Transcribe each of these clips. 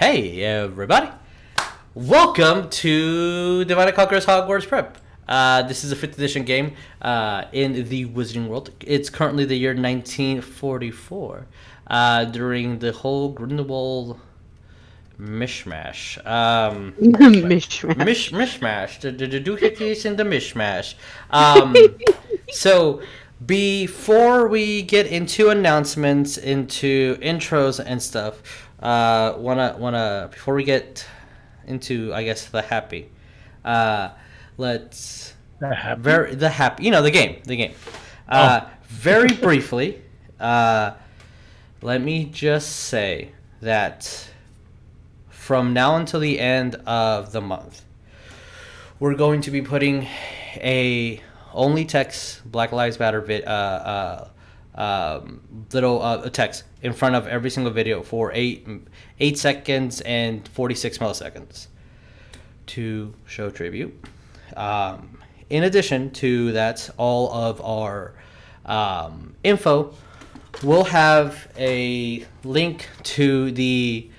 Hey everybody! Welcome to Divide & Conquer's Hogwarts Prep. This is a 5th edition game in the Wizarding World. It's currently the year 1944 during the whole Grindelwald mishmash. Mishmash. The doohickeys and the mishmash. So before we get into announcements, into intros and stuff, before we get into, I guess, the happy, let's the happy, the game. Very briefly, let me just say that from now until the end of the month, we're going to be putting a only text Black Lives Matter little text in front of every single video for 8 seconds and 46 milliseconds to show tribute. In addition to that, all of our info will have a link to the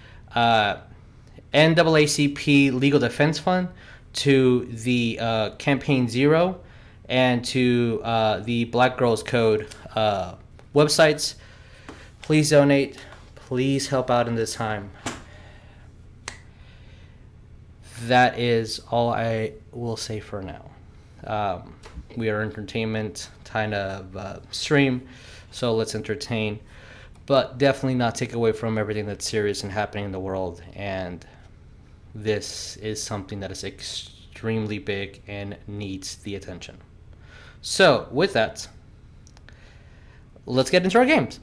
NAACP Legal Defense Fund, to the Campaign Zero, and to the Black Girls Code websites. Please donate. Please help out in this time. That is all I will say for now. We are entertainment kind of stream, so let's entertain, but definitely not take away from everything that's serious and happening in the world. And this is something that is extremely big and needs the attention. So with that, let's get into our games.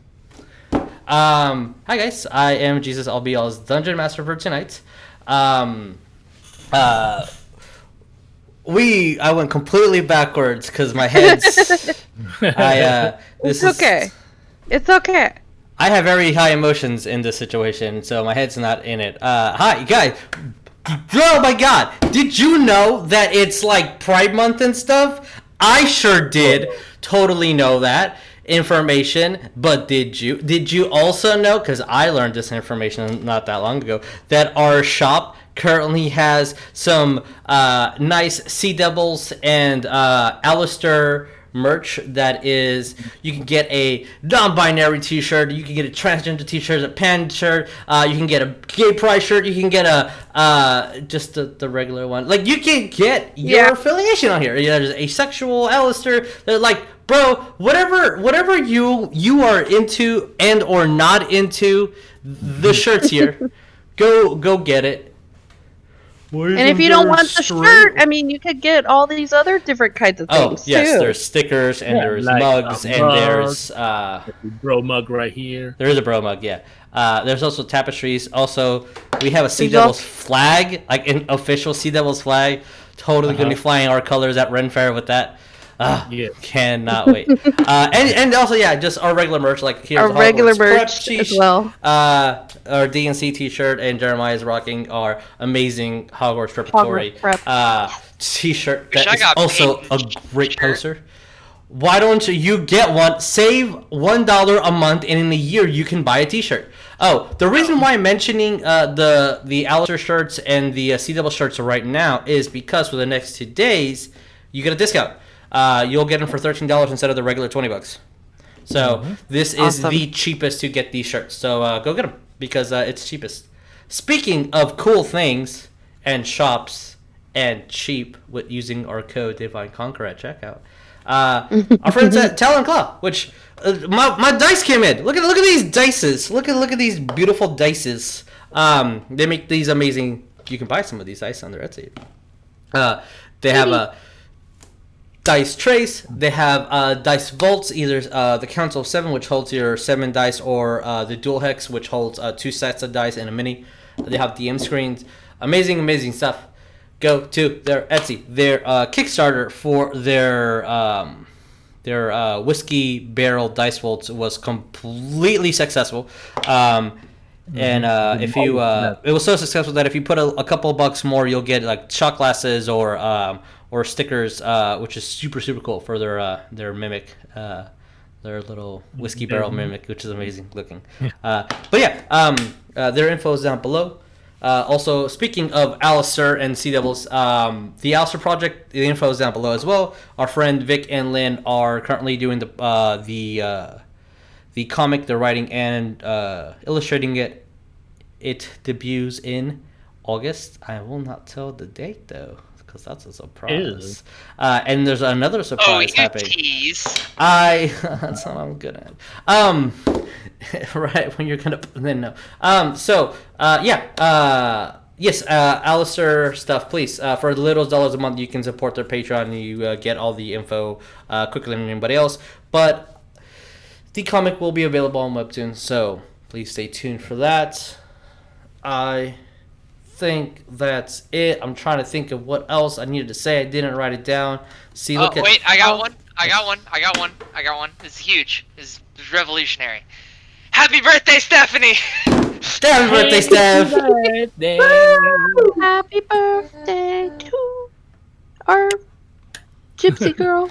Hi guys, I am Jesus. I'll be y'all's dungeon master for tonight. I went completely backwards because my head's. It's okay. It's okay. I have very high emotions in this situation, so my head's not in it. Hi guys. Oh my God! Did you know that it's like Pride Month and stuff? I sure did. Totally know that information, but did you also know, because I learned this information not that long ago, that our shop currently has some nice Sea Devils and Alistair merch that is, you can get a non-binary t-shirt, you can get a transgender t-shirt, a pan shirt, you can get a gay pride shirt, you can get a just the regular one. Like, you can get your affiliation on here. There's asexual, Alistair, they're like, bro, whatever you are into and or not into, the shirt's here. Go get it. And if you don't want the shirt, I mean, you could get all these other different kinds of things, too. Oh, yes, too. there's stickers, and there's like mugs, and there's... bro mug right here. There is a bro mug, yeah. There's also tapestries. Also, we have a Sea Devils flag, like an official Sea Devils flag. Totally going to be flying our colors at Ren Fair with that. Cannot wait. And also, just our regular merch, like here's our regular merch as well. Our DNC t-shirt, and Jeremiah is rocking our amazing Hogwarts Preparatory t-shirt. That is also a great poster. Why don't you get one? Save $1 a month, and in a year you can buy a t-shirt. Oh, the reason why I'm mentioning the Alistair shirts and the CW shirts right now is because for the next 2 days you get a discount. You'll get them for $13 instead of the regular $20. So this is the cheapest to get these shirts. So go get them because it's cheapest. Speaking of cool things and shops and cheap with using our code Divine Conquer at checkout, our friends at Talon Claw, which my dice came in. Look at these dices. Look at these beautiful dices. They make these amazing. You can buy some of these dice on their Etsy. They have a dice trace. They have dice vaults, either the Council of 7, which holds your 7 dice, or the Dual Hex, which holds 2 sets of dice and a mini. They have DM screens. Amazing stuff. Go to their Etsy. Their Kickstarter for their whiskey barrel dice vaults was completely successful. And if you it was so successful that if you put a couple of bucks more, you'll get like shot glasses or stickers, which is super cool for their mimic, their little whiskey barrel mimic, which is amazing looking. But their info is down below. Also, speaking of Alistair and Sea Devils, the Alistair project, the info is down below as well. Our friend Vic and Lynn are currently doing the comic. They're writing and illustrating it. It debuts in August. I will not tell the date though, because that's a surprise. And there's another surprise happening. Tease. That's what I'm good at. Right when you're gonna then no. Yes, Alistair stuff, please. For little dollars a month, you can support their Patreon and you get all the info quicker than anybody else. But the comic will be available on Webtoon, so please stay tuned for that. I think that's it. I'm trying to think of what else I needed to say. I didn't write it down. See, look at. Wait, I got one. I got one. This is huge. This is revolutionary. Happy birthday, Stephanie! Happy birthday, Steph! Happy birthday to our gypsy girl.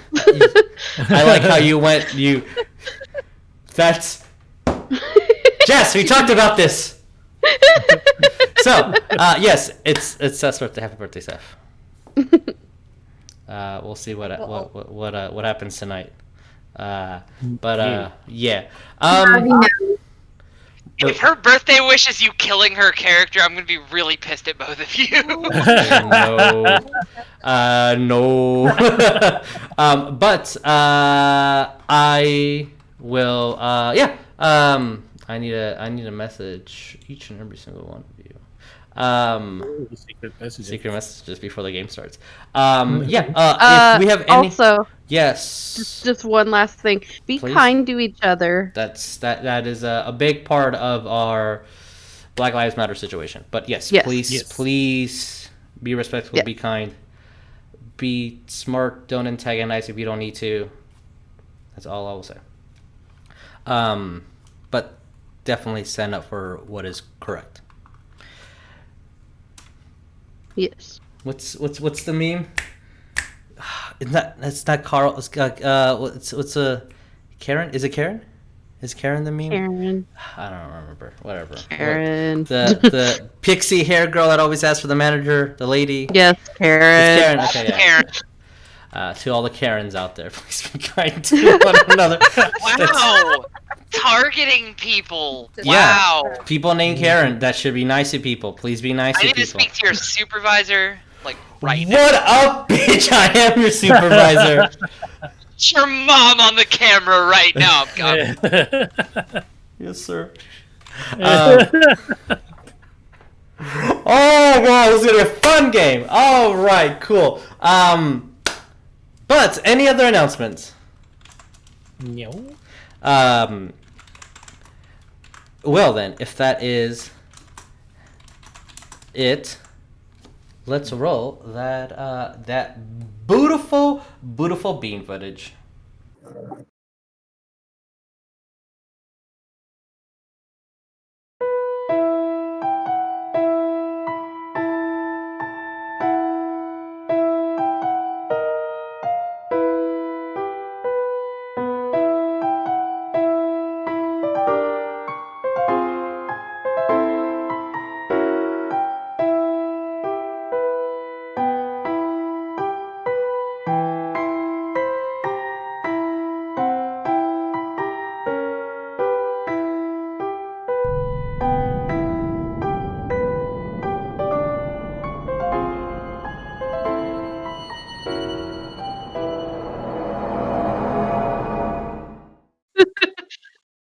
I like how you went. That's. Jess, we talked about this. So, yes, it's Steph's birthday. Happy birthday, Steph. We'll see what happens tonight. Yeah. If her birthday wish is you killing her character, I'm gonna be really pissed at both of you. No. But I will. I need a message each and every single one of you. Secret messages before the game starts. If we have any. Also, yes. Just one last thing. Be Please? kind to each other. That is a big part of our Black Lives Matter situation. But yes. Please be respectful. Be kind. Be smart. Don't antagonize if you don't need to. That's all I will say. But definitely stand up for what is correct. Yes. What's the meme? It's not Carl. It's what's a Karen? Is it Karen? Is Karen the meme? Karen. I don't remember. Whatever. Karen. The pixie hair girl that always asks for the manager, the lady. Yes, Karen. It's Karen. Okay, yeah. Karen. To all the Karens out there, please be kind to one another. Wow. Targeting people. Yeah. Wow. People named Karen. That should be nice to people. Please be nice to people. I need to speak to your supervisor, like, right now. What up, bitch? I am your supervisor. It's your mom on the camera right now. Yes, sir. Oh, wow, this is going to be a fun game. All right, cool. But any other announcements? No. Well then, if that is it, let's roll that beautiful bean footage.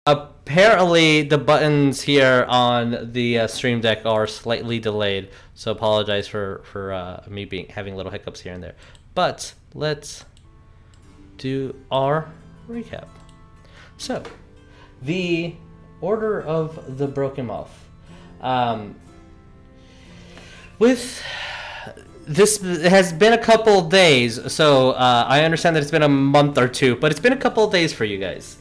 Apparently, the buttons here on the Stream Deck are slightly delayed, so apologize for me having little hiccups here and there. But let's do our recap. So, the Order of the Broken Moth. With this, it has been a couple days, so I understand that it's been a month or two, but it's been a couple of days for you guys.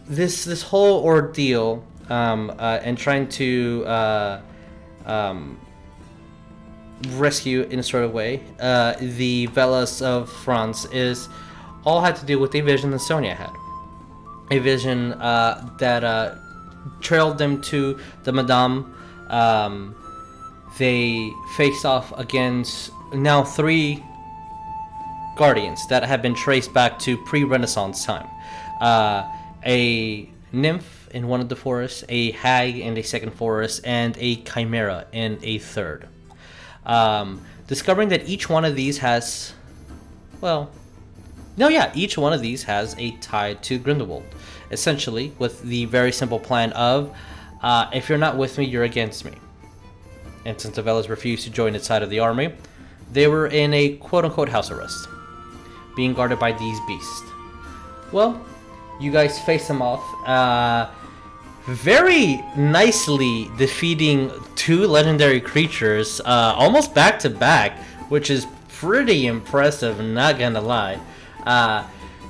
This whole ordeal and trying to rescue in a sort of way the Velas of France is all had to do with a vision that Sonya had. A vision that trailed them to the Madame They face off against now 3 guardians that have been traced back to pre-Renaissance time. A nymph in one of the forests, a hag in a second forest, and a chimera in a third. Discovering that each one of these has, each one of these has a tie to Grindelwald. Essentially, with the very simple plan of, if you're not with me, you're against me. And since the Velas refused to join its side of the army, they were in a quote-unquote house arrest, being guarded by these beasts. Well, you guys face them off, very nicely defeating 2 legendary creatures, almost back to back, which is pretty impressive, not gonna lie.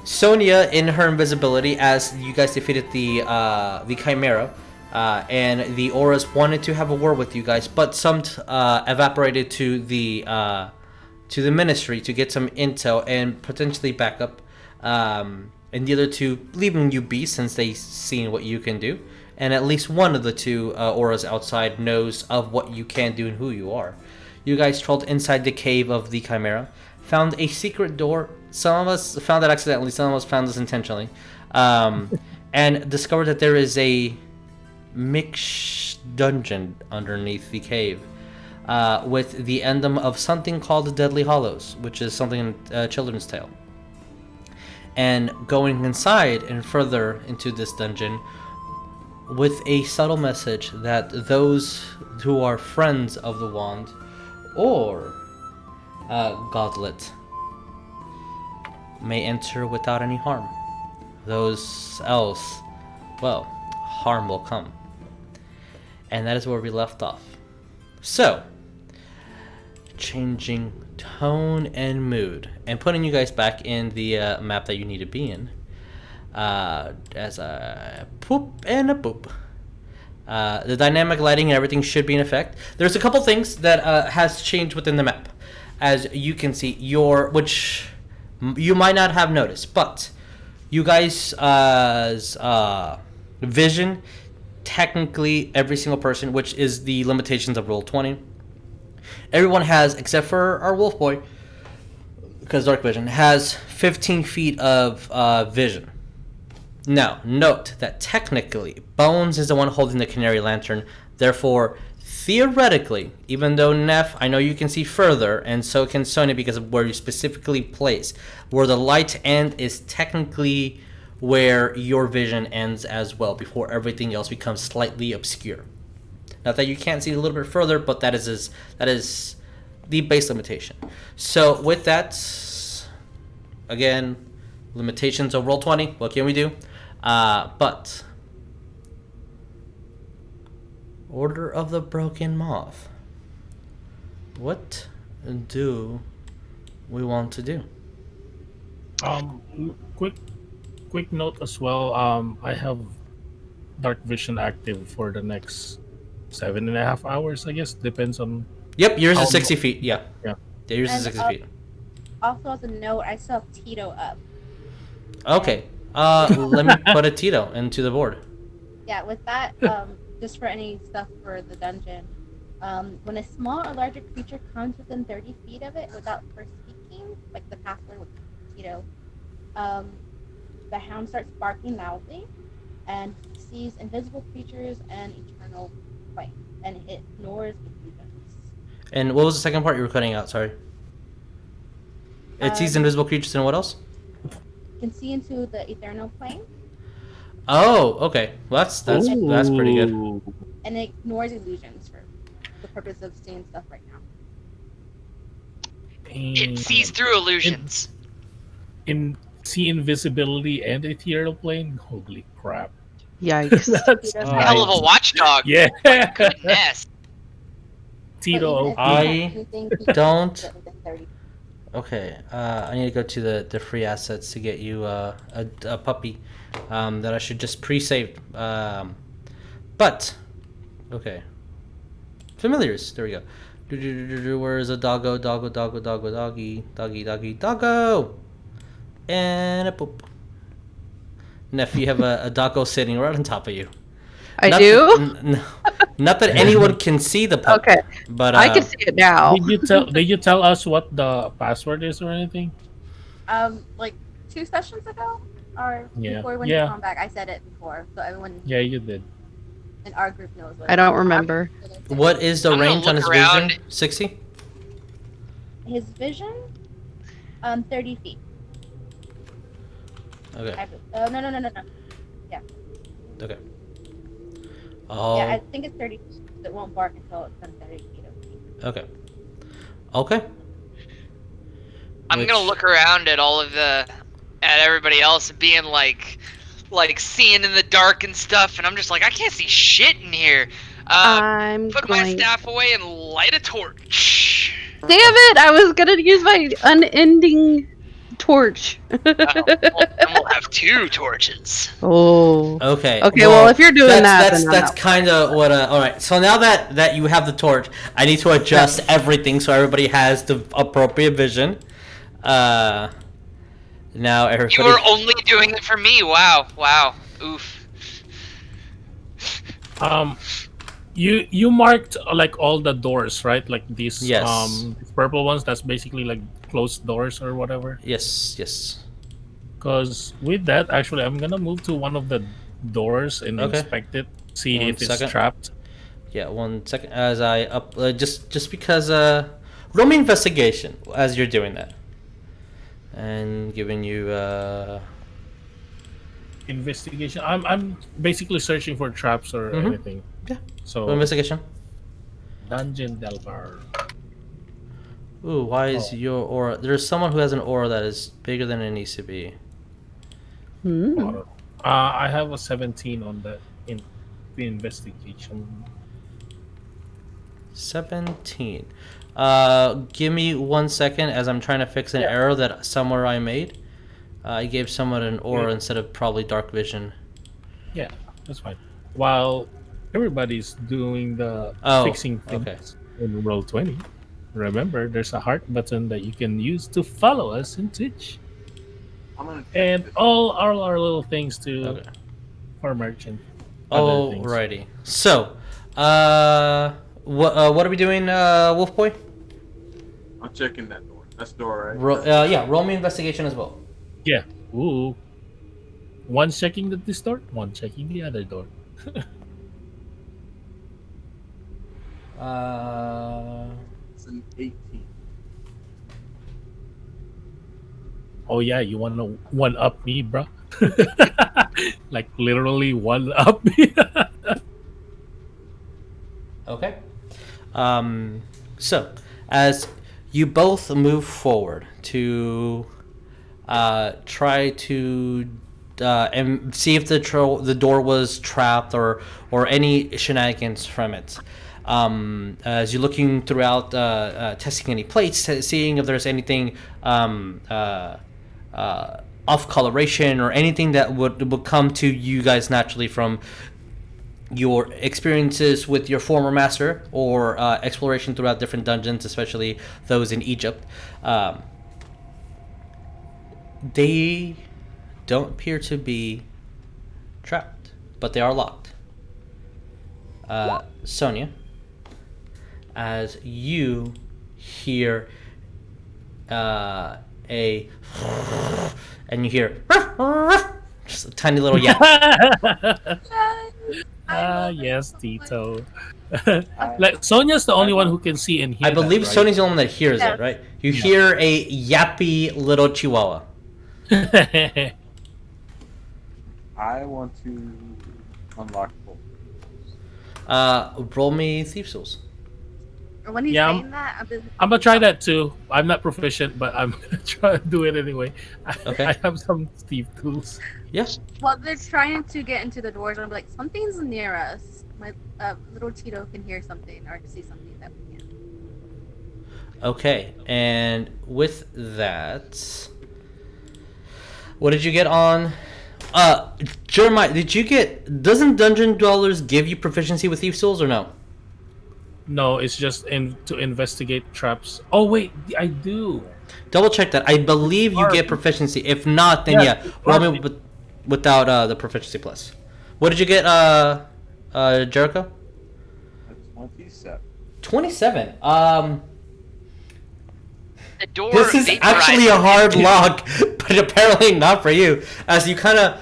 Sonya, in her invisibility, as you guys defeated the Chimera, and the auras wanted to have a war with you guys, but some evaporated to the Ministry to get some intel and potentially backup, and the other 2 leaving you be since they seen what you can do, and at least one of the 2 auras outside knows of what you can do and who you are. You guys trolled inside the cave of the Chimera, found a secret door. Some of us found it accidentally, some of us found this intentionally, and discovered that there is a mixed dungeon underneath the cave, with the emblem of something called the Deadly Hollows, which is something in a children's tale. And going inside and further into this dungeon with a subtle message that those who are friends of the wand or Godelot may enter without any harm. Those else, harm will come. And that is where we left off. So, changing tone and mood, and putting you guys back in the map that you need to be in, as a poop and a boop. The dynamic lighting and everything should be in effect. There's a couple things that has changed within the map, as you can see, which you might not have noticed, but you guys' vision, technically every single person, which is the limitations of Roll20, everyone has, except for our wolf boy, because dark vision, has 15 feet of vision. Now, note that technically, Bones is the one holding the canary lantern. Therefore, theoretically, even though Neff, I know you can see further, and so can Sonya because of where you specifically place, where the light end is technically where your vision ends as well, before everything else becomes slightly obscure. Not that you can't see a little bit further, but that is the base limitation. So with that, again, limitations of Roll20, what can we do? But Order of the Broken Moth. What do we want to do? Quick note as well. I have dark vision active for the next 7.5 hours, I guess. Depends on. Yep, yours is 60 feet. Yeah. Yeah. Yours is 60 feet. Also, as a note, I still have Tito up. Okay. Let me put a Tito into the board. Yeah, with that, just for any stuff for the dungeon, when a small or larger creature comes within 30 feet of it without first speaking, like the password with Tito, the hound starts barking loudly and sees invisible creatures and eternal flame, and it ignores illusions. And what was the second part you were cutting out? Sorry. It sees invisible creatures and what else? Can see into the eternal plane. Oh, okay. Well, that's pretty good. And it ignores illusions for the purpose of seeing stuff right now. It sees through illusions. See invisibility and ethereal plane. Holy crap! Yikes! That's hell of a watchdog. Yeah. Goodness. Tito. I don't. Okay, I need to go to the free assets to get you a puppy that I should just pre-save. But okay, familiars. There we go. Where is a doggo? Doggy, doggo, and a poop. Neff, you have a doggo sitting right on top of you. I not do. Not that anyone can see the pup. Okay, but I can see it now. Did you tell us what the password is or anything? Like 2 sessions ago, or Yeah. before when you come back, I said it before, so everyone Yeah, you did. in our group knows. What I don't remember. What is the range on his vision? 60? His vision, 30 feet. Okay. No. Yeah. Okay. Oh. Yeah, I think it's 30 feet. It won't bark until it's done 30 feet of me. Okay. Okay. I'm gonna look around at everybody else and being like seeing in the dark and stuff, and I'm just like, I can't see shit in here. Put my staff away and light a torch. Damn it! I was gonna use my unending torch. Then we'll have 2 torches. Oh. Okay. Okay. Well, if you're doing that's kind of what. All right. So now that you have the torch, I need to adjust everything so everybody has the appropriate vision. Now everybody. You were only doing it for me. Wow. Oof. You marked like all the doors, right? Like these purple ones. That's basically like closed doors or whatever. Yes. Because with that, actually, I'm gonna move to one of the doors and inspect it, see if it's trapped. Yeah, 1 second. As I just because roll me investigation as you're doing that, and giving you investigation. I'm basically searching for traps or anything. Yeah. So investigation. Dungeon Delver. Ooh, why is your aura? There's someone who has an aura that is bigger than it needs to be. I have a 17 on that in the investigation. 17. Give me 1 second as I'm trying to fix an error that somewhere I made. I gave someone an aura instead of probably dark vision. Yeah, that's fine. While everybody's doing the fixing things in Roll20, remember there's a heart button that you can use to follow us in Twitch. And all our little things to for merchant. Alrighty. So, what are we doing, Wolf Boy? I'm checking that door. That's the door, right? Yeah. Roll me investigation as well. Yeah. Ooh. One checking this door, one checking the other door. It's an 18. Oh yeah, you want to one up me, bro? Like literally one up me. Okay. So as you both move forward to try to and see if the door was trapped or any shenanigans from it. As you're looking throughout, testing any plates, seeing if there's anything off coloration or anything that would come to you guys naturally from your experiences with your former master or exploration throughout different dungeons, especially those in Egypt. They don't appear to be trapped, but they are locked. Sonya, as you hear and you hear just a tiny little yap. Yes, Tito. Like Sonya's the only one who can see and hear. I believe that, right? Sonya's the only one that hears it, right? You hear a yappy little chihuahua. I want to unlock both. Roll me Thieves' Tools. When he's saying that, I'm gonna try that too. I'm not proficient, but I'm gonna try to do it anyway. Okay. I have some Steve tools. Yes. Well, they're trying to get into the doors, and I'm like, something's near us. My little Tito can hear something or see something that we can't. Okay, and with that, what did you get on? Jeremiah, doesn't Dungeon Dwellers give you proficiency with Thieves' Tools or no? No, it's just to investigate traps. Oh wait, I do. Double check that. I believe you get proficiency. If not, then roll me without the proficiency plus. What did you get, Jericho? 27. 27. The door This is actually a hard lock, but apparently not for you. As you kind of,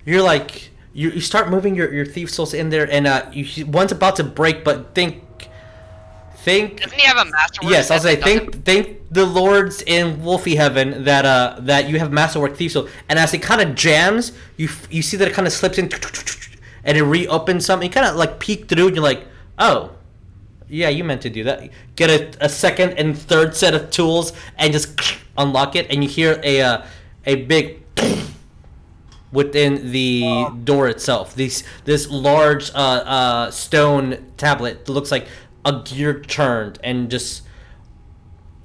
you're like, you start moving your thief souls in there, and one's about to break, but think. Doesn't he have a masterwork? Yes, I'll say think the lords in Wolfie Heaven that you have masterwork thief soul, and as it kind of jams, you see that it kind of slips in, and it reopens something. You kind of like peek through, and you're like, oh. Yeah, you meant to do that. Get a second and third set of tools and just unlock it, and you hear a big within the door itself. This large stone tablet that looks like a gear turned, and just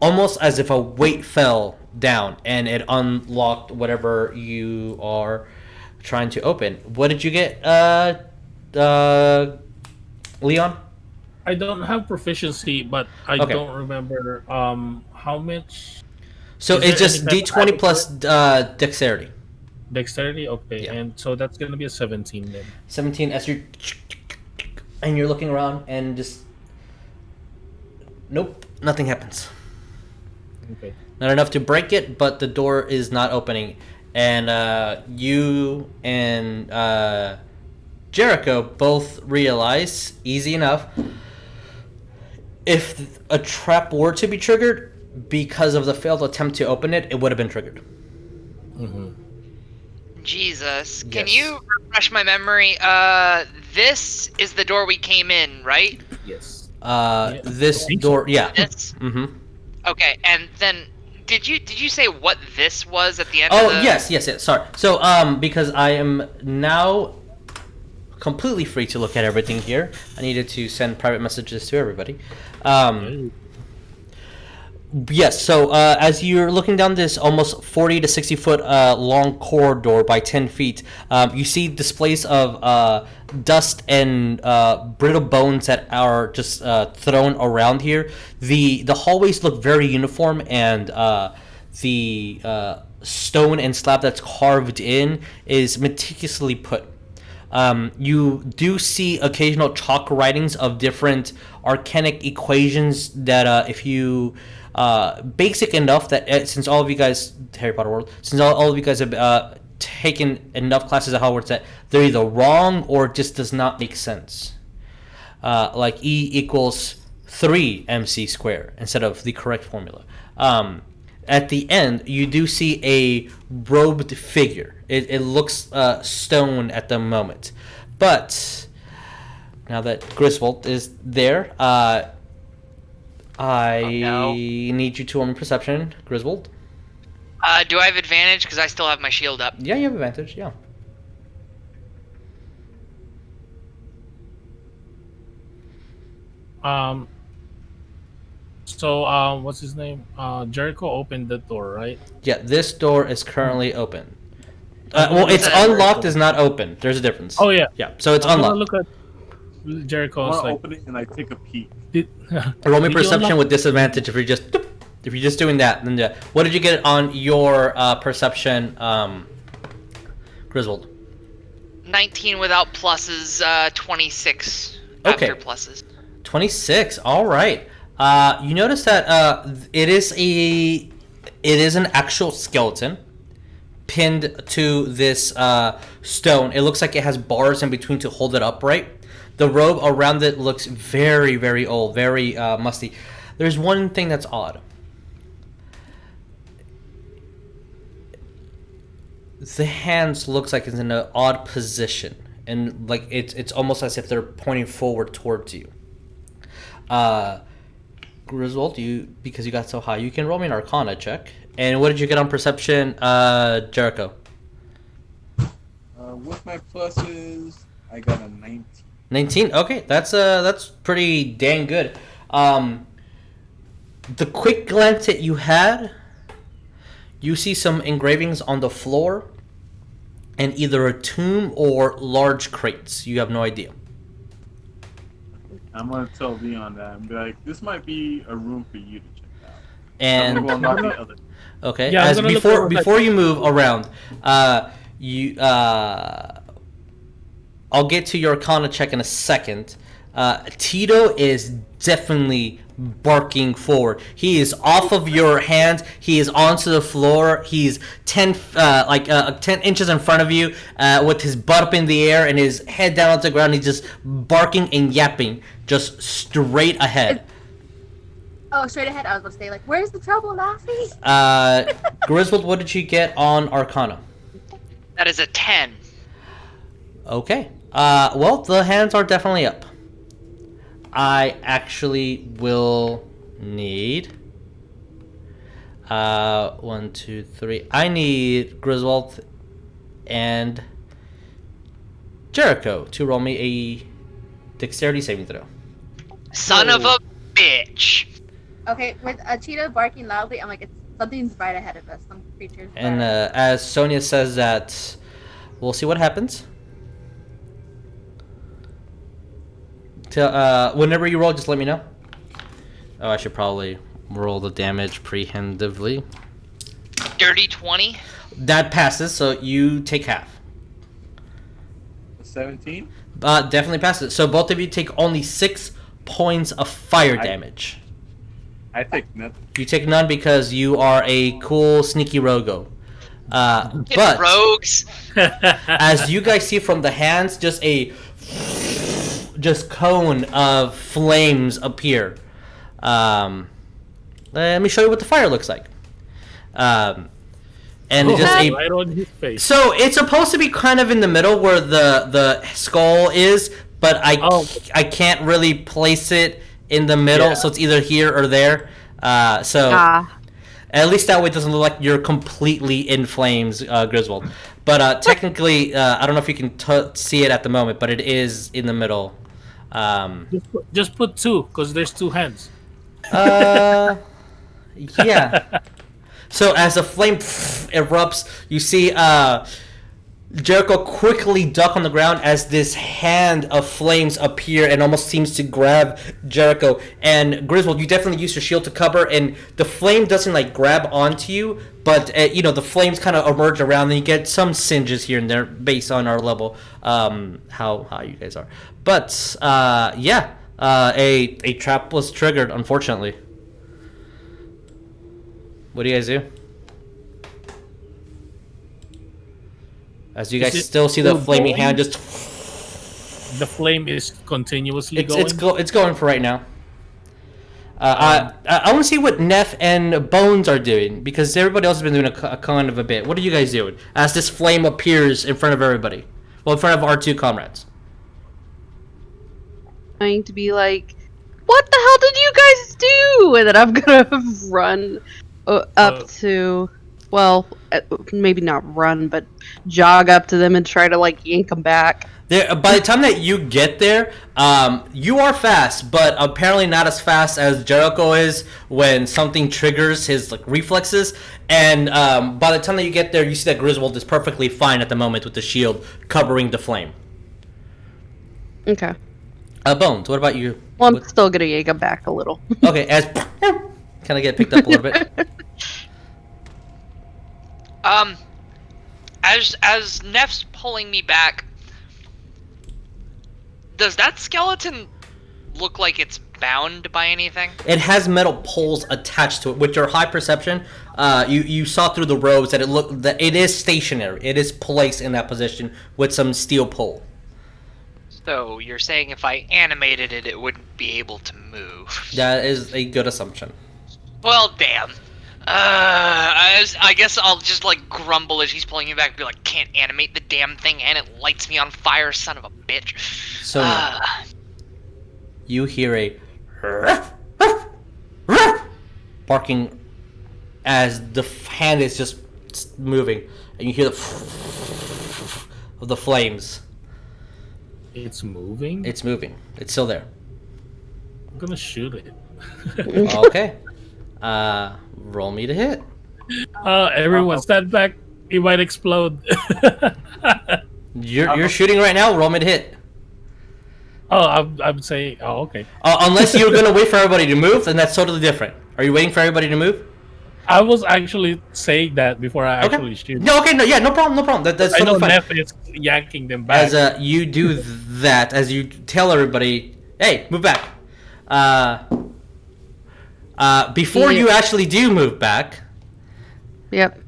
almost as if a weight fell down, and it unlocked whatever you are trying to open. What did you get, Leon? I don't have proficiency, but I don't remember how much. So it's just D20 plus dexterity. Dexterity, okay, Yeah. and so that's gonna be a 17 then. 17 as you're looking around and just nope, nothing happens. Okay. Not enough to break it, but the door is not opening, and you and Jericho both realize easy enough. If a trap were to be triggered because of the failed attempt to open it, it would have been triggered. Mm-hmm. Jesus. Can Yes. you refresh my memory? This is the door we came in, right? Yes. This door, yeah. This? Mm-hmm. Okay, and then did you say what this was at the end Oh, of the... yes. Sorry. So, because I am now completely free to look at everything here, I needed to send private messages to everybody. Yes, so as you're looking down this almost 40 to 60 foot long corridor by 10 feet, you see displays of dust and brittle bones that are just thrown around here. The hallways look very uniform, and the stone and slab that's carved in is meticulously put. You do see occasional chalk writings of different arcanic equations that if you basic enough that since all of you guys Harry Potter world, since all of you guys have taken enough classes at Hogwarts that they're either wrong or just does not make sense. Like E equals 3 mc squared instead of the correct formula. At the end, you do see a robed figure. It looks stone at the moment. But now that Griswold is there, I need you to roll me perception, Griswold. Do I have advantage because I still have my shield up? Yeah, you have advantage, yeah. So, what's his name? Jericho opened the door, right? Yeah, this door is currently open. Well, it's unlocked is not open. There's a difference. Oh, yeah. Yeah, so it's unlocked. Look at Jericho. I Like, open it and I take a peek. Roll me perception with disadvantage if you're just doing that. Then yeah. What did you get on your perception, Griswold? 19 without pluses, 26 Okay. after pluses. 26. All right. You notice that it is an actual skeleton pinned to this stone. It looks like it has bars in between to hold it upright. The robe around it looks very, very old, very musty. There's one thing that's odd. The hands looks like it's in an odd position, and like it's almost as if they're pointing forward towards you. Griswold, because you got so high, you can roll me an Arcana check. And what did you get on perception, Jericho? With my pluses, I got a 19. 19. Okay, that's pretty dang good. The quick glance that you had, you see some engravings on the floor, and either a tomb or large crates. You have no idea. I'm gonna tell Leon that and be like, "This might be a room for you to check out." And Well, not the other. okay, Yeah, as before you move around, you I'll get to your Arcana check in a second. Tito is definitely barking forward. He is off of your hands. He is onto the floor. He's 10 inches in front of you, with his butt up in the air and his head down on the ground. He's just barking and yapping, just straight ahead. Straight ahead. I was going to say, like, where's the trouble, Lassie? Griswold, what did you get on Arcana? That is a 10. Okay. Well, the hands are definitely up. I actually will need 1, 2, 3. I need Griswold and Jericho to roll me a dexterity saving throw. Son of a bitch. Okay, with a cheetah barking loudly, I'm like, something's right ahead of us. Some creature's And as Sonya says that, we'll see what happens. Whenever you roll, just let me know. Oh, I should probably roll the damage preemptively. Dirty 20. That passes, so you take half. 17? Definitely passes. So both of you take only 6 points of fire damage. I take none. You take none because you are a cool, sneaky rogo. But rogues. as you guys see from the hands, just cone of flames appear. Let me show you what the fire looks like. And it just right on his face. So it's supposed to be kind of in the middle where the skull is, but I can't really place it in the middle, so it's either here or there. At least that way it doesn't look like you're completely in flames, Griswold. But technically, I don't know if you can see it at the moment, but it is in the middle. Just put 2, because there's 2 hands. Yeah. So as the flame erupts, you see Jericho quickly duck on the ground as this hand of flames appear and almost seems to grab Jericho. And Griswold, you definitely use your shield to cover, and the flame doesn't like grab onto you, but the flames kind of emerge around, and you get some singes here and there based on our level, how you guys are. But a trap was triggered, unfortunately. What do you guys do? As you guys still see the flaming hand just... The flame is continuously going? It's going for right now. I want to see what Neff and Bones are doing, because everybody else has been doing a kind of a bit. What are you guys doing as this flame appears in front of everybody? Well, in front of our 2 comrades. Going to be like, what the hell did you guys do? And then I'm gonna run up to, well, maybe not run, but jog up to them and try to like yank them back. By the time that you get there, you are fast, but apparently not as fast as Jericho is when something triggers his like reflexes. And by the time that you get there, you see that Griswold is perfectly fine at the moment with the shield covering the flame. Okay. Bones, what about you? Well, I'm still gonna yank him back a little. Okay, as kind of get picked up a little bit. As Neff's pulling me back, does that skeleton look like it's bound by anything? It has metal poles attached to it. With your high perception, you saw through the robes that it is stationary. It is placed in that position with some steel pole. So you're saying if I animated it, it wouldn't be able to move? That is a good assumption. Well, damn. I guess I'll just like grumble as he's pulling me back and be like, can't animate the damn thing and it lights me on fire, son of a bitch. So you hear a barking as the hand is just moving, and you hear the of the flames. It's moving? It's moving. It's still there. I'm gonna shoot it. Okay. Roll me to hit. Everyone stand back. It might explode. You're shooting right now. Roll me to hit. Oh, I'm saying. Oh, okay. Unless you're gonna wait for everybody to move, then that's totally different. Are you waiting for everybody to move? I was actually saying that before I actually shoot. No, okay, no problem. That's I know totally fine. Neff is yanking them back. As you do that, as you tell everybody, hey, move back. Before you actually do move back. Yep.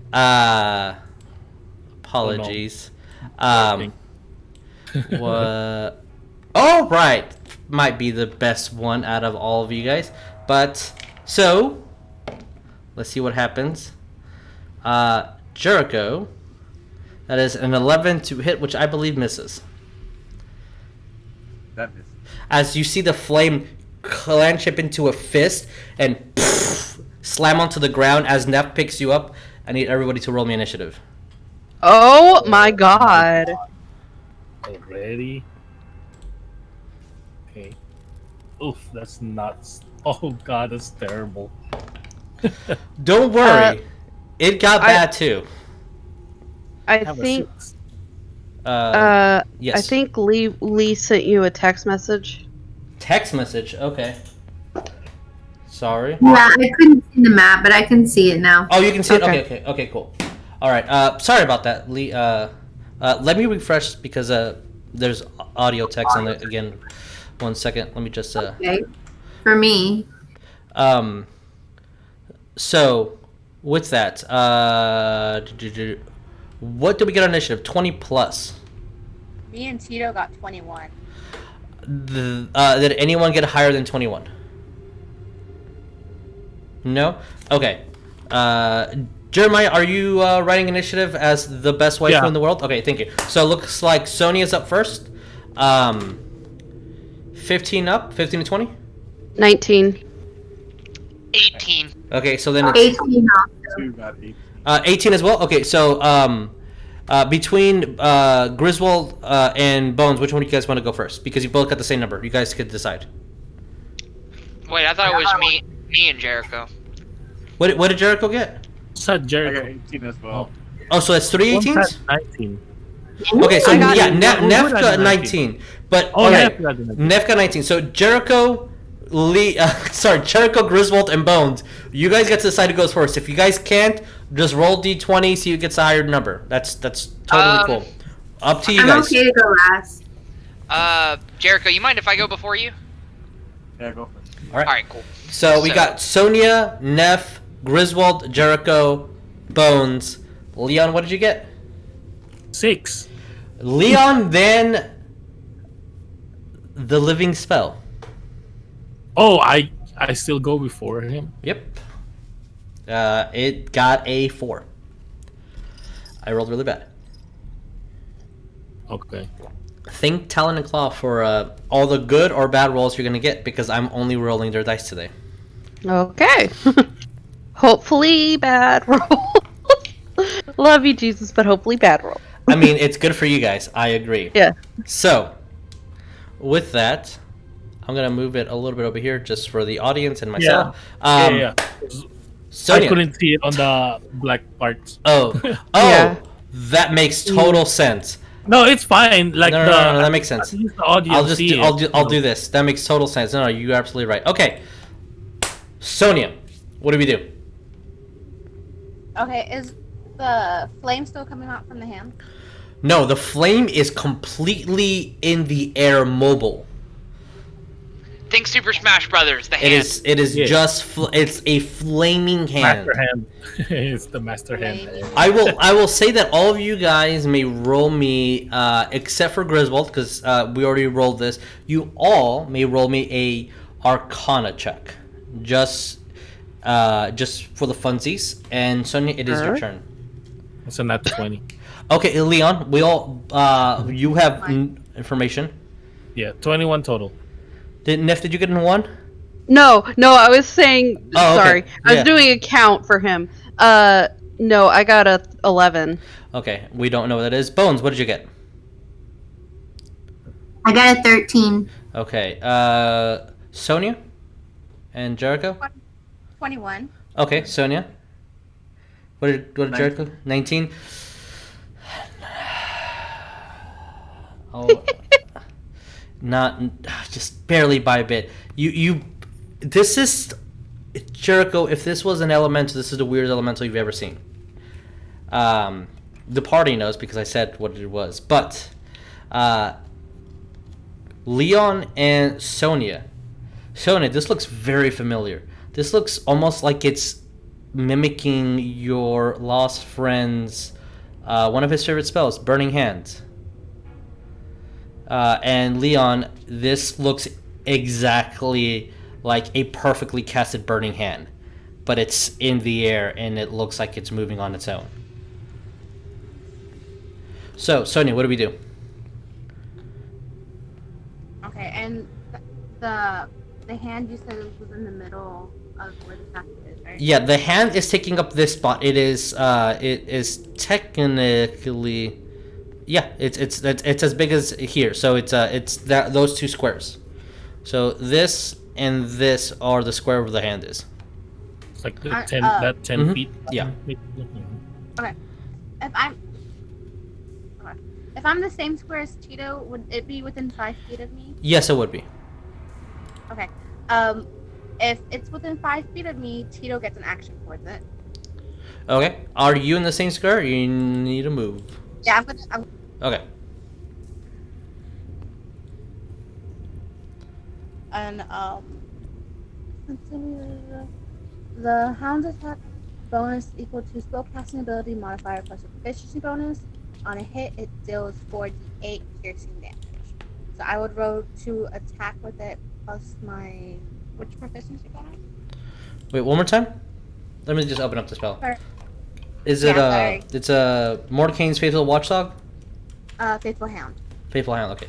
Apologies. What? Oh, right. Might be the best one out of all of you guys. But, so, let's see what happens. Jericho, that is an 11 to hit, which I believe misses. That misses. As you see the flame clench up into a fist and slam onto the ground as Neff picks you up. I need everybody to roll me initiative. Oh my god. Already? Okay. Oof, that's nuts. Oh god, that's terrible. Don't worry. It got bad too. I think yes. I think Lee sent you a text message. Text message, okay. Sorry. Yeah, I couldn't see the map, but I can see it now. Oh, you can see it? Okay, cool. Alright, sorry about that, Lee. Let me refresh because there's audio text on it again. 1 second. Let me just Okay. For me. So with that, what did we get on initiative? 20 plus. Me and Tito got 21. Did anyone get higher than 21? No? Okay. Jeremiah, are you writing initiative as the best waifu in the world? Okay, thank you. So it looks like Sonya's up first. 15 up? 15 to 20? 19. 18. Okay, so then it's 18 Two got 18. 18 as well? Okay, so between Griswold and Bones, which one do you guys want to go first? Because you both got the same number. You guys could decide. Wait, I thought it was me and Jericho. What did Jericho get? Said I got Jericho. 18 as well. Oh, so that's 3 One 18s? said 19. Okay, so I got yeah, it. Neff Who got got 19. But Oh, okay, Neff got 19. Neff got 19. So Jericho, Jericho, Griswold, and Bones. You guys get to decide who goes first. If you guys can't, just roll d20, see who gets a higher number. That's totally cool. Up to you I'm guys. okay to go last. Jericho, you mind if I go before you? Yeah, go for it. All right. Alright, cool. So we got Sonya, Neff, Griswold, Jericho, Bones. Leon, what did you get? 6. Leon, then the living spell. Oh, I still go before him. Yep. It got a 4. I rolled really bad. Okay. Thank Talon and Claw for all the good or bad rolls you're gonna get because I'm only rolling their dice today. Okay. Hopefully bad roll. Love you, Jesus, but hopefully bad roll. I mean, it's good for you guys. I agree. Yeah. So, with that, I'm gonna move it a little bit over here just for the audience and myself. Yeah. Sonya. I couldn't see it on the black parts. Oh, Yeah. that makes total sense. No, it's fine. Like No, that makes sense. at least the audience I'll just see do, it, I'll do this. That makes total sense. No, you're absolutely right. Okay, Sonya, what do we do? Okay, is the flame still coming out from the hand? No, the flame is completely in the air, mobile. Think Super Smash Brothers, the hand. It is Yeah. just it's a flaming hand. Master hand. It's the master hand. I will say that all of you guys may roll me, except for Griswold, because we already rolled this. You all may roll me a Arcana check, just for the funsies. And Sonya, it is your turn. It's a nat 20. Okay, Leon, we all you have information. Yeah, 21 total. Neff, did you get in one? No, I was saying. Oh, okay. Sorry, I was doing a count for him. No, I got a 11. Okay, we don't know what that is. Bones, what did you get? I got a 13. Okay, Sonya and Jericho. 21. Okay, Sonya. What did Jericho? 19. Oh, not just barely by a bit. You. This is Jericho, if this was an elemental, this is the weirdest elemental you've ever seen. The party knows because I said what it was. But Leon and Sonya. Sonya, this looks very familiar. This looks almost like it's mimicking your lost friend's one of his favorite spells, Burning Hands. And Leon, this looks exactly like a perfectly casted Burning Hand, but it's in the air and it looks like it's moving on its own. So, Sonya, what do we do? Okay, and the hand you said was in the middle of where the statue is, right? Yeah, the hand is taking up this spot. It is technically, yeah, it's as big as here. So it's those two squares. So this and this are the square where the hand is. It's like the 10 feet. Yeah. Okay. If I'm the same square as Tito, would it be within 5 feet of me? Yes, it would be. Okay. If it's within 5 feet of me, Tito gets an action towards it. Okay. Are you in the same square? You need to move. Yeah, I'm Okay. And the hound's attack bonus equal to spellcasting ability modifier plus a proficiency bonus. On a hit, it deals 4d8 piercing damage. So I would roll to attack with it plus my which proficiency bonus? Wait, one more time. Let me just open up the spell. Sorry. Is it it's a Mordecai's Faithful Watchdog? Faithful Hound. Faithful Hound. Okay.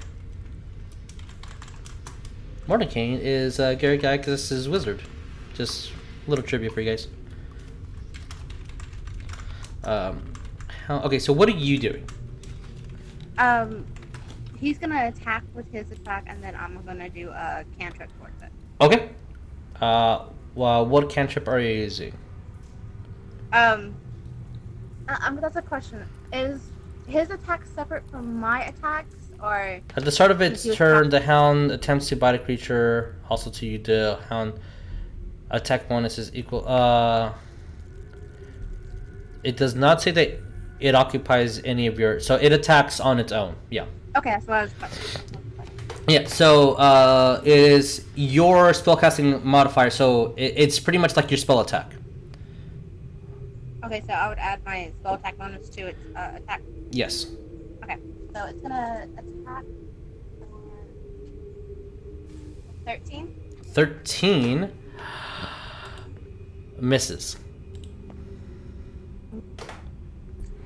Mordecai is Gary Gygas' wizard. Just a little trivia for you guys. Okay, so what are you doing? He's gonna attack with his attack, and then I'm gonna do a cantrip towards it. Okay. Well, what cantrip are you using? That's a question. Is his attack separate from my attacks, or? At the start of its turn, the hound attempts to bite a creature. Also, to you, the hound attack bonus is equal. It does not say that it occupies any of your. So it attacks on its own. Yeah. Okay, that's what I was questioning. Yeah. So it is your spellcasting modifier. So it's pretty much like your spell attack. Okay, so I would add my spell attack bonus to its attack. Yes. Okay, so it's gonna attack for 13. 13 misses.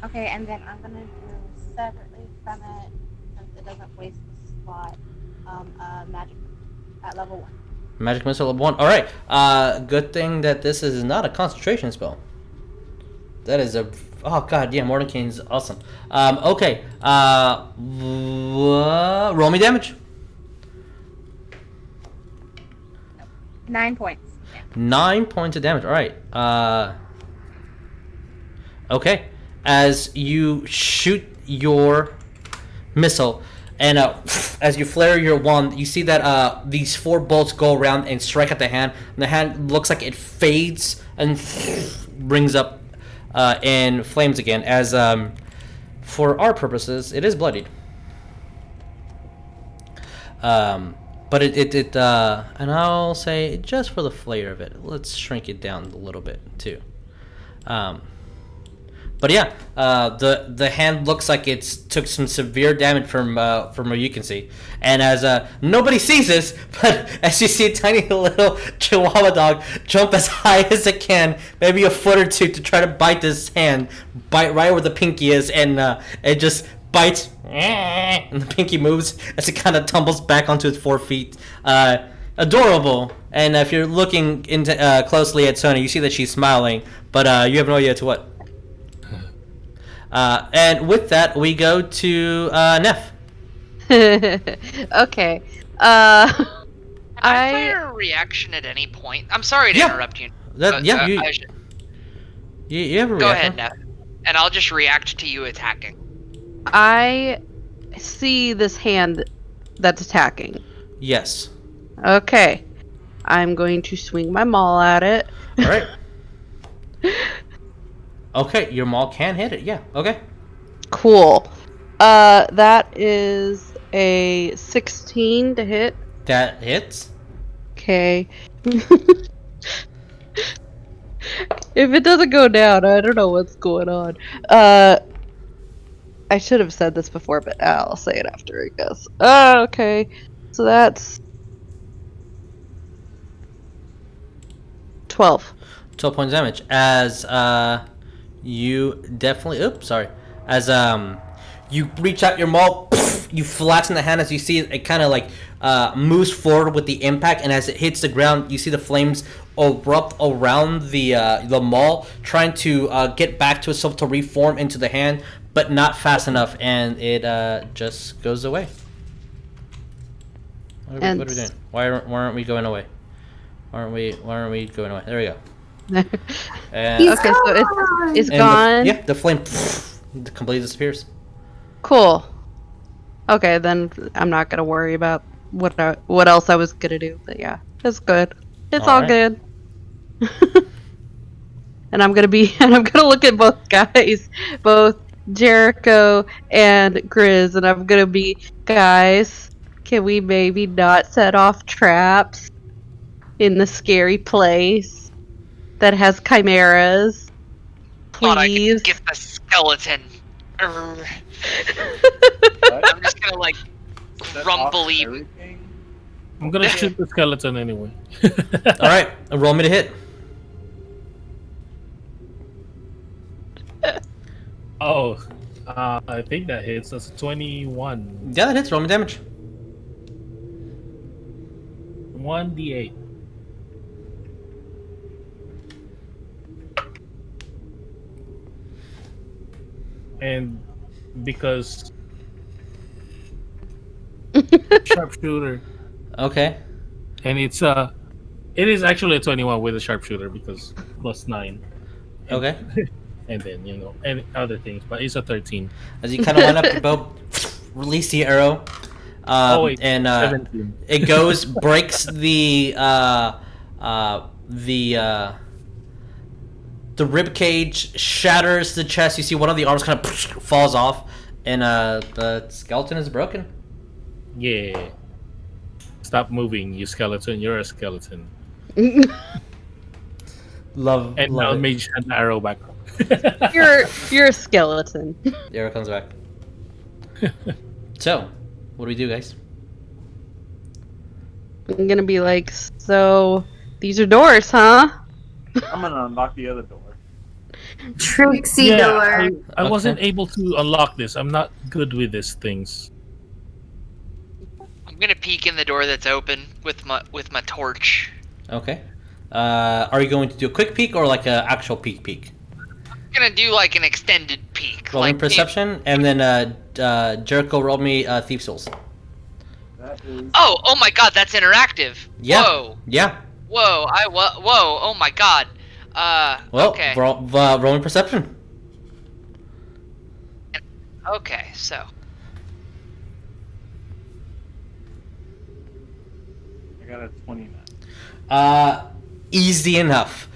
Okay, and then I'm gonna do separately from it, since it doesn't waste the slot, magic at level 1. Magic missile level 1. All right. Good thing that this is not a concentration spell. That is a. Oh god, yeah, Mordecai's awesome. Okay. Roll me damage. 9 points. Yeah. 9 points of damage. All right. Okay. As you shoot your missile, and as you flare your wand, you see that these 4 bolts go around and strike at the hand. And the hand looks like it fades and brings up in flames again. As for our purposes, it is bloodied. But it and I'll say just for the flavor of it, let's shrink it down a little bit too. But yeah, the hand looks like it's took some severe damage from what you can see, and as nobody sees this, but as you see a tiny little Chihuahua dog jump as high as it can, maybe a foot or two, to try to bite this hand, bite right where the pinky is, and it just bites, and the pinky moves as it kind of tumbles back onto its 4 feet. Adorable. And if you're looking into closely at Sonya, you see that she's smiling, but you have no idea to what. And with that, we go to Neff. Okay. Can I play a reaction at any point? I'm sorry to interrupt you. You have a reaction. Go ahead, Neff. And I'll just react to you attacking. I see this hand that's attacking. Yes. Okay. I'm going to swing my maul at it. All right. Okay, your maul can hit it. Yeah. Okay. Cool. That is a 16 to hit. That hits. Okay. If it doesn't go down, I don't know what's going on. I should have said this before, but I'll say it after, I guess. Okay. So that's 12. 12 points damage. As you definitely. Oops, sorry. As you reach out your maul, you flatten the hand as you see it kind of like moves forward with the impact, and as it hits the ground, you see the flames erupt around the maul, trying to get back to itself to reform into the hand, but not fast enough, and it just goes away. What are we doing? Why aren't we going away? Why aren't we going away? There we go. And, okay, so it's gone. The flame completely disappears. Cool. Okay, then I'm not gonna worry about what else I was gonna do. But yeah, it's good. It's all good. And I'm gonna look at both guys, both Jericho and Grizz, and I'm gonna be, guys, can we maybe not set off traps in the scary place that has chimeras? Please. Thought I could get the skeleton. I'm just gonna like grumbly. I'm gonna shoot the skeleton anyway. All right, roll me to hit. Oh, I think that hits. That's a 21. Yeah, that hits. Roll me damage. 1d8. And because sharpshooter. Okay. And it is actually a 21 with a sharpshooter because +9. Okay. And then and other things, but it's a 13. As you kind of line up your bow, release the arrow, and 17. it goes, breaks the rib cage, shatters the chest. You see one of the arms kind of falls off, and the skeleton is broken. Yeah. Stop moving, you skeleton. You're a skeleton. Love. And love now it. mage hand the arrow back. You're a skeleton. The arrow comes back. So, what do we do, guys? I'm gonna be like, so these are doors, huh? I'm gonna unlock the other door. Trixie door. I wasn't able to unlock this. I'm not good with these things. I'm gonna peek in the door that's open with my torch. Okay. Are you going to do a quick peek or like an actual peek? I'm gonna do like an extended peek. Roll me Like perception, and then Jericho, roll me Thief's Souls. That is. Oh my God, that's interactive. Yeah. Whoa. Yeah. Whoa. Whoa. Oh my God. Well, okay. roll me perception. Okay, so. I got a 29. Easy enough.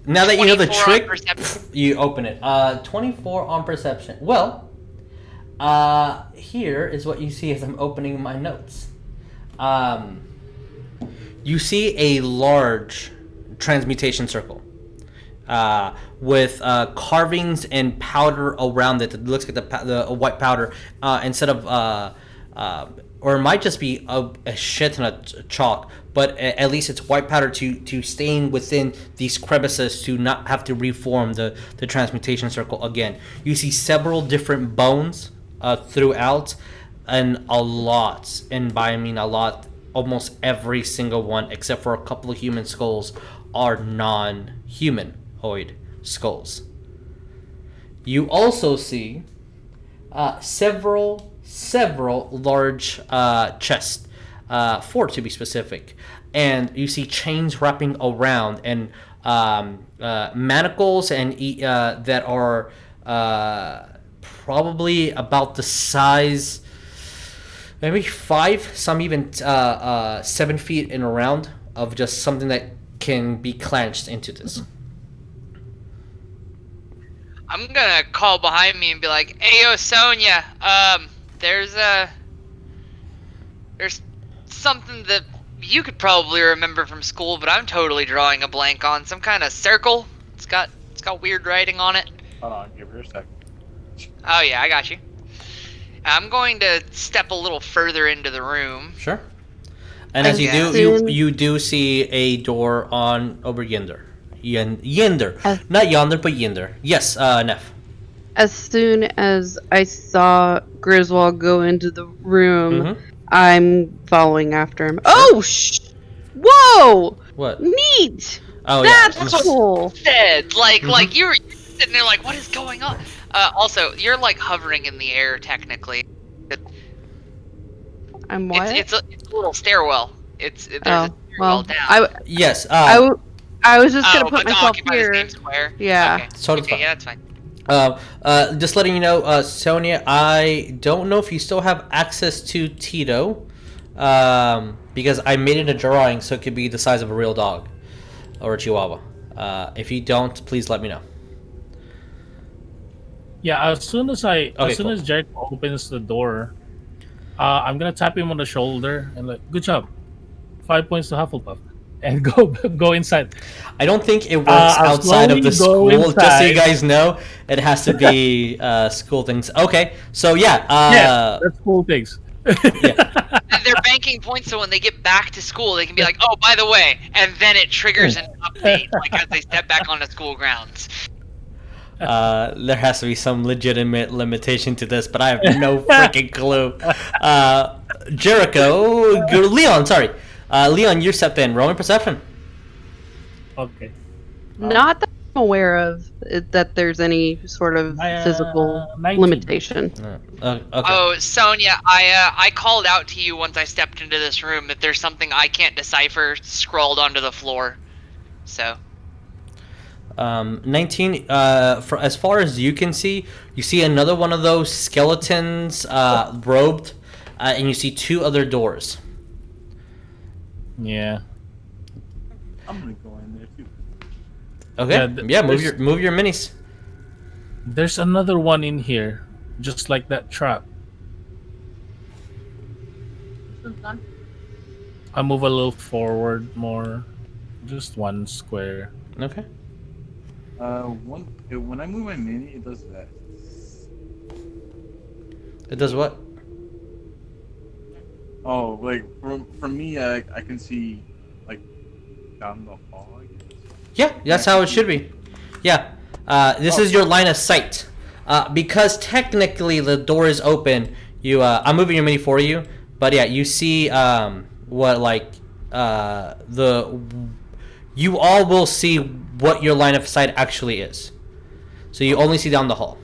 Now that you know the 24 on trick, perception. you open it. 24 on perception. Well, here is what you see as I'm opening my notes. You see a large transmutation circle with carvings and powder around it. It looks like the white powder instead of or it might just be a shit ton of chalk, but at least it's white powder to stain within these crevices to not have to reform the transmutation circle again. You see several different bones throughout, and a lot, and by I mean a lot, almost every single one except for a couple of human skulls are non-humanoid skulls. You also see several large chests, 4 to be specific, and you see chains wrapping around and manacles and that are probably about the size maybe 5, some even 7 feet in a round of just something that can be clenched into this. I'm gonna call behind me and be like, "Hey, yo, Sonya, there's something that you could probably remember from school, but I'm totally drawing a blank on. Some kind of circle. It's got weird writing on it." Hold on, give her a second. Oh yeah, I got you. I'm going to step a little further into the room. Sure. And as you do, you do see a door on over yonder. Yonder. Not yonder, but yonder. Yes, Neff. As soon as I saw Griswold go into the room, I'm following after him. Oh, whoa! What? Neat! Oh, That's cool! Like you're sitting there like, what is going on? Also, you're like hovering in the air technically. I'm what? It's a little stairwell. There's a stairwell down. Yes. I was just gonna put myself here. The same square? Yeah. Okay, yeah, that's fine. Just letting you know, Sonya, I don't know if you still have access to Tito, because I made it a drawing so it could be the size of a real dog or a chihuahua. If you don't, please let me know. Yeah, as soon as Jericho opens the door, I'm gonna tap him on the shoulder and like, good job, 5 points to Hufflepuff, and go inside. I don't think it works outside of the school. Inside. Just so you guys know, it has to be school things. Okay, so yeah, that's school things. Yeah. And they're banking points so when they get back to school, they can be like, oh, by the way, and then it triggers an update, like as they step back onto school grounds. There has to be some legitimate limitation to this, but I have no freaking clue. Jericho, Leon, sorry. Leon, you're stepped in. Roll me perception. Okay. Not that I'm aware of that there's any sort of physical 19. limitation. Okay. Oh, Sonya, I called out to you once I stepped into this room that there's something I can't decipher scrawled onto the floor. So. 19. For as far as you can see, you see another one of those skeletons robed, and you see 2 other doors. Yeah. I'm gonna go in there too. Okay. Yeah. Move your minis. There's another one in here, just like that trap. I move a little forward more, just 1 square. Okay. When I move my mini, it does that. It does what? Oh, like from me, I can see like down the hall. I guess. Yeah, that's how it should be. Yeah. This is your line of sight. Because technically the door is open. I'm moving your mini for you, but yeah, you see you all will see what your line of sight actually is. So you only see down the hall.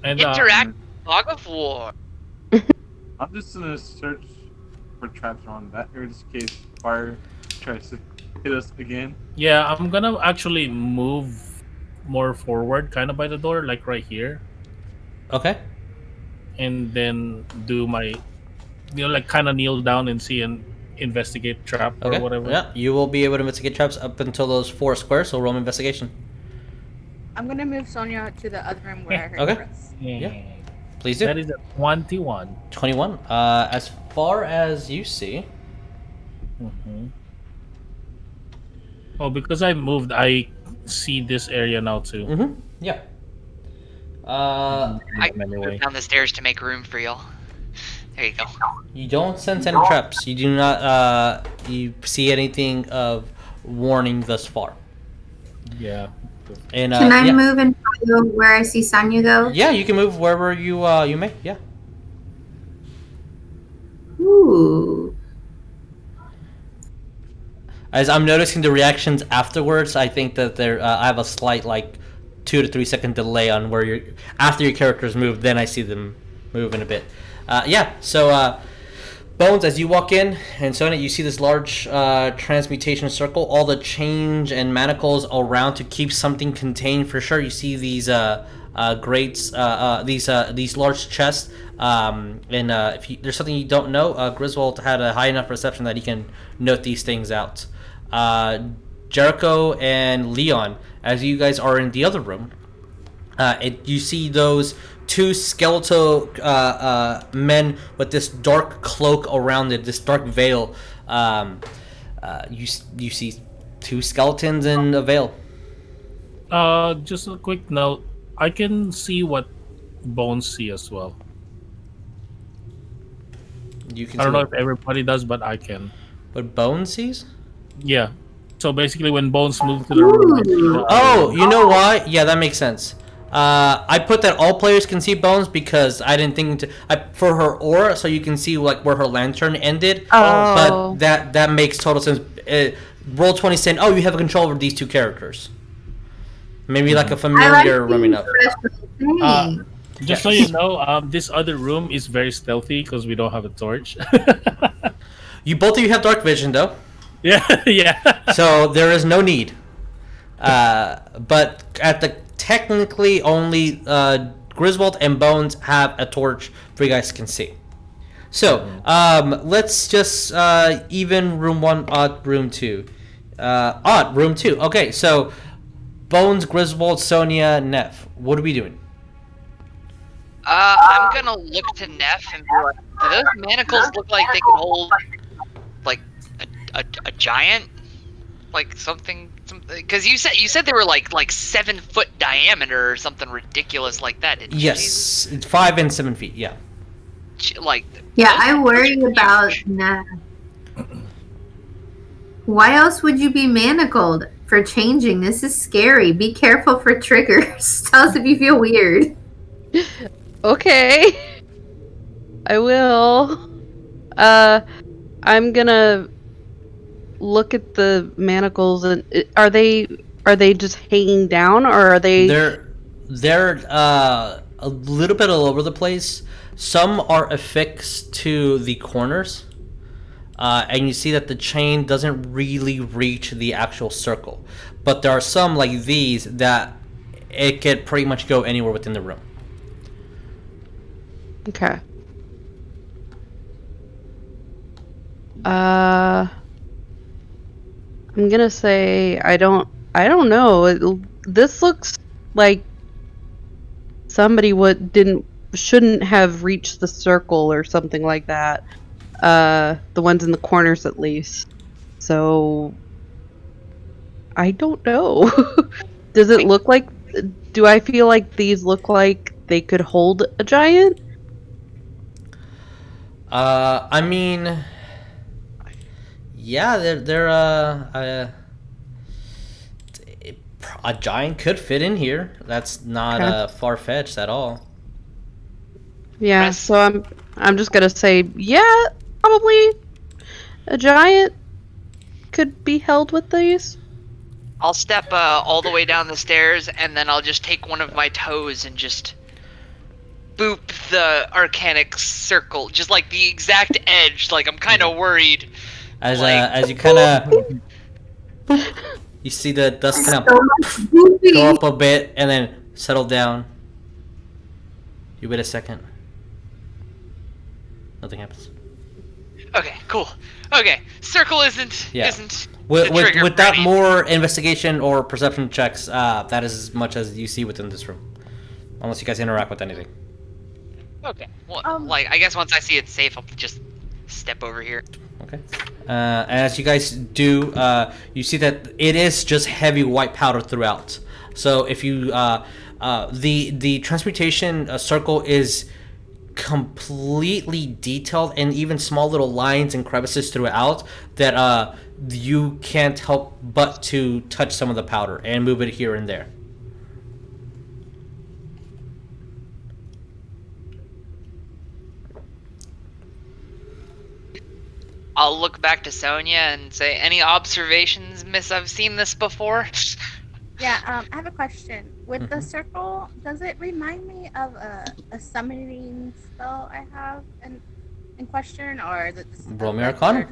And interact fog of war. I'm just gonna search for traps around that area just in case fire tries to hit us again. Yeah, I'm gonna actually move more forward, kind of by the door, like right here. Okay. And then do my, like kind of kneel down and see and investigate trap or whatever. Yeah, you will be able to investigate traps up until those 4 squares. So roll investigation. I'm gonna move Sonya to the other room where I heard Chris. Yeah. Please do. That is a 21. 21. As far as you see. Oh, because I moved, I see this area now too. Yeah. I moved down the stairs to make room for y'all. There you go. You don't sense any traps. You do not you see anything of warning thus far. Yeah. And can I move and follow where I see Sonya go? Yeah, you can move wherever you may. Yeah. Ooh. As I'm noticing the reactions afterwards, I think that I have a slight 2 to 3 second delay on where after your characters move. Then I see them move in a bit. Yeah. So Bones, as you walk in, and Sonya, you see this large transmutation circle. All the change and manacles around to keep something contained for sure. You see these grates, these large chests. And if there's something you don't know, Griswold had a high enough perception that he can note these things out. Jericho and Leon, as you guys are in the other room, you see those two skeletal men with this dark cloak around it, this dark veil. You see two skeletons in a veil. Just a quick note. I can see what Bones see as well. You can. I don't know if everybody does, but I can. What Bones sees? Yeah. So basically, when Bones moved to the room. Oh, you know why? Yeah, that makes sense. I put that all players can see Bones because I didn't think for her aura, so you can see like where her lantern ended. Oh. But that makes total sense. Roll 20 saying, oh, you have control over these two characters. Maybe like a familiar roaming up. Just so you know, this other room is very stealthy because we don't have a torch. Both of you have dark vision though. Yeah, yeah. So there is no need. But at the technically only Griswold and Bones have a torch for you guys can see. So let's just even room 1, odd room 2. Odd room 2. Okay, so Bones, Griswold, Sonya, Neff. What are we doing? I'm gonna look to Neff and be like, do those manacles look like they can hold like a giant? Like something, because you said they were like 7 foot diameter or something ridiculous like that. Didn't Yes, it's 5 and 7 feet. Yeah. Like. Yeah, I worry about that. Why else would you be manacled? For changing. This is scary. Be careful for triggers. Tell us if you feel weird. Okay. I will. I'm gonna look at the manacles and are they just hanging down or are they? They're a little bit all over the place. Some are affixed to the corners. And you see that the chain doesn't really reach the actual circle. But there are some like these that it could pretty much go anywhere within the room. Okay. I'm gonna say I don't know. This looks like somebody shouldn't have reached the circle or something like that. The ones in the corners at least. So I don't know. Does it look like, do I feel like these look like they could hold a giant? I mean, yeah, they're a giant could fit in here. That's not far-fetched at all. Yeah, so I'm just gonna say, yeah, probably a giant could be held with these. I'll step all the way down the stairs, and then I'll just take one of my toes and just boop the arcanic circle, just like the exact edge. Like I'm kind of worried. As you kind of you see the dust kind of go up a bit and then settle down. You wait a second. Nothing happens. Okay, cool. Okay, circle isn't. Without more investigation or perception checks, that is as much as you see within this room, unless you guys interact with anything. Okay. Well, like I guess once I see it's safe, I'll just step over here. Okay. As you guys do, you see that it is just heavy white powder throughout. So if you the transmutation circle is completely detailed, and even small little lines and crevices throughout that you can't help but to touch some of the powder and move it here and there. I'll look back to Sonya and say, any observations, miss? I've seen this before. Yeah, I have a question. With the circle, does it remind me of a summoning spell I have in in question, or is it just Roll me Arcana.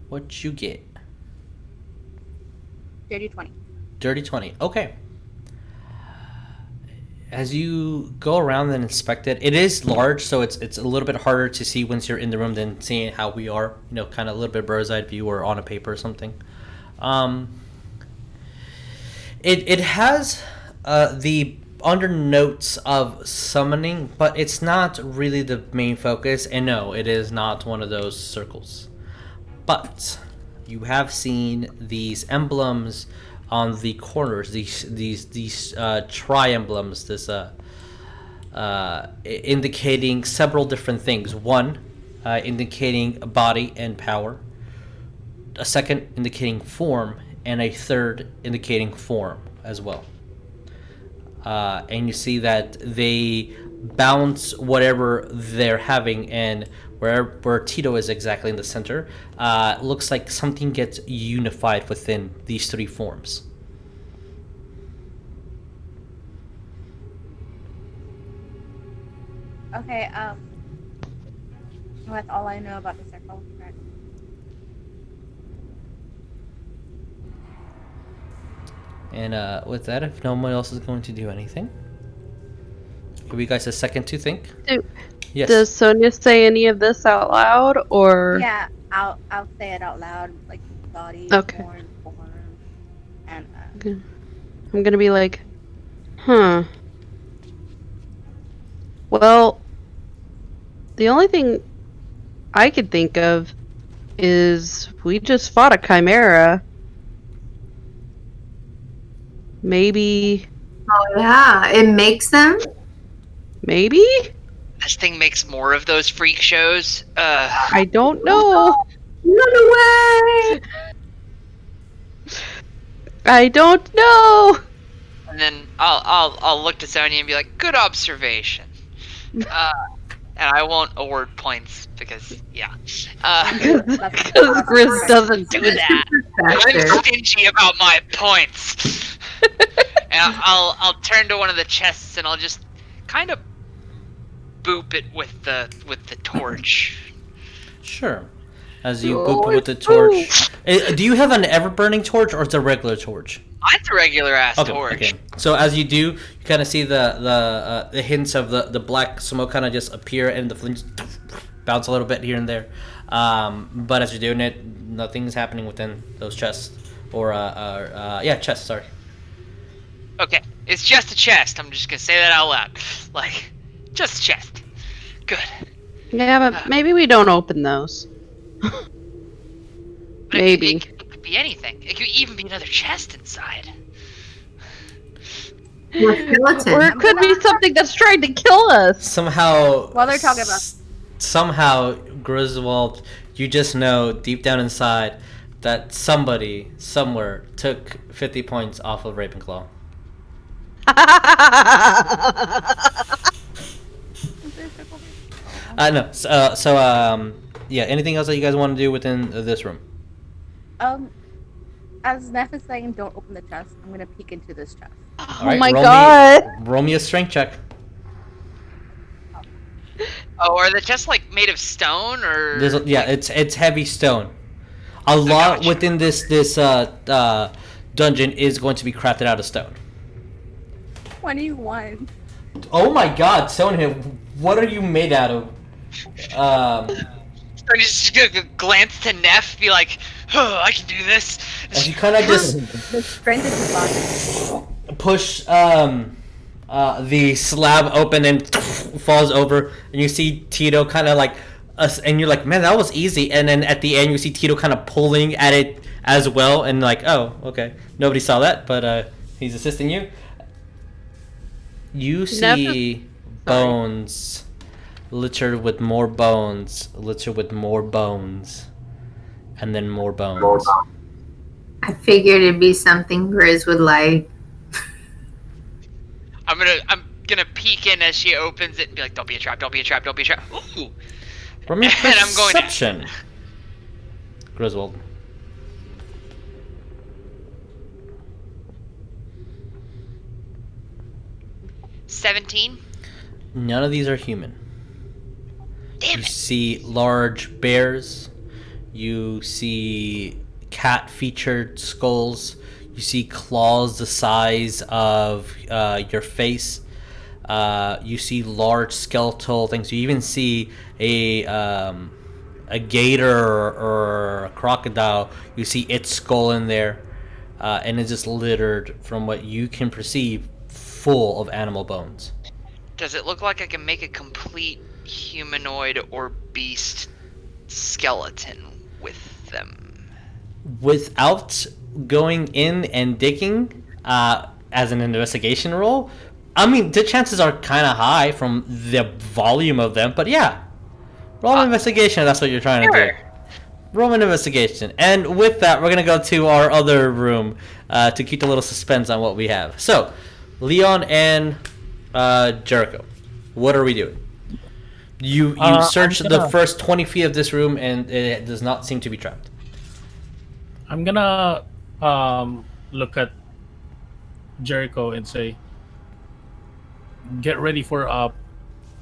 What you get? Dirty 20. Dirty 20. Okay. As you go around and inspect it, it is large, so it's a little bit harder to see once you're in the room than seeing how we are. You know, kind of a little bit bird's eye view or on a paper or something. It has the under notes of summoning, but it's not really the main focus. And no, it is not one of those circles. But you have seen these emblems on the corners, these tri-emblems, this indicating several different things. One, indicating body and power. A second, indicating form, and a third, indicating form as well. And you see that they bounce whatever they're having, and where Tito is exactly in the center, looks like something gets unified within these three forms. Okay, that's all I know about the circle. Right? And with that, if no one else is going to do anything, give you guys a second to think. Yes. Does Sonya say any of this out loud, or? Yeah, I'll say it out loud, like body, form, and. Okay. I'm gonna be like, huh. Well, the only thing I could think of is we just fought a chimera. Maybe. Oh yeah, it makes them. Maybe. This thing makes more of those freak shows. I don't know. Run away! I don't know. And then I'll look to Sonya and be like, "Good observation." And I won't award points because because Grizz doesn't do that. I'm stingy about my points. And I'll turn to one of the chests and I'll just kind of boop it with the torch. Sure. As you boop it with the torch. Do you have an ever-burning torch, or it's a regular torch? It's a regular-ass torch. Okay. So as you do, you kind of see the hints of the black smoke kind of just appear, and the flames bounce a little bit here and there. But as you're doing it, nothing's happening within those chests. Or, chests, sorry. Okay, it's just a chest. I'm just gonna say that out loud. Like, just a chest. Good. Yeah, but maybe we don't open those. Maybe. It could be anything. It could even be another chest inside. Or it could be something that's trying to kill us. Somehow. While they're talking about. Somehow, Griswold, you just know deep down inside that somebody somewhere took 50 points off of Ravenclaw. No. Yeah. Anything else that you guys want to do within this room? As Neff is saying, don't open the chest. I'm gonna peek into this chest. Oh my god! Roll me a strength check. Oh, are the chests like made of stone or? It's heavy stone. A lot within this dungeon is going to be crafted out of stone. 21. Oh my god, Sonya, what are you made out of? I'm just gonna glance to Neff, be like, "Oh, I can do this." As you kind of just push the slab open and falls over, and you see Tito kind of like, and you're like, "Man, that was easy." And then at the end, you see Tito kind of pulling at it as well, and like, "Oh, okay, nobody saw that, but he's assisting you." You see bones littered with more bones, and then more bones. I figured it'd be something Grizz would like. I'm gonna peek in as she opens it and be like, "Don't be a trap! Don't be a trap! Don't be a trap!" Ooh. From your perception, Griswold. 17. None of these are human. Damn You it. see large bears. You see cat-featured skulls. You see claws the size of your face. You see large skeletal things. You even see a gator or a crocodile. You see its skull in there, and it's just littered, from what you can perceive, full of animal bones. Does it look like I can make a complete humanoid or beast skeleton with them? Without going in and digging as an investigation roll, I mean, the chances are kind of high from the volume of them, but yeah. Roll an investigation if that's what you're trying to do. Roll an investigation. And with that, we're going to go to our other room to keep a little suspense on what we have. So, Leon and Jericho, what are we doing? You search the first 20 feet of this room, and it does not seem to be trapped. I'm gonna look at Jericho and say, get ready for a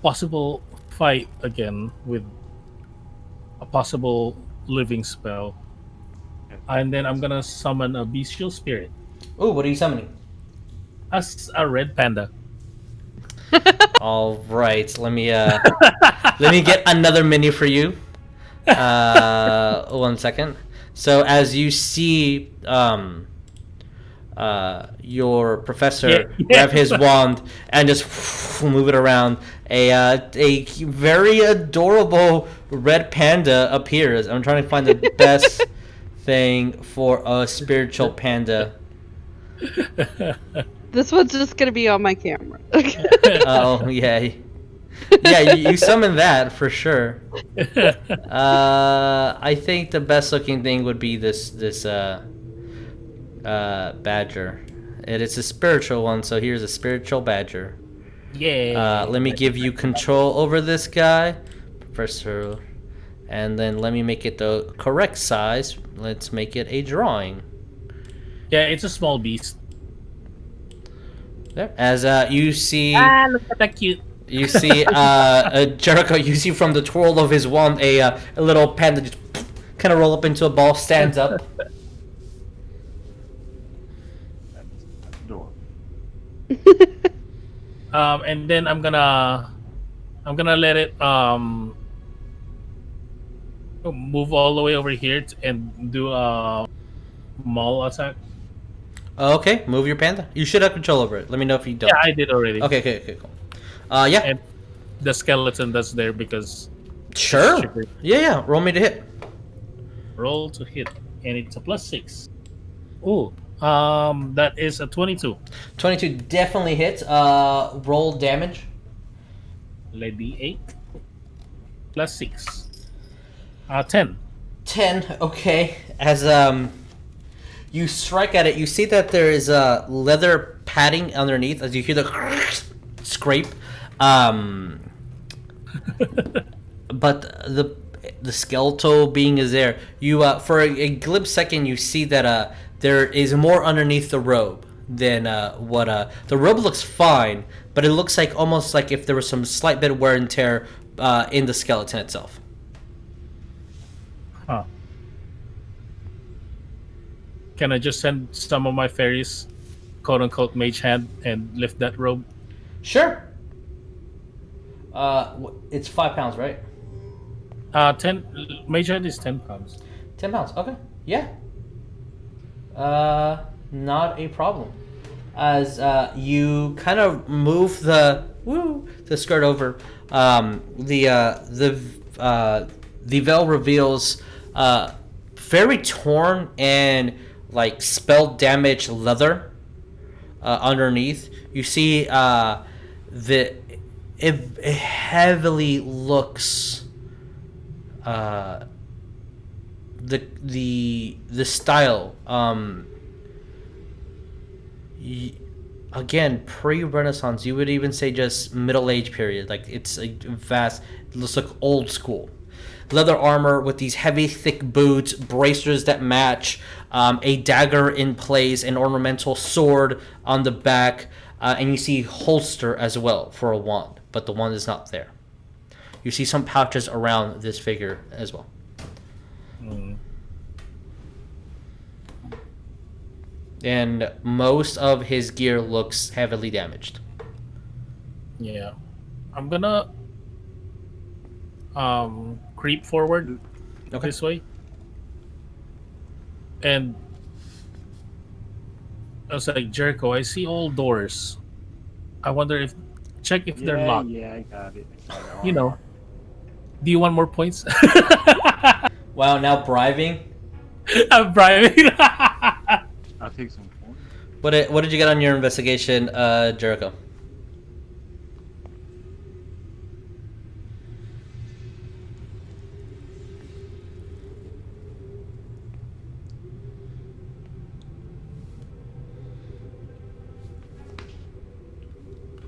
possible fight again with a possible living spell. And then I'm gonna summon a bestial spirit. Oh, what are you summoning? As a red panda. All right, let me get another mini for you. 1 second. So as you see, your professor grab his wand and just move it around, a very adorable red panda appears. I'm trying to find the best thing for a spiritual panda. This one's just gonna be on my camera. Oh yeah, you summon that for sure. I think the best looking thing would be this badger. It's a spiritual one, so here's a spiritual badger. Yeah. Let me give you control over this guy, Professor, and then let me make it the correct size. Let's make it a drawing. Yeah, it's a small beast. There. As you see, look at that cute. You see, Jericho. You see from the twirl of his wand, a little panda just kind of roll up into a ball, stands up. And then I'm gonna let it move all the way over here and do a maul attack. Okay, move your panda. You should have control over it. Let me know if you don't. Yeah, I did already. Okay, cool. Yeah. And the skeleton that's there because. Sure. Yeah. Roll me to hit. Roll to hit, and it's a +6. Ooh. That is a 22. 22 definitely hits. Roll damage. Let D8 +6. 10. 10. Okay. As you strike at it, you see that there is a leather padding underneath. As you hear the scrape, but the skeletal being is there. You for a glib second, you see that there is more underneath the robe than what the robe looks fine, but it looks like almost like if there was some slight bit of wear and tear in the skeleton itself. Huh. Can I just send some of my fairies, quote unquote, mage hand and lift that robe? Sure. It's 5 pounds, right? 10. Mage hand is 10 pounds. 10 pounds. Okay. Yeah. Not a problem. As you kind of move the skirt over, the veil reveals very torn and like spell damaged leather underneath. You see it heavily looks the style again pre-Renaissance. You would even say just Middle Age period. Like it's a vast, it looks like old school leather armor with these heavy thick boots, bracers that match, a dagger in place, an ornamental sword on the back, and you see holster as well for a wand, but the wand is not there. You see some pouches around this figure as well. And most of his gear looks heavily damaged. Yeah. I'm gonna creep forward this way. And I was like, Jericho, I see all doors. I wonder if check if they're locked. Yeah, I got it. You know. Do you want more points? Wow, now bribing? I'm bribing. I'll take some points. What did you get on your investigation, Jericho?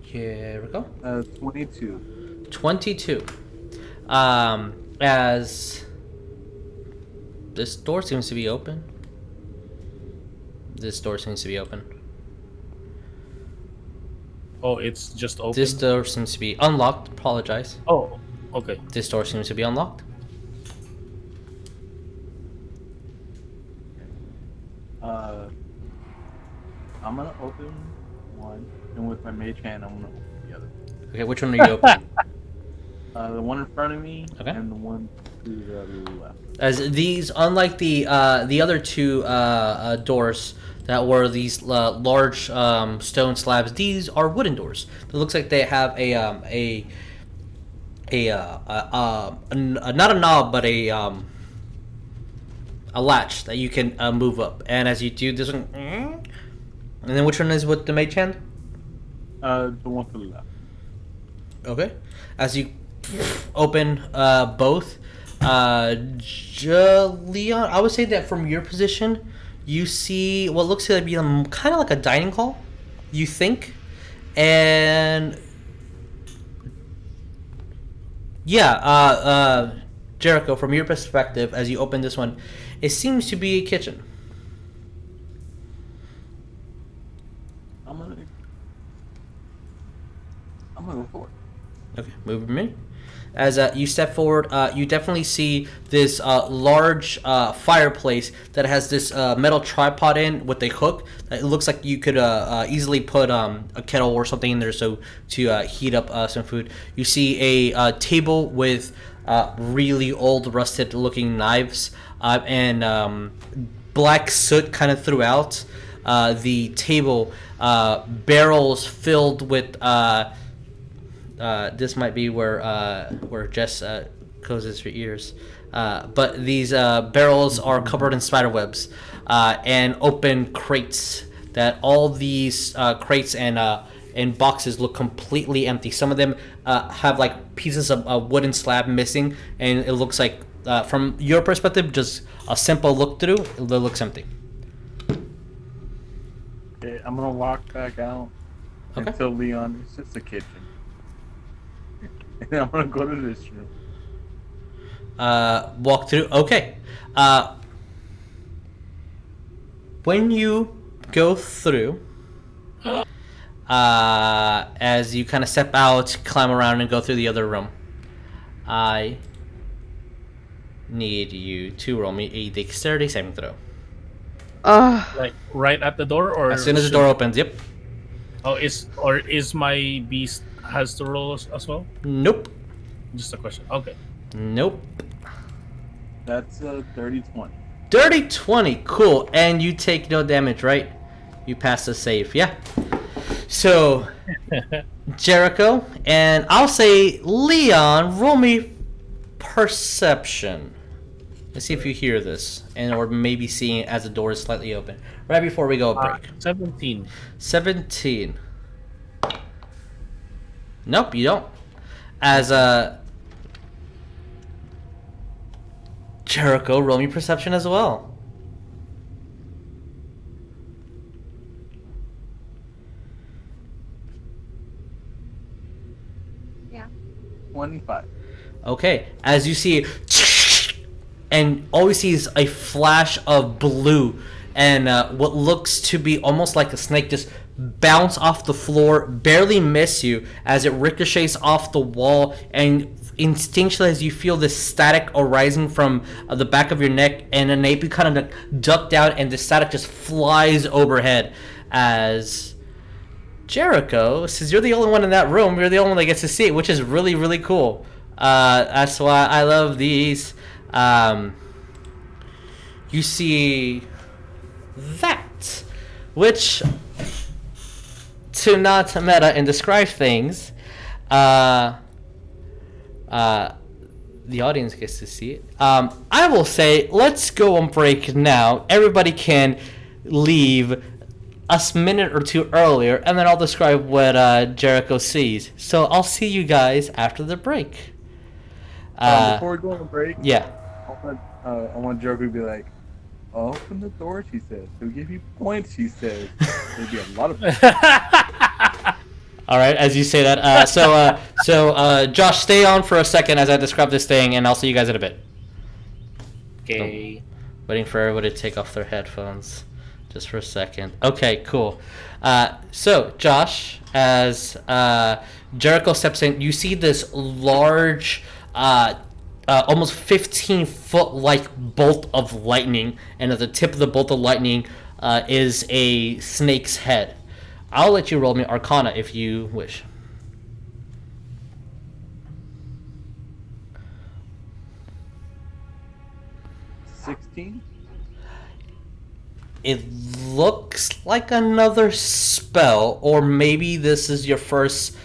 Here we go. 22. 22. As this door seems to be open. This door seems to be open. Oh, it's just open? This door seems to be unlocked. Apologize. Oh, okay. This door seems to be unlocked. I'm gonna open one, and with my mage hand, I'm gonna open the other. Okay, which one are you opening? The one in front of me, Okay. and the one to the left. As these, unlike the other two doors that were these large stone slabs, these are wooden doors. It looks like they have not a knob, but a latch that you can move up. And as you do this one, and then which one is with the mage hand? The one to the left. Okay. As you open both, Leon, I would say that from your position, you see what looks to be kind of like a dining hall, you think, and yeah, Jericho, from your perspective, as you open this one, it seems to be a kitchen. I'm gonna go forward. Okay, move with me. As you step forward, you definitely see this large fireplace that has this metal tripod in with a hook. It looks like you could easily put a kettle or something in there to heat up some food. You see a table with really old, rusted-looking knives and black soot kind of throughout the table. Barrels filled with. This might be where Jess closes her ears. But these barrels are covered in spider webs and open crates. That all these crates and boxes look completely empty. Some of them have like pieces of a wooden slab missing, and it looks like, from your perspective, just a simple look through. It looks empty. Okay, I'm gonna walk back out until Leon. It's just a kitchen. And I'm gonna go to this room. Walk through. Okay. When you go through, as you kind of step out, climb around, and go through the other room, I need you to roll me a dexterity saving throw. Like right at the door, or as soon as the door opens. Yep. Oh, is my beast has to roll as well? Nope. Just a question. Okay. Nope. That's a dirty 20. Dirty 20. Cool. And you take no damage, right? You pass the save. Yeah. So, Jericho, and I'll say Leon, roll me perception. Let's see if you hear this, and or maybe seeing it as the door is slightly open. Right before we go break. 17. 17. Nope, you don't. As Jericho, roll me perception as well. Yeah. 25. Okay, as you see, and all we see is a flash of blue, and what looks to be almost like a snake just bounce off the floor, barely miss you as it ricochets off the wall, and instinctually as you feel this static arising from the back of your neck, and Ape, you kind of duck down, and the static just flies overhead as Jericho, since you're the only one in that room, you're the only one that gets to see it, which is really, really cool. That's why I love these. You see that, which, to not meta and describe things, the audience gets to see it. I will say, let's go on break now. Everybody can leave a minute or two earlier, and then I'll describe what Jericho sees. So I'll see you guys after the break. Before we go on break, yeah, I want Jericho to be like, "Open the door," she says. "He'll give you points," she says. There'll be a lot of points. All right, as you say that. So Josh, stay on for a second as I describe this thing, and I'll see you guys in a bit. Okay. Waiting for everybody to take off their headphones. Just for a second. Okay, cool. So, Josh, as Jericho steps in, you see this large, almost 15-foot like bolt of lightning, and at the tip of the bolt of lightning is a snake's head. I'll let you roll me Arcana if you wish. It looks like another spell, or maybe this is your first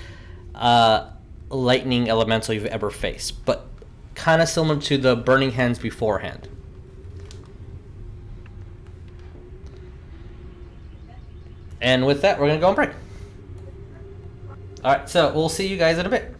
lightning elemental you've ever faced, but kind of similar to the Burning Hands beforehand. And with that, we're going to go on break. Alright, so we'll see you guys in a bit.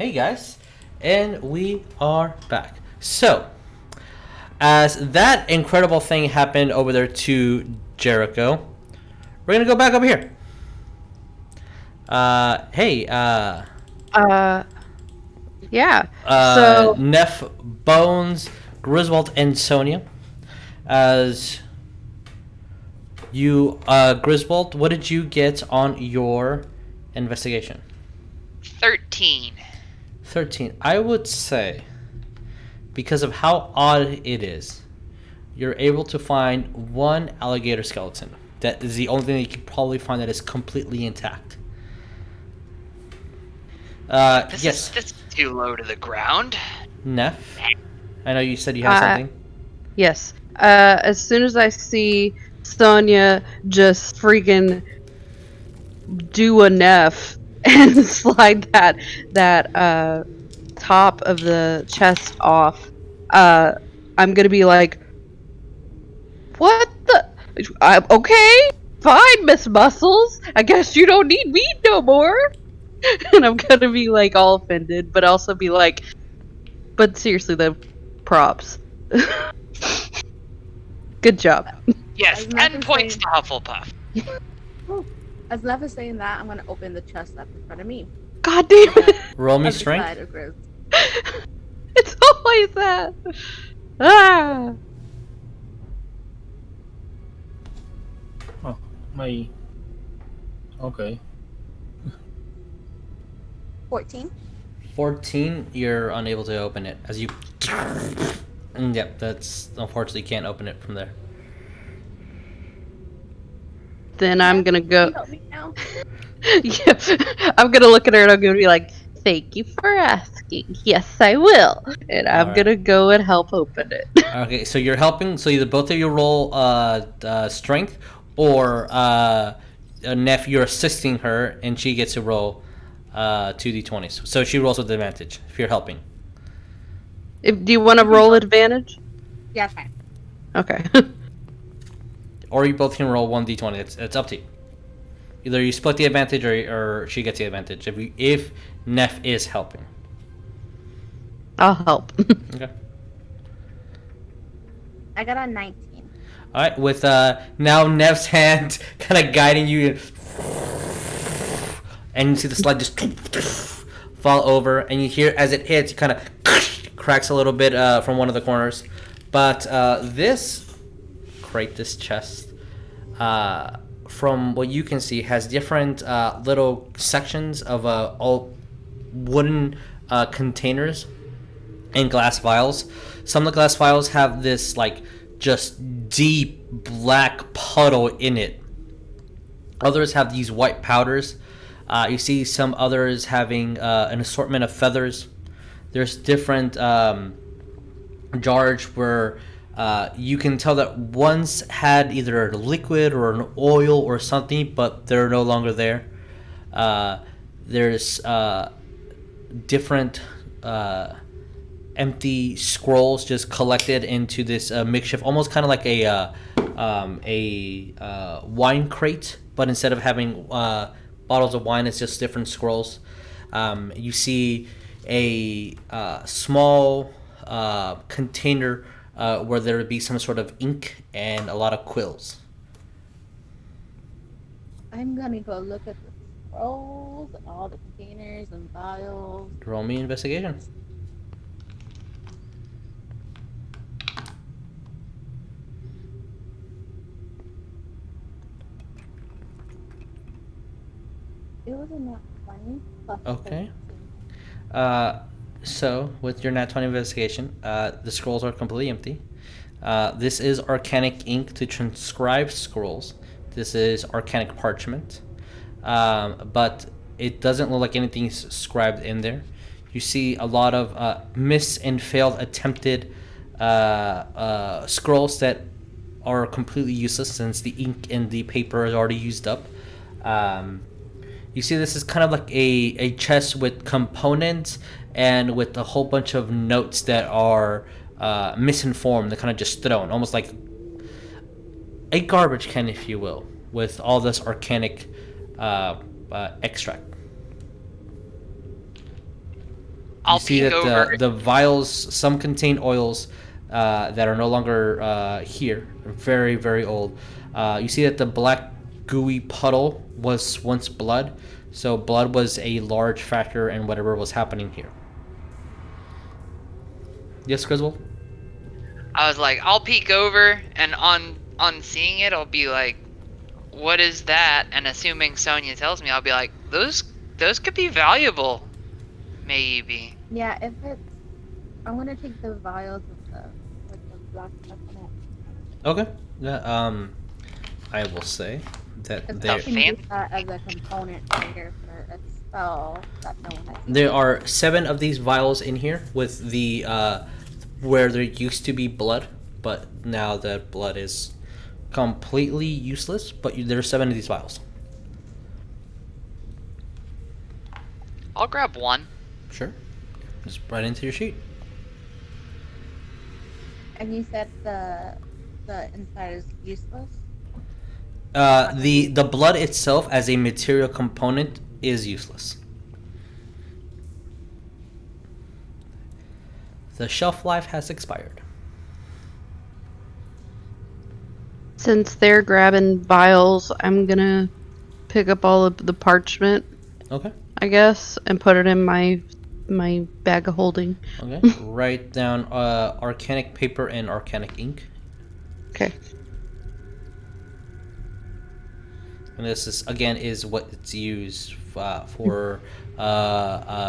Hey guys, and we are back. So, as that incredible thing happened over there to Jericho, we're gonna go back up here. Yeah. So Neff, Bones, Griswold, and Sonya. As you, Griswold, what did you get on your investigation? 13. 13. I would say, because of how odd it is, you're able to find one alligator skeleton. That is the only thing that you can probably find that is completely intact. This Yes. is too low to the ground. Neff, I know you said you had something. Yes. As soon as I see Sonya just freaking do a Neff and slide that top of the chest off, I'm gonna be like, what the? Okay, fine, Miss Muscles. I guess you don't need me no more. And I'm gonna be like all offended, but also be like, but seriously though, props. Good job. Yes, 10 points to Hufflepuff. As Neff is saying that, I'm gonna open the chest up in front of me. God damn it! Roll me Other side strength. of Grizz. It's always that. Ah. Oh, my. Okay. 14. 14, you're unable to open it as you. And yep, that's unfortunately can't open it from there. Then I'm gonna go. Help me now. Yeah, I'm gonna look at her and I'm gonna be like, "Thank you for asking. Yes, I will." And I'm Alright. gonna go and help open it. Okay, so you're helping. So either both of you roll strength, or Neff, you're assisting her, and she gets to roll 2d20s. So she rolls with advantage if you're helping. Do you want to roll advantage? Yeah, fine. Okay. Or you both can roll 1d20. It's up to you. Either you split the advantage, or she gets the advantage if Neff is helping. I'll help. Okay. I got a 19. All right. With now Neff's hand kind of guiding you, and you see the slide just fall over, and you hear as it hits, it kind of cracks a little bit from one of the corners. But this chest, from what you can see, has different little sections of all wooden containers and glass vials. Some of the glass vials have this like just deep black puddle in it. Others have these white powders. You see some others having an assortment of feathers. There's different jars where you can tell that once had either a liquid or an oil or something, but they're no longer there. There's different empty scrolls just collected into this makeshift, almost kind of like a wine crate, but instead of having bottles of wine, it's just different scrolls. You see a small container where there would be some sort of ink and a lot of quills. I'm gonna go look at the scrolls and all the containers and vials. Roll me investigation. It was a nat 20 plus Okay. 13. So, with your Nat 20 investigation, the scrolls are completely empty. This is arcanic ink to transcribe scrolls. This is arcanic parchment. But it doesn't look like anything's scribed in there. You see a lot of missed and failed attempted scrolls that are completely useless since the ink in the paper is already used up. You see this is kind of like a chest with components and with a whole bunch of notes that are misinformed. They're kind of just thrown, almost like a garbage can, if you will, with all this arcanic extract. You see that the vials, some contain oils that are no longer here, very, very old. You see that the black gooey puddle was once blood, so blood was a large factor in whatever was happening here. Yes, Griswold? I was like, I'll peek over, and on seeing it, I'll be like, what is that? And assuming Sonya tells me, I'll be like, those could be valuable. Maybe. Yeah, if it's... I want to take the vials with the black stuff in it. Okay. Yeah, I will say that I can use that as a component later for a spell that no one has. There are 7 of these vials in here with the where there used to be blood, but now that blood is completely useless. But there are 7 of these vials. I'll grab one. Sure. Just right into your sheet. And you said the inside is useless? The blood itself as a material component is useless. The shelf life has expired. Since they're grabbing vials, I'm gonna pick up all of the parchment. Okay. I guess, and put it in my bag of holding. Okay. Write down arcanic paper and arcanic ink. Okay. And this is what it's used for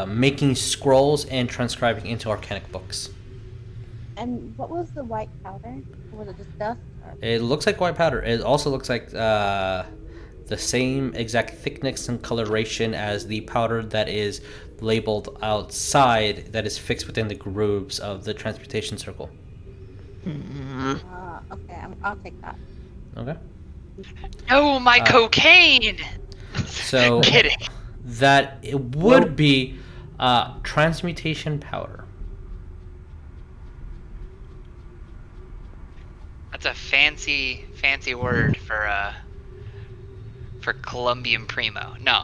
making scrolls and transcribing into arcanic books. And what was the white powder? Or was it just dust? It looks like white powder. It also looks like the same exact thickness and coloration as the powder that is labeled outside that is fixed within the grooves of the transmutation circle. Okay, I'll take that. Okay. No, my cocaine! So Kidding. that it would be transmutation powder. That's a fancy word for Colombian Primo. No,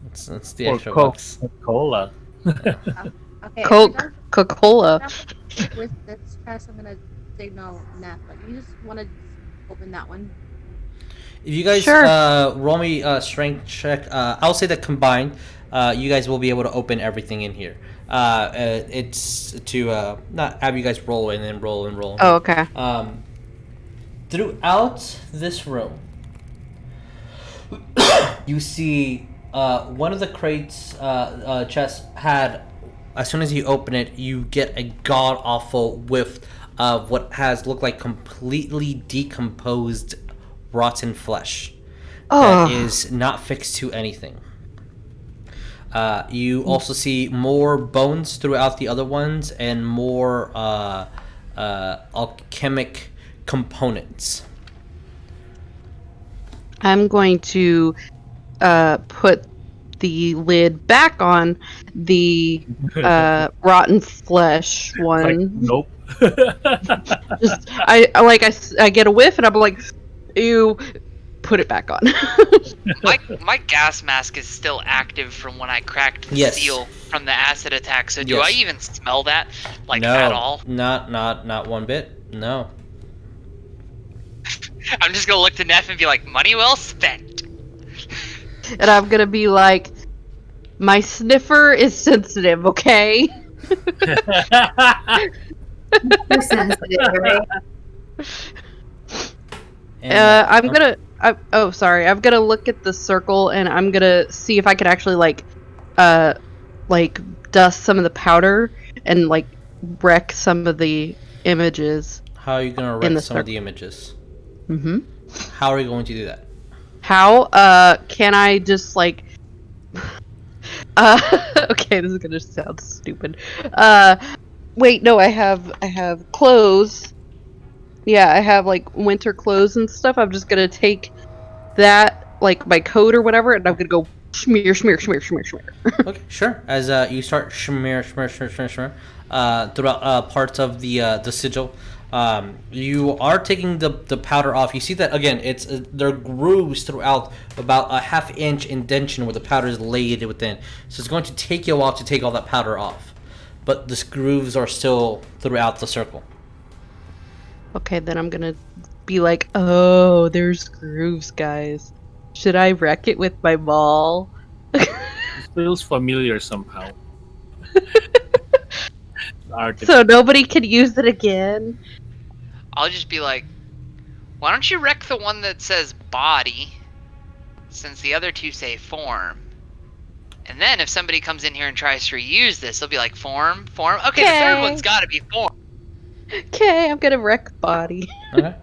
It's the extra bucks. Coca-Cola. Okay, Coca-Cola. With this test, I'm gonna signal Neff. Like, you just want to open that one. If you guys roll me a strength check, I'll say that combined, you guys will be able to open everything in here. It's to not have you guys roll and then roll and roll. Oh, okay. Throughout this room, you see one of the crates Jess had. As soon as you open it, you get a god-awful whiff of what has looked like completely decomposed, rotten flesh that is not fixed to anything. You also see more bones throughout the other ones and more alchemic components. I'm going to put the lid back on the rotten flesh one. Like, nope. Just I get a whiff and I'm like, ew, put it back on. my gas mask is still active from when I cracked the seal from the acid attack. So do I even smell that at all? Not one bit. No. I'm just gonna look to Neff and be like, money well spent. And I'm gonna be like, my sniffer is sensitive, okay? You're sensitive, right? I'm gonna. I'm gonna look at the circle and I'm gonna see if I could actually dust some of the powder and wreck some of the images. How are you gonna wreck some of the images? Mm-hmm. How are you going to do that? How? Can I just okay, this is gonna sound stupid. Wait, no, I have clothes. Yeah, I have winter clothes and stuff. I'm just gonna take that, my coat or whatever, and I'm gonna go Smear. Okay, sure. As you start smear throughout parts of the sigil, you are taking the powder off. You see that again. It's there are grooves throughout about a half-inch indentation where the powder is laid within. So it's going to take you a while to take all that powder off, but the grooves are still throughout the circle. Okay, then I'm gonna be like, oh, there's grooves, guys. Should I wreck it with my ball? It feels familiar somehow. So nobody can use it again? I'll just be like, why don't you wreck the one that says body, since the other two say form? And then if somebody comes in here and tries to reuse this, they'll be like, form? Okay, the third one's gotta be form. Okay, I'm gonna wreck body. Okay.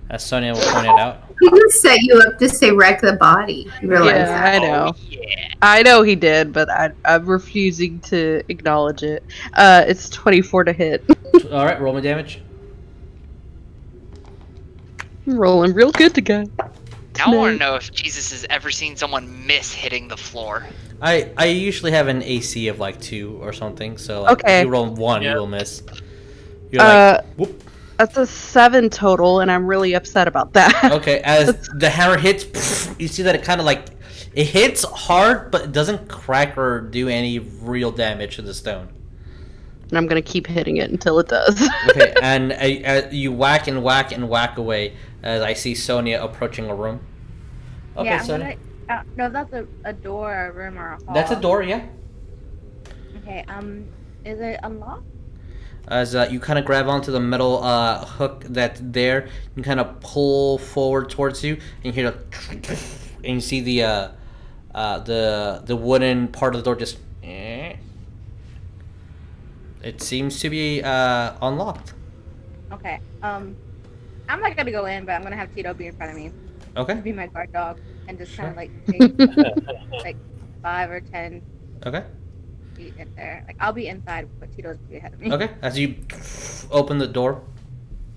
As Sonya will point it out. He just set you up to say wreck the body. You realize that? I know. Oh, yeah. I know he did, but I'm refusing to acknowledge it. It's 24 to hit. Alright, roll me damage. I'm rolling real good to go. Now I want to know if Jesus has ever seen someone miss hitting the floor. I usually have an AC of like 2 or something, so like, Okay. if you roll 1, you will miss. You're whoop. That's a 7 total, and I'm really upset about that. Okay, as the hammer hits, you see that it kind of like, it hits hard, but it doesn't crack or do any real damage to the stone. And I'm gonna keep hitting it until it does. Okay, and you whack and whack and whack away as I see Sonya approaching a room. Okay, yeah, Sonya. no, that's a door, a room, or a hall. That's a door, yeah. Okay, is it unlocked? As you kind of grab onto the metal hook that's there, you kind of pull forward towards you, and you hear and you see the wooden part of the door just. It seems to be unlocked. Okay. I'm not gonna go in, but I'm gonna have Tito be in front of me. Okay. Be my guard dog and just kind of like take like 5 or 10 Okay. feet in there. Like I'll be inside, but Tito's be ahead of me. Okay. As you open the door,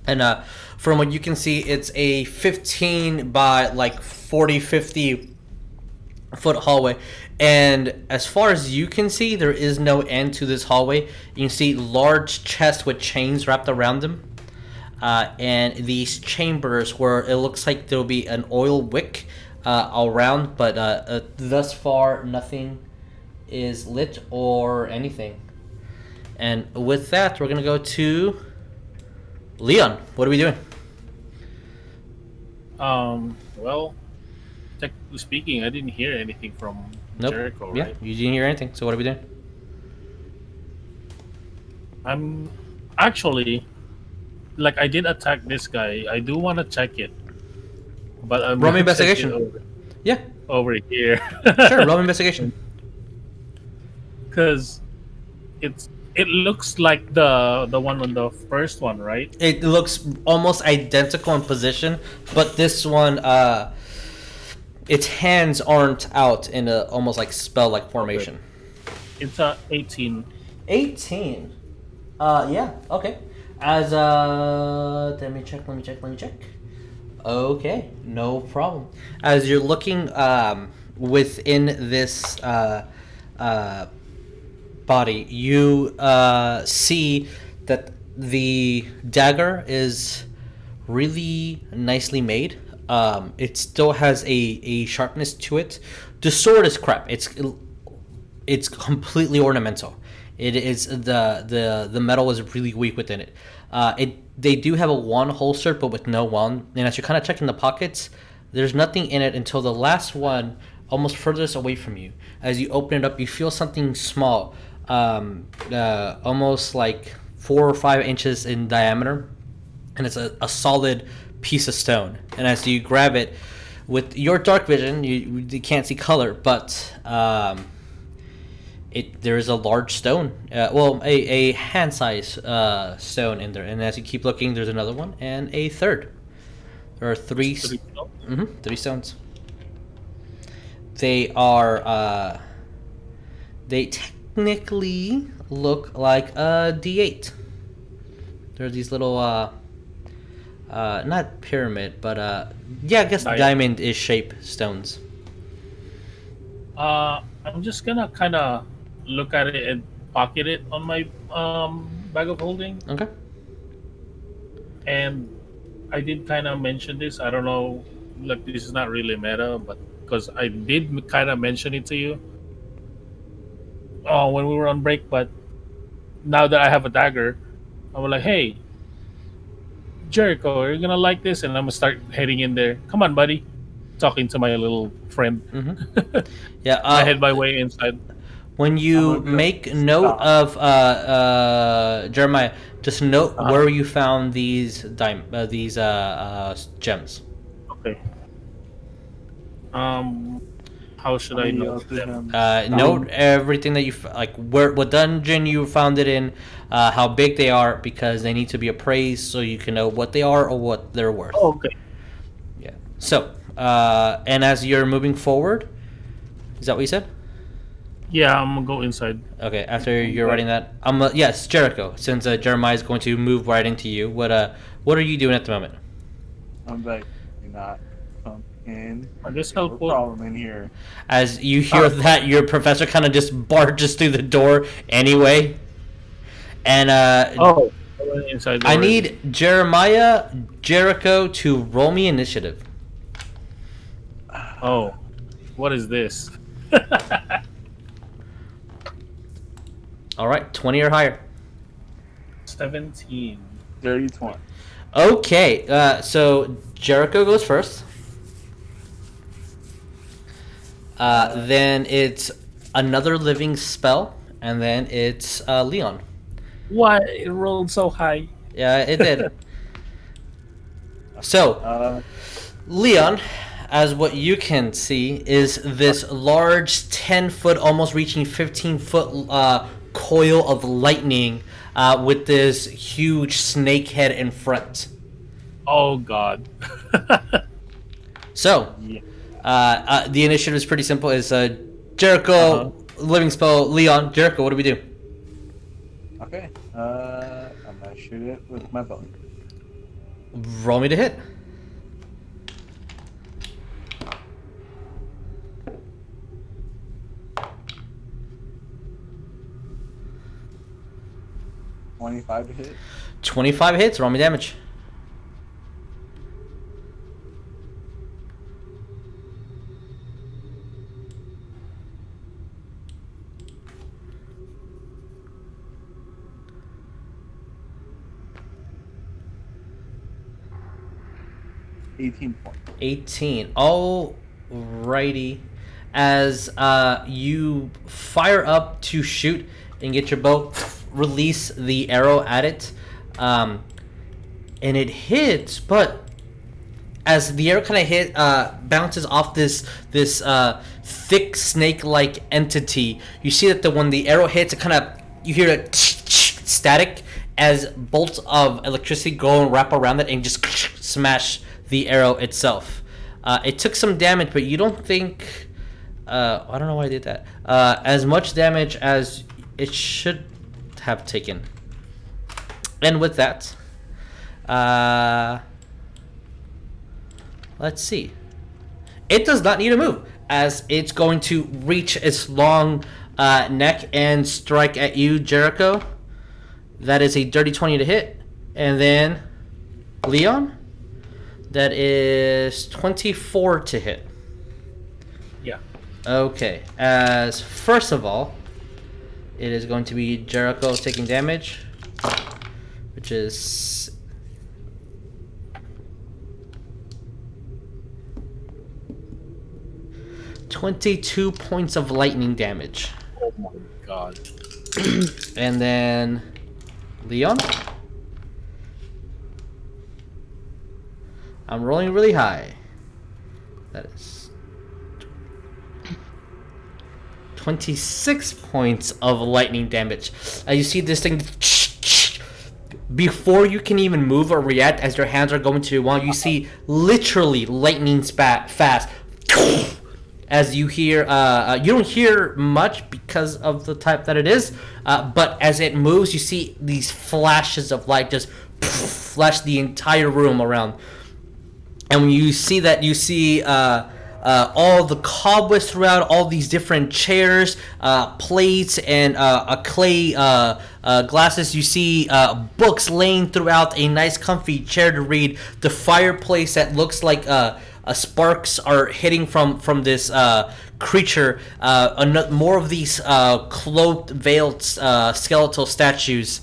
and from what you can see, it's a 15 by like 40, 50 foot hallway, and as far as you can see, there is no end to this hallway. You can see large chests with chains wrapped around them, and these chambers where it looks like there'll be an oil wick around, but thus far nothing is lit or anything. And with that, we're gonna go to Leon. What are we doing? Well, technically speaking, I didn't hear anything from Nope. Jericho, Yeah, right? you didn't hear anything. So what are we doing? I'm actually, like, I did attack this guy. I do want to check it, but I'm Roll me gonna check it investigation. Yeah, over here. sure. Roll me investigation. Because it looks like the one on the first one, right? It looks almost identical in position, but this one, its hands aren't out in a almost like spell-like formation. Okay. It's a 18. 18. Yeah. Okay. As let me check. Okay, no problem. As you're looking within this body, you see that the dagger is really nicely made. It still has a sharpness to it. The sword is crap. It's completely ornamental. It is the metal is really weak within it. They do have a wand holster, but with no wand. And as you're kind of checking the pockets, there's nothing in it until the last one, almost furthest away from you. As you open it up, you feel something small, almost like 4 or 5 inches in diameter, and it's a solid piece of stone. And as you grab it, with your dark vision, you can't see color, but there is a large stone, a hand-sized stone in there. And as you keep looking, there's another one and a third. There are 3 stones. They are they technically look like a D8. They're these little not pyramid, but yeah, I guess diamond-ish shape stones. I'm just gonna kind of look at it and pocket it on my bag of holding. Okay. And I did kind of mention this. I don't know, like this is not really meta, but because I did kind of mention it to you when we were on break. But now that I have a dagger, I was like, "Hey, Jericho, are you gonna like this?" And I'm gonna start heading in there. Come on, buddy. Talking to my little friend. Mm-hmm. Yeah. I head my way inside. When you make note of Jeremiah, just note where you found these gems. Okay. How should I note them? Note everything that you like. What dungeon you found it in, how big they are, because they need to be appraised so you can know what they are or what they're worth. Oh, okay. Yeah. So, and as you're moving forward, is that what you said? Yeah, I'm gonna go inside. Okay, after you're writing that, yes, Jericho. Since Jeremiah is going to move right into you, what are you doing at the moment? I'm like, you're not in. I guess I'll put problem in here. As you hear that, your professor kind of just barges through the door anyway, and inside. I need Jericho to roll me initiative. Oh, what is this? All right, 20 or higher. 17. Dirty 20. Okay, so Jericho goes first. Then it's another living spell, and then it's Leon. What? It rolled so high. Yeah, it did. So, Leon, as what you can see, is this large 10-foot, almost reaching 15-foot coil of lightning with this huge snake head in front. Oh, God. So, the initiative is pretty simple. It's Jericho, living spell, Leon. Jericho, what do we do? Okay. I'm going to shoot it with my bow. Roll me to hit. $25 to hit. 25 hits. Roll me damage. $18 points. 18. Alrighty. As you fire up to shoot and get your bow, release the arrow at it, and it hits, but as the arrow kind of hit, bounces off this thick snake-like entity, you see that when the arrow hits, it kind of, you hear a static as bolts of electricity go and wrap around it and just smash the arrow itself. It took some damage, but you don't think, I don't know why I did that, as much damage as it should have taken. And with that, let's see. It does not need to move, as it's going to reach its long neck and strike at you, Jericho. That is a dirty 20 to hit. And then Leon, that is 24 to hit. Yeah. Okay, as first of all, it is going to be Jericho taking damage, which is 22 points of lightning damage. Oh my God. And then Leon, I'm rolling really high. That is 26 points of lightning damage. You see this thing, before you can even move or react, as your hands are going to your wand, you see literally lightning fast. As you hear, you don't hear much because of the type that it is, but as it moves, you see these flashes of light just flash the entire room around. And when you see that, you see all the cobwebs throughout, all these different chairs, plates, and clay glasses. You see books laying throughout, a nice comfy chair to read, the fireplace that looks like sparks are hitting from this creature, more of these cloaked, veiled skeletal statues.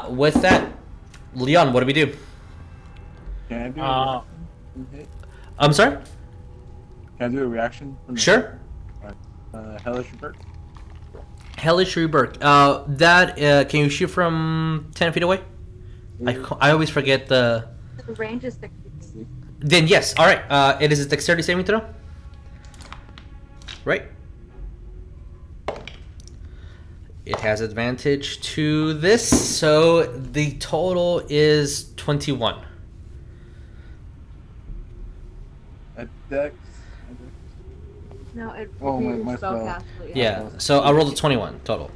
With that, Leon, what do we do? Can I do a hit? I'm sorry? Can I do a reaction? Sure. Alright. Hellish Rebirth. Hellish Rebirth. Can you shoot from 10 feet away? I always forget the... The range is 60. Then yes, alright. It is a dexterity saving throw. Right. It has advantage to this, so the total is 21. A dex? No, it my spellcast. Yeah, so I rolled a 21 total.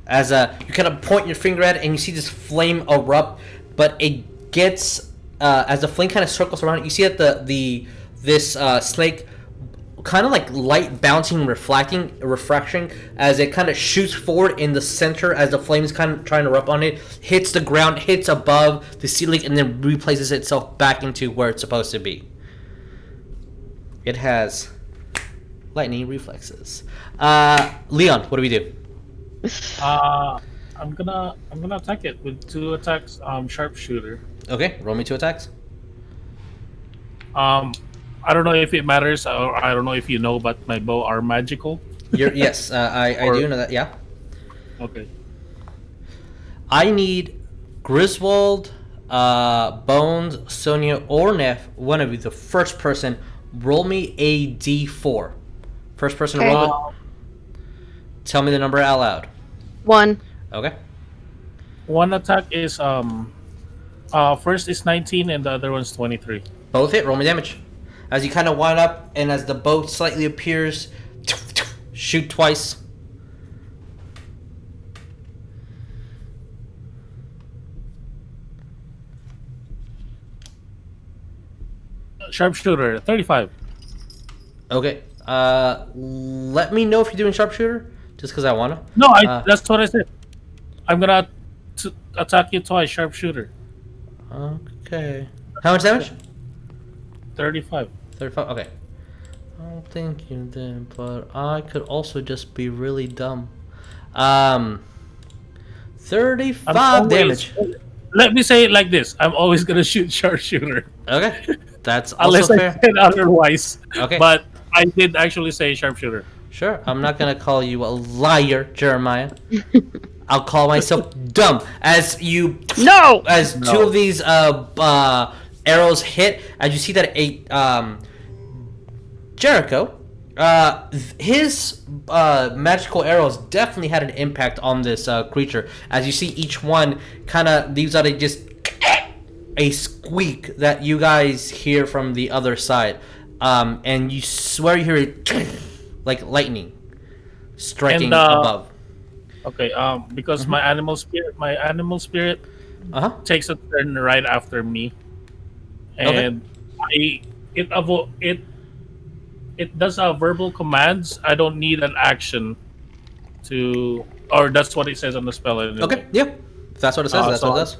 As you kind of point your finger at it, and you see this flame erupt, but it gets as the flame kind of circles around it. You see that this snake kind of like light bouncing, refracting as it kind of shoots forward in the center as the flame is kind of trying to erupt on it, hits the ground, hits above the ceiling, and then replaces itself back into where it's supposed to be. It has lightning reflexes. Leon, what do we do? I'm gonna attack it with 2 attacks. Sharpshooter. Okay, roll me 2 attacks. I don't know if it matters, or I don't know if you know, but my bow are magical. Yes, I do know that. Yeah. Okay. I need Griswold, Bones, Sonya, or Neff. One of you, the first person. Roll me a d4. First person to roll it. Tell me the number out loud. 1. Okay. 1 attack is first is 19 and the other one's 23. Both hit. Roll me damage. As you kind of wind up, and as the boat slightly appears, shoot twice. Sharpshooter, 35. Okay. Let me know if you're doing sharpshooter, just because I wanna. No, that's what I said. I'm gonna attack you twice, sharpshooter. Okay. How much damage? 35. 35. Okay. I don't think you did, but I could also just be really dumb. 35 damage. Let me say it like this: I'm always gonna shoot sharpshooter. Okay. That's also unless fair. I said otherwise. Okay. But I did actually say sharpshooter. Sure. I'm not gonna call you a liar, Jeremiah. I'll call myself dumb as you. No. As 2 of these arrows hit, as you see that Jericho, his magical arrows definitely had an impact on this creature. As you see, each one kind of leaves out a squeak that you guys hear from the other side, and you swear you hear it like lightning striking above. Okay, because my animal spirit takes a turn right after me, and it does verbal commands. I don't need an action to, or that's what it says on the spell. Anyway. Okay, yeah, if that's what it says. That's what it does.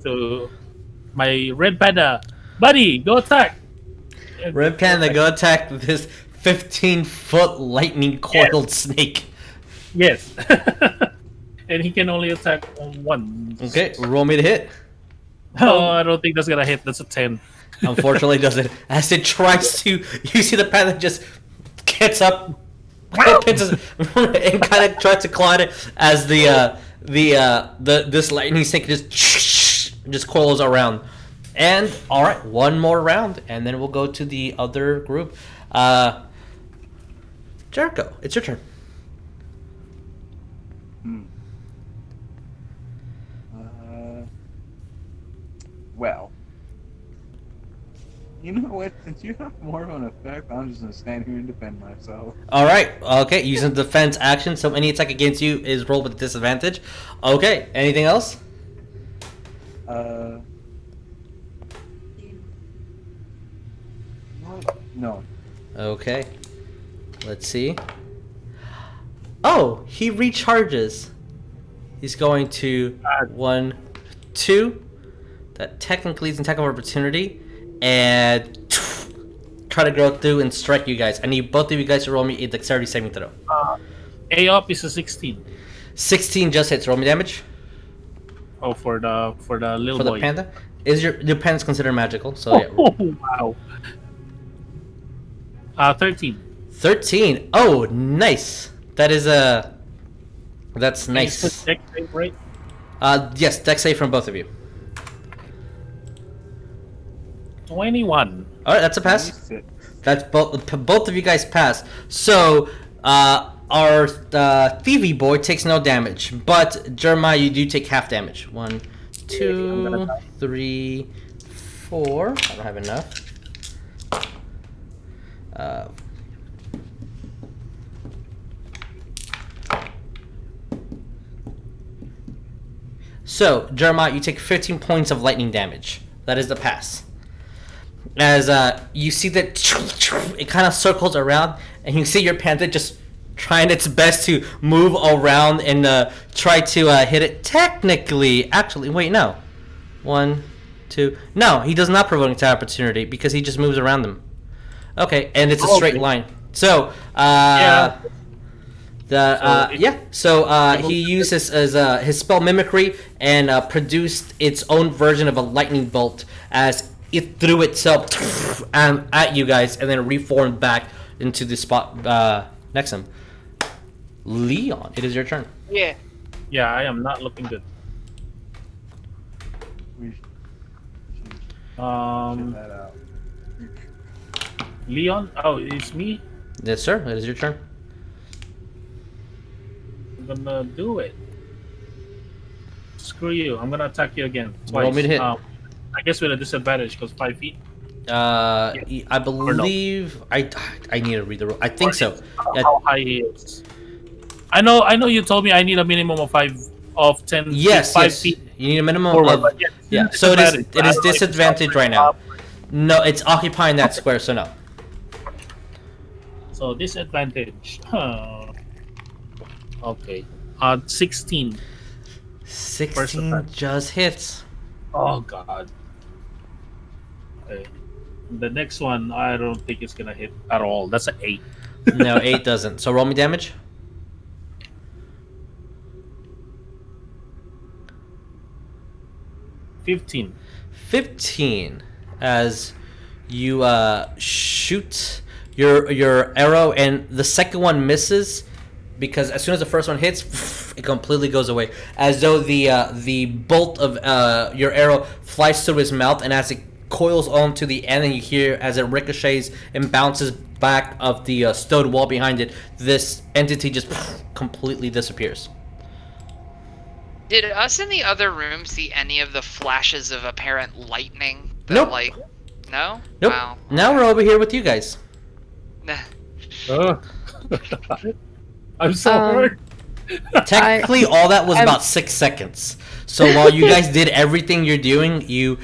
To my red panda, buddy, go attack. Red panda, go attack this 15-foot lightning coiled snake. Yes. And he can only attack once. Okay, roll me to hit. Oh, I don't think that's gonna hit. That's a 10. Unfortunately, doesn't. As it tries to, you see the panda just gets up, and kind of tries to claw at it as this lightning snake just coils around. And all right, one more round, and then we'll go to the other group. Jericho, it's your turn. Well, you know what? Since you have more of an effect, I'm just gonna stand here and defend myself. All right. Okay. Using defense action, so any attack against you is rolled with disadvantage. Okay. Anything else? No. Okay. Let's see. Oh, he recharges. He's going to 1, 2. That technically is an attack of opportunity. And try to go through and strike you guys. I need both of you guys to roll me a dexterity saving throw. A up is a 16. 16 just hits. Roll me damage. Oh, for the little boy. For the panda? Is your panda's considered magical? So yeah. Oh, wow. 13. 13. Oh, nice. That is that's nice. Dex save, right? Yes, dex save from both of you. 21. All right, that's a pass. That's both of you guys pass. So our thievy boy takes no damage, but Jeremiah, you do take half damage. 1, 2, 3, 4. I don't have enough. So, Jeremiah, you take 15 points of lightning damage. That is the pass. As you see that it kind of circles around, and you see your panda just trying its best to move around and try to hit it. Technically, actually, wait, no. 1, 2. No, he does not provoke attack opportunity because he just moves around them. Okay, and it's a straight line. So, Yeah. He uses his spell mimicry and produced its own version of a lightning bolt as it threw itself at you guys and then reformed back into the spot next to him. Leon, it is your turn. Yeah. Yeah, I am not looking good. That out. Leon? Oh, it's me? Yes, sir. It is your turn. I'm gonna do it. Screw you. I'm gonna attack you again. Twice. Roll me to hit. I guess with a disadvantage because 5 feet. I believe I need to read the rule. I think so. How high he is? I know. You told me I need a minimum of 10. Yes, 5 yes. feet. You need a minimum forward, of yeah. So it is disadvantage right now. No, it's occupying that square, so no. So disadvantage. Okay. 16. 16 just hits. Oh god. Okay. The next one, I don't think it's gonna hit at all. That's an 8. No, 8 doesn't. So roll me damage. 15. 15 as you shoot your arrow, and the second one misses because as soon as the first one hits, it completely goes away, as though the bolt of your arrow flies through his mouth, and as it coils on to the end, and you hear as it ricochets and bounces back of the stone wall behind it, this entity just completely disappears. Did us in the other room see any of the flashes of apparent lightning? Nope. No? Nope. Wow. Now we're over here with you guys. I'm so hurt. Technically, all that was about 6 seconds. So while you guys did everything you're doing, you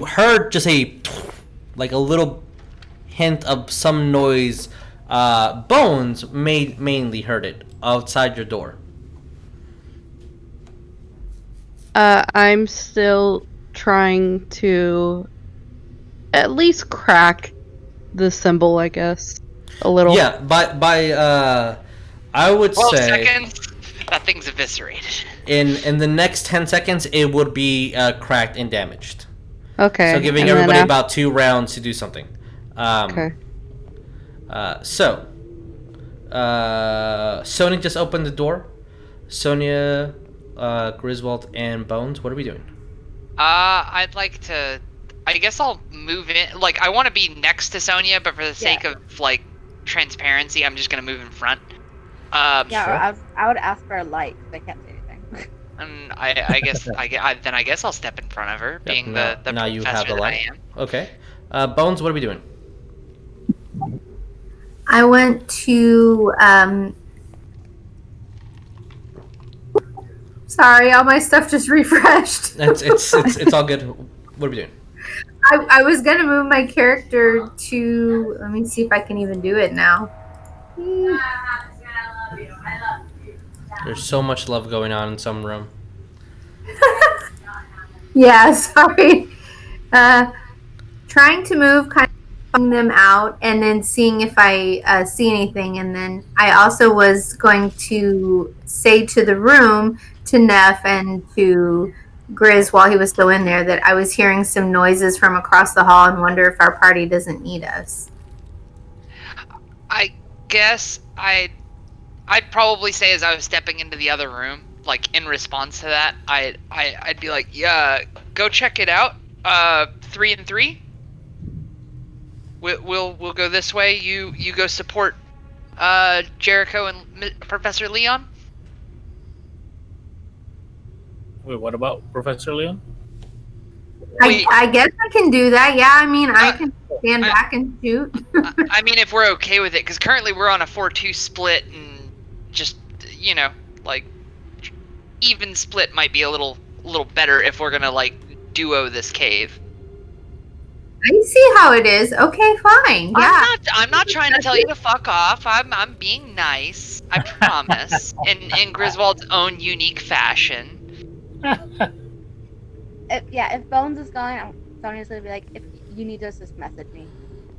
heard just a little hint of some noise. Bones mainly heard it outside your door. I'm still trying to at least crack the symbol, I guess, a little. Yeah, by I would 12 say seconds, that thing's eviscerated. in the next 10 seconds it would be cracked and damaged. Okay. So giving everybody about 2 rounds to do something. Okay. Sonya just opened the door. Sonya, Griswold, and Bones, what are we doing? I'd like to. I guess I'll move in. I want to be next to Sonya, but for the sake of transparency, I'm just gonna move in front. Yeah, Sure. I would ask for a light. They can't say anything. And I guess I'll step in front of her, being the now you have professor the that I light. am. Okay. Bones, what are we doing? I went to sorry, all my stuff just refreshed. It's all good. What are we doing? I was gonna move my character to. Let me see if I can even do it now. There's so much love going on in some room. Yeah, sorry. Trying to move, kind of pulling them out, and then seeing if I see anything. And then I also was going to say to the room, to Neff and to Grizz while he was still in there, that I was hearing some noises from across the hall and wonder if our party doesn't need us. I guess I'd probably say as I was stepping into the other room, like in response to that, I'd be like, yeah, go check it out. 3 and 3. We'll go this way. You go support Jericho and Professor Leon. Wait, what about Professor Leon? I guess I can do that. Yeah, I mean, I can stand back and shoot. I mean, if we're okay with it, because currently we're on a 4-2 split, and just, you know, like, even split might be a little better if we're gonna, like, duo this cave. I see how it is. Okay, fine. Yeah. I'm not trying to tell you to fuck off. I'm being nice. I promise. in Griswold's own unique fashion. If Bones is going, Sonya's gonna be like, if you need us, just message me.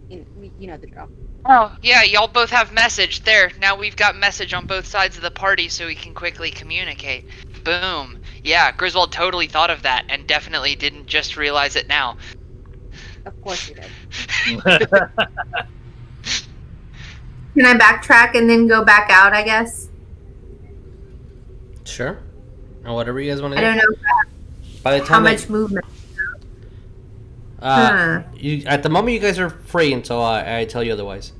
You know the drill. Oh, yeah, y'all both have message. There, now we've got message on both sides of the party so we can quickly communicate. Boom. Yeah, Griswold totally thought of that and definitely didn't just realize it now. Of course you did. Can I backtrack and then go back out, I guess? Sure. Or whatever you guys want to do. I don't know By the time how much movement. At the moment, you guys are free until I tell you otherwise.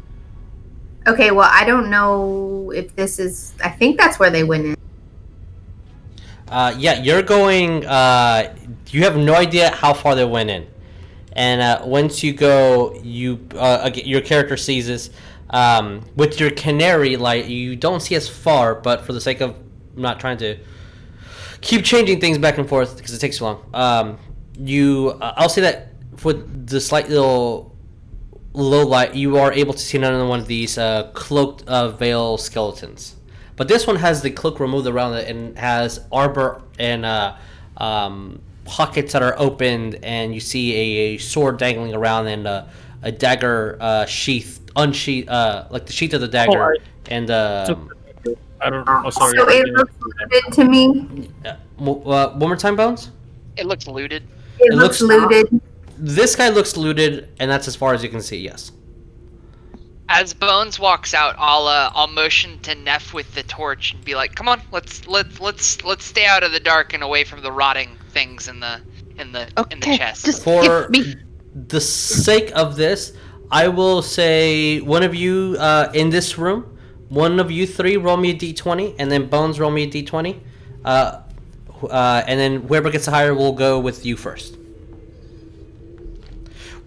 Okay, well, I don't know if this is... I think that's where they went in. Yeah, you're going... you have no idea how far they went in. And once you go, your character sees this. With your canary light, you don't see as far, but for the sake of not trying to keep changing things back and forth because it takes too long, I'll say that with the slight little low light, you are able to see another one of these cloaked veil skeletons. But this one has the cloak removed around it and has arbor and pockets that are opened, and you see a sword dangling around and a dagger sheath, unsheath, like the sheath of the dagger. And I don't know. Oh, sorry. So it looks looted to me. One more time, Bones. It looks looted. It looks looted. This guy looks looted, and that's as far as you can see. Yes. As Bones walks out, I'll motion to Neff with the torch and be like, "Come on, let's stay out of the dark and away from the rotting things in the chest." Just For give me. the sake of this, I will say one of you in this room, one of you three roll me a d20, and then Bones roll me a d20, and then whoever gets the higher will go with you first.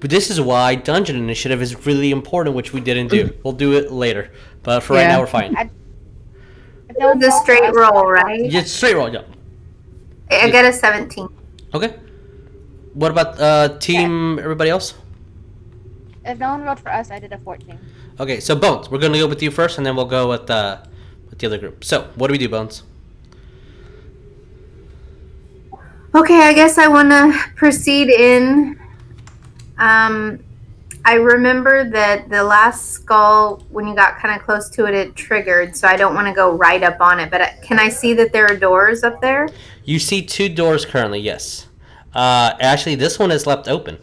But this is why Dungeon Initiative is really important, which we didn't do. We'll do it later, but for right now we're fine. The straight roll, right? Yeah, straight roll. Yeah. I got a 17. Okay. What about team? Everybody else? If no one rolled for us, I did a 14. Okay, so Bones, we're gonna go with you first, and then we'll go with the other group. So, what do we do, Bones? Okay, I guess I want to proceed in. I remember that the last skull, when you got kind of close to it, it triggered, so I don't want to go right up on it. But can I see that there are doors up there? You see 2 doors currently, yes. Actually, this one is left open,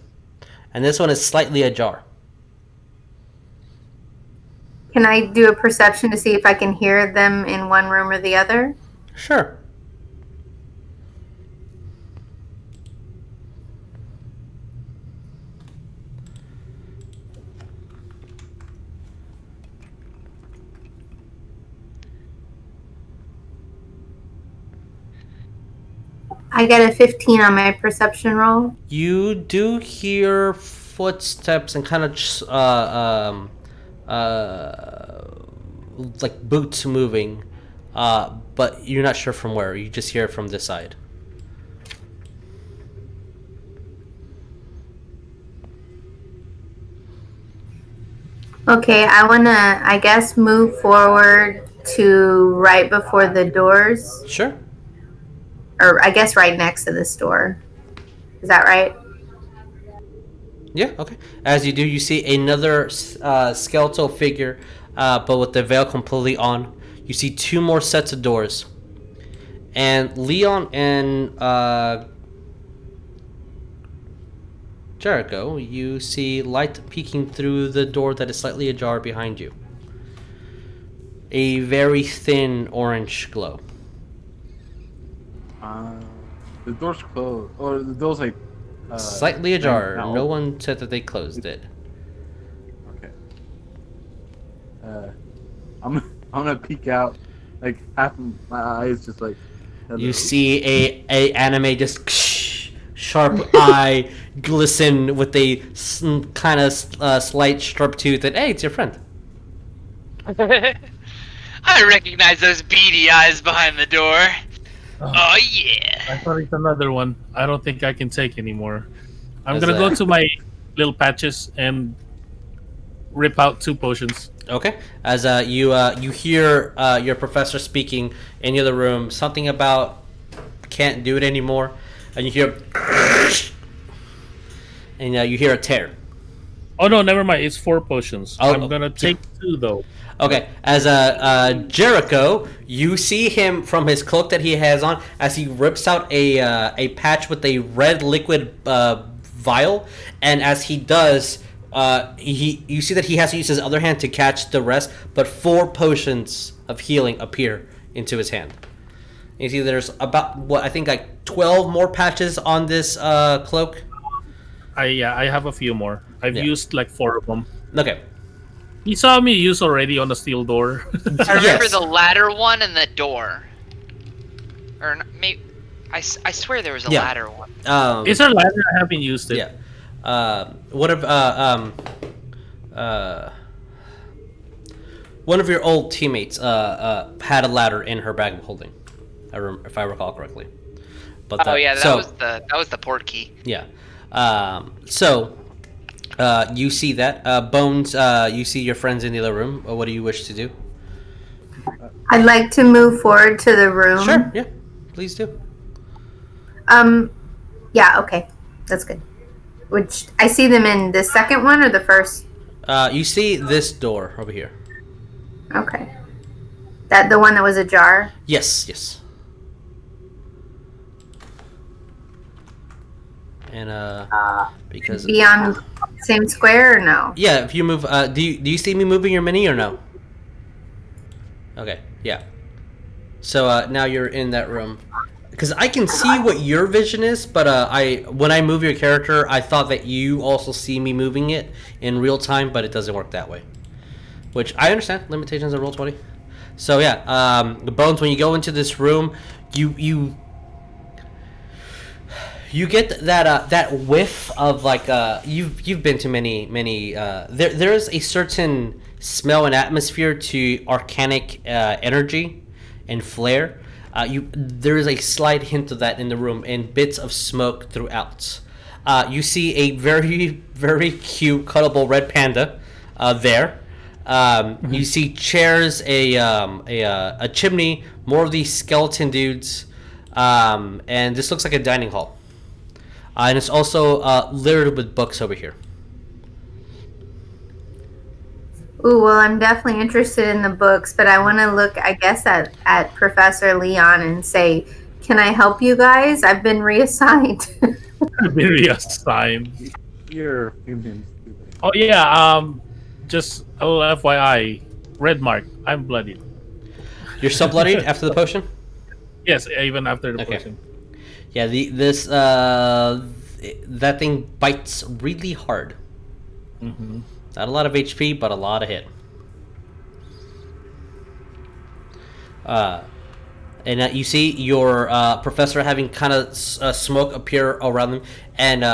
and this one is slightly ajar. Can I do a perception to see if I can hear them in one room or the other? Sure. I get a 15 on my perception roll. You do hear footsteps and kind of like boots moving, but you're not sure from where. You just hear it from this side. Okay, I wanna, I guess, move forward to right before the doors. Sure. Or I guess right next to this door. Is that right? Yeah, okay. As you do, you see another skeletal figure, but with the veil completely on. You see 2 more sets of doors. And Leon and Jericho, you see light peeking through the door that is slightly ajar behind you. A very thin orange glow. The door's closed, or the door's like slightly ajar. now No open. one said that they closed it. Okay. I'm gonna peek out, like half of my eyes just like. Hello. You see a anime just sharp eye glisten with a kind of slight sharp tooth, and hey, it's your friend. I recognize those beady eyes behind the door. Oh yeah. I thought it's another one. I don't think I can take anymore. I'm gonna go to my little patches and rip out 2 potions. Okay. As you hear your professor speaking in the other room, something about can't do it anymore, and you hear, and you hear a tear. Oh no, never mind. It's 4 potions. Oh, I'm gonna take 2 though. Okay, as Jericho, you see him from his cloak that he has on as he rips out a patch with a red liquid vial, and as he does, you see that he has to use his other hand to catch the rest, but 4 potions of healing appear into his hand. You see there's about, I think like 12 more patches on this cloak. I have a few more. I've used like 4 of them. Okay. He saw me use already on the steel door. I remember the ladder one and the door. Or maybe I swear there was a ladder one. It's a ladder. I haven't used it. Yeah. One of your old teammates had a ladder in her bag of holding, if I recall correctly. But that was the port key. Yeah. You see that. Bones, you see your friends in the other room. What do you wish to do? I'd like to move forward to the room. Sure, yeah. Please do. Yeah, okay. That's good. Which, I see them in the second one or the first? You see this door over here. Okay. That the one that was ajar? Yes. And because be on same square or no? Yeah, if you move, do you see me moving your mini or no? Okay, yeah. So now you're in that room, because I can see what your vision is, but when I move your character, I thought that you also see me moving it in real time, but it doesn't work that way. Which I understand, limitations of Roll20. So yeah, the Bones, when you go into this room, you get that whiff of like you've been to many there is a certain smell and atmosphere to arcanic energy and flair. There is a slight hint of that in the room and bits of smoke throughout. You see a very, very cute cuddable red panda there. You see chairs, a chimney, more of these skeleton dudes, and this looks like a dining hall. And it's also littered with books over here. Ooh, well, I'm definitely interested in the books, but I want to look, I guess, at Professor Leon and say, can I help you guys? I've been reassigned. I've been reassigned. You're human. Oh, yeah, just a little FYI, red mark, I'm bloodied. You're still bloodied after the potion? Yes, even after the potion. Yeah, that thing bites really hard. Mm-hmm. Not a lot of HP, but a lot of hit. And you see your professor having kind of smoke appear around them, and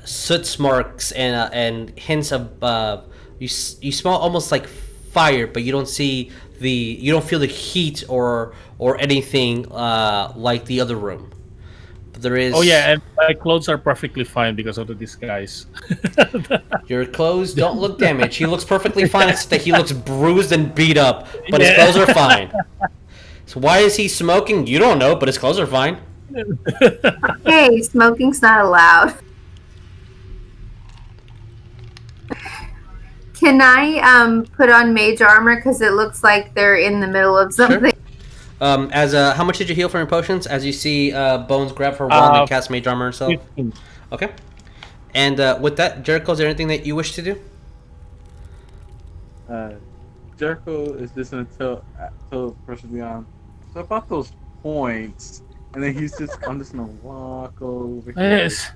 soot marks and hints of you smell almost like fire, but you don't feel the heat or anything like the other room. There is. Oh yeah, and my clothes are perfectly fine because of the disguise. Your clothes don't look damaged. He looks perfectly fine. It's that he looks bruised and beat up, but his clothes are fine. So why is he smoking? You don't know, but his clothes are fine. Hey, smoking's not allowed. Can I put on mage armor because it looks like they're in the middle of something? Sure. How much did you heal from your potions? As you see, Bones grab her wand and cast mage armor herself. 15. Okay. And with that, Jericho, is there anything that you wish to do? Jericho is just gonna tell the person beyond. So about those points, and then I'm just gonna walk over here. Yes.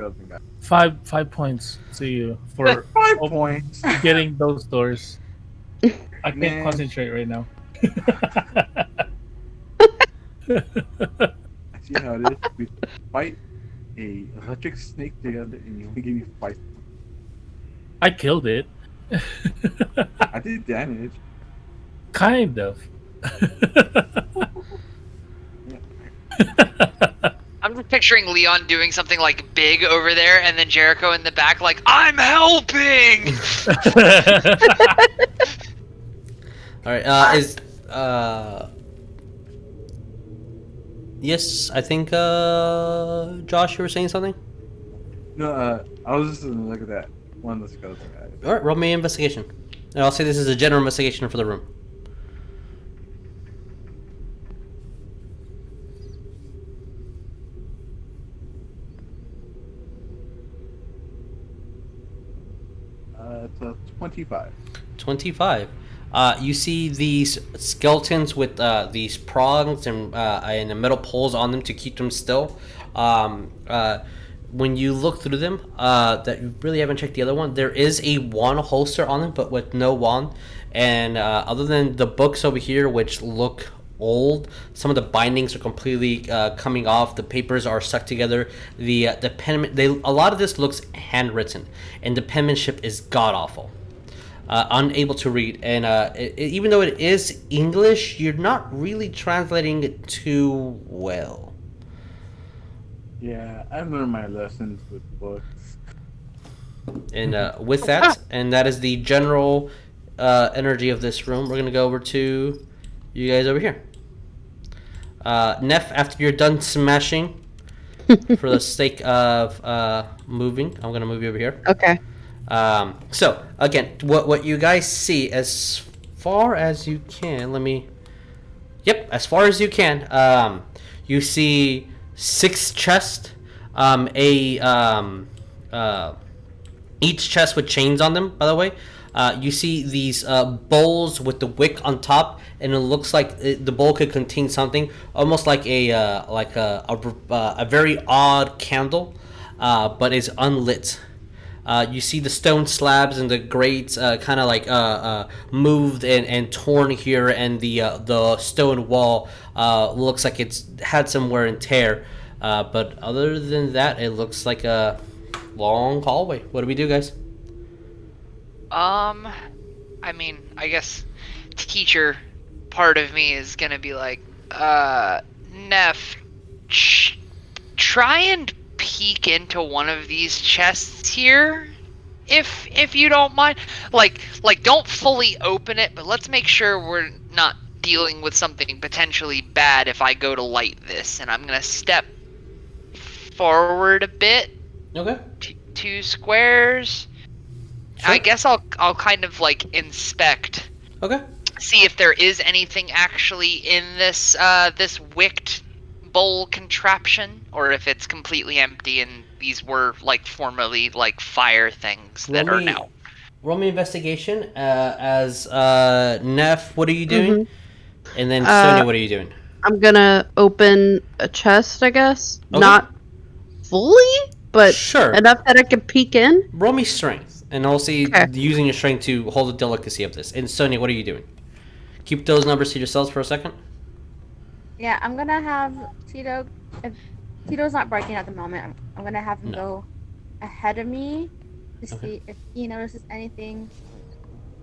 5 points to you for 5 points. getting those doors. I can't concentrate right now. I see how it is. We fight a electric snake together, and you only give me 5. I killed it. I did damage. Kind of. I'm just picturing Leon doing something like big over there, and then Jericho in the back, like, I'm helping. All right. Yes, I think. Josh, you were saying something. No, I was just gonna look at that one of the skeleton guys. All right, roll me investigation. And I'll say this is a general investigation for the room. It's a 25. 25. You see these skeletons with these prongs and the metal poles on them to keep them still. When you look through them, that you really haven't checked the other one, there is a wand holster on them, but with no wand. And other than the books over here, which look old, some of the bindings are completely coming off. The papers are stuck together. The pen, a lot of this looks handwritten, and the penmanship is god awful. Unable to read, and even though it is English, you're not really translating it too well. Yeah, I've learned my lessons with books. And with that, and that is the general energy of this room. We're gonna go over to you guys over here. Neff, after you're done smashing, for the sake of moving, I'm gonna move you over here. Okay. So again, what you guys see, as far as you can, as far as you can, you see 6 chests, each chest with chains on them, by the way. You see these bowls with the wick on top, and it looks like the bowl could contain something, almost like a very odd candle, but is unlit. You see the stone slabs and the grates kind of like moved and torn here, and the stone wall looks like it's had some wear and tear. But other than that, it looks like a long hallway. What do we do, guys? I mean, I guess teacher part of me is gonna be like, Neff, try and peek into one of these chests here, if you don't mind. Like don't fully open it, but let's make sure we're not dealing with something potentially bad if I go to light this. And I'm gonna step forward a bit. Okay. 2 squares. Sure. I guess I'll kind of like inspect. Okay. See if there is anything actually in this this wicked bowl contraption, or if it's completely empty and these were like formerly like fire things that are now. Roll me investigation. As Neff, what are you doing? Mm-hmm. And then Sonya, what are you doing? I'm gonna open a chest, I guess. Okay. Not fully, but sure enough that I can peek in. Roll me strength, and I'll see using your strength to hold the delicacy of this. And Sonya, what are you doing? Keep those numbers to yourselves for a second. Yeah, I'm gonna have Tito. If Tito's not barking at the moment, I'm gonna have him go ahead of me to see if he notices anything.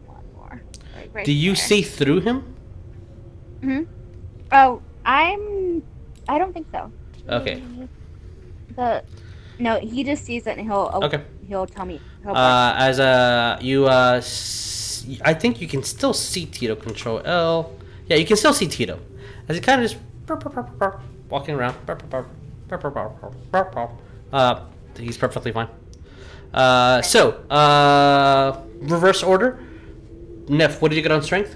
One more. Right Do you see through him? Oh, I don't think so. Okay. No, he just sees it and he'll tell me. I think you can still see Tito. Control L. Yeah, you can still see Tito as he kind of just walking around. He's perfectly fine. Reverse order. Neff, what did you get on strength?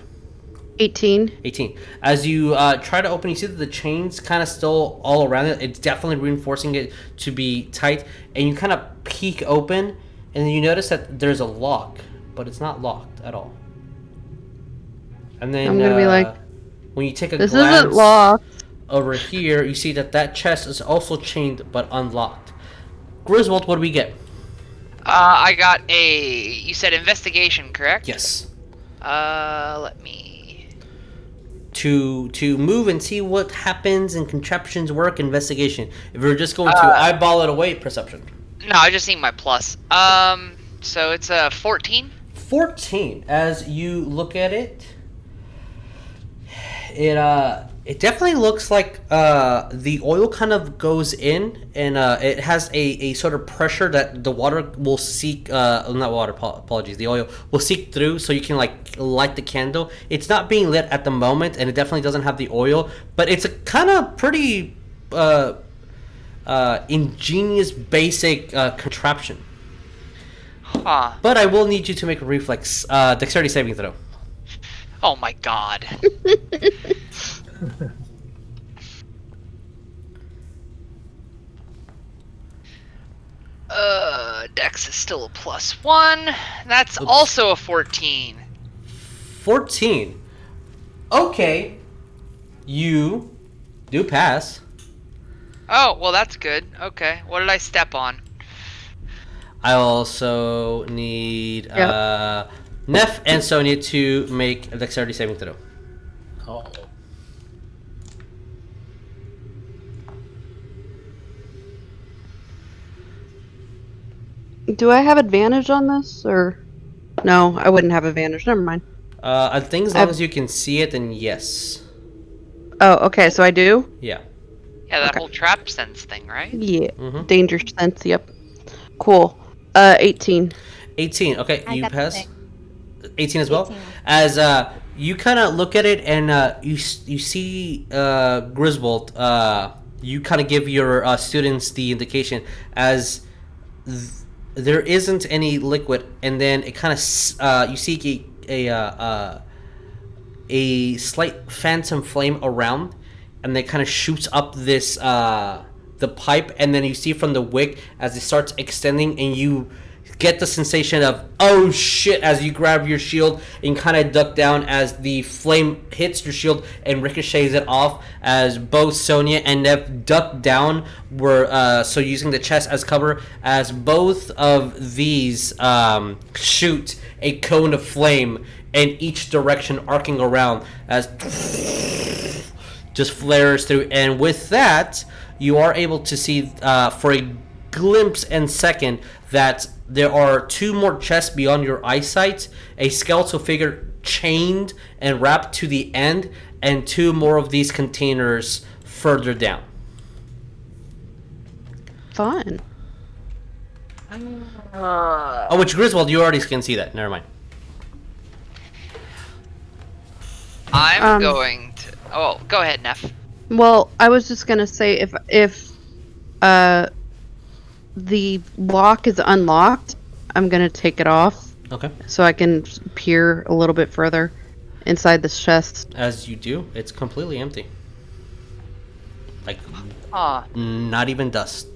18. 18. As you try to open, you see that the chain's kind of still all around it. It's definitely reinforcing it to be tight. And you kind of peek open, and then you notice that there's a lock, but it's not locked at all. And then I'm gonna be like, when you take a this glance isn't locked. over here, you see that chest is also chained but unlocked. Griswold, what do we get? I got you said investigation, correct? Yes. Let me... To move and see what happens and contraptions work, investigation. If we're just going to eyeball it away, perception. No, I just need my plus. So it's a 14? 14. As you look at it, it definitely looks like the oil kind of goes in, and it has a sort of pressure that the water will seek. Not water. Apologies. The oil will seek through, so you can like light the candle. It's not being lit at the moment, and it definitely doesn't have the oil. But it's a kind of pretty ingenious, basic contraption. Huh. But I will need you to make a reflex dexterity saving throw. Oh my god. Dex is still a +1. That's also a 14. 14. Okay. You do pass. Oh, well that's good. Okay. What did I step on? I also need Neff and Sonya to make a dexterity saving throw. Oh. Do I have advantage on this, or no? I wouldn't have advantage. Never mind. I think as long as you can see it, then yes. Oh, okay. So I do. Yeah. Yeah, that whole trap sense thing, right? Yeah. Danger sense. Yep. Cool. 18. 18. Okay, I you got the pass. thing. 18 as well. 18. As you kind of look at it and you see Griswold. You kind of give your students the indication as there isn't any liquid, and then it kind of you see a slight phantom flame around, and it kind of shoots up this the pipe, and then you see from the wick as it starts extending, and you get the sensation of oh shit as you grab your shield and kind of duck down as the flame hits your shield and ricochets it off, as both Sonya and Nev duck down, were so using the chest as cover, as both of these shoot a cone of flame in each direction, arcing around as just flares through. And with that, you are able to see for a glimpse and second that there are two more chests beyond your eyesight, a skeletal figure chained and wrapped to the end, and two more of these containers further down. Fun. Oh, which Griswold, you already can see that. Never mind. I'm going to... Oh, go ahead, Neff. Well, I was just gonna say if the lock is unlocked, I'm gonna take it off. Okay. So I can peer a little bit further inside this chest. As you do, it's completely empty. Like, not even dust.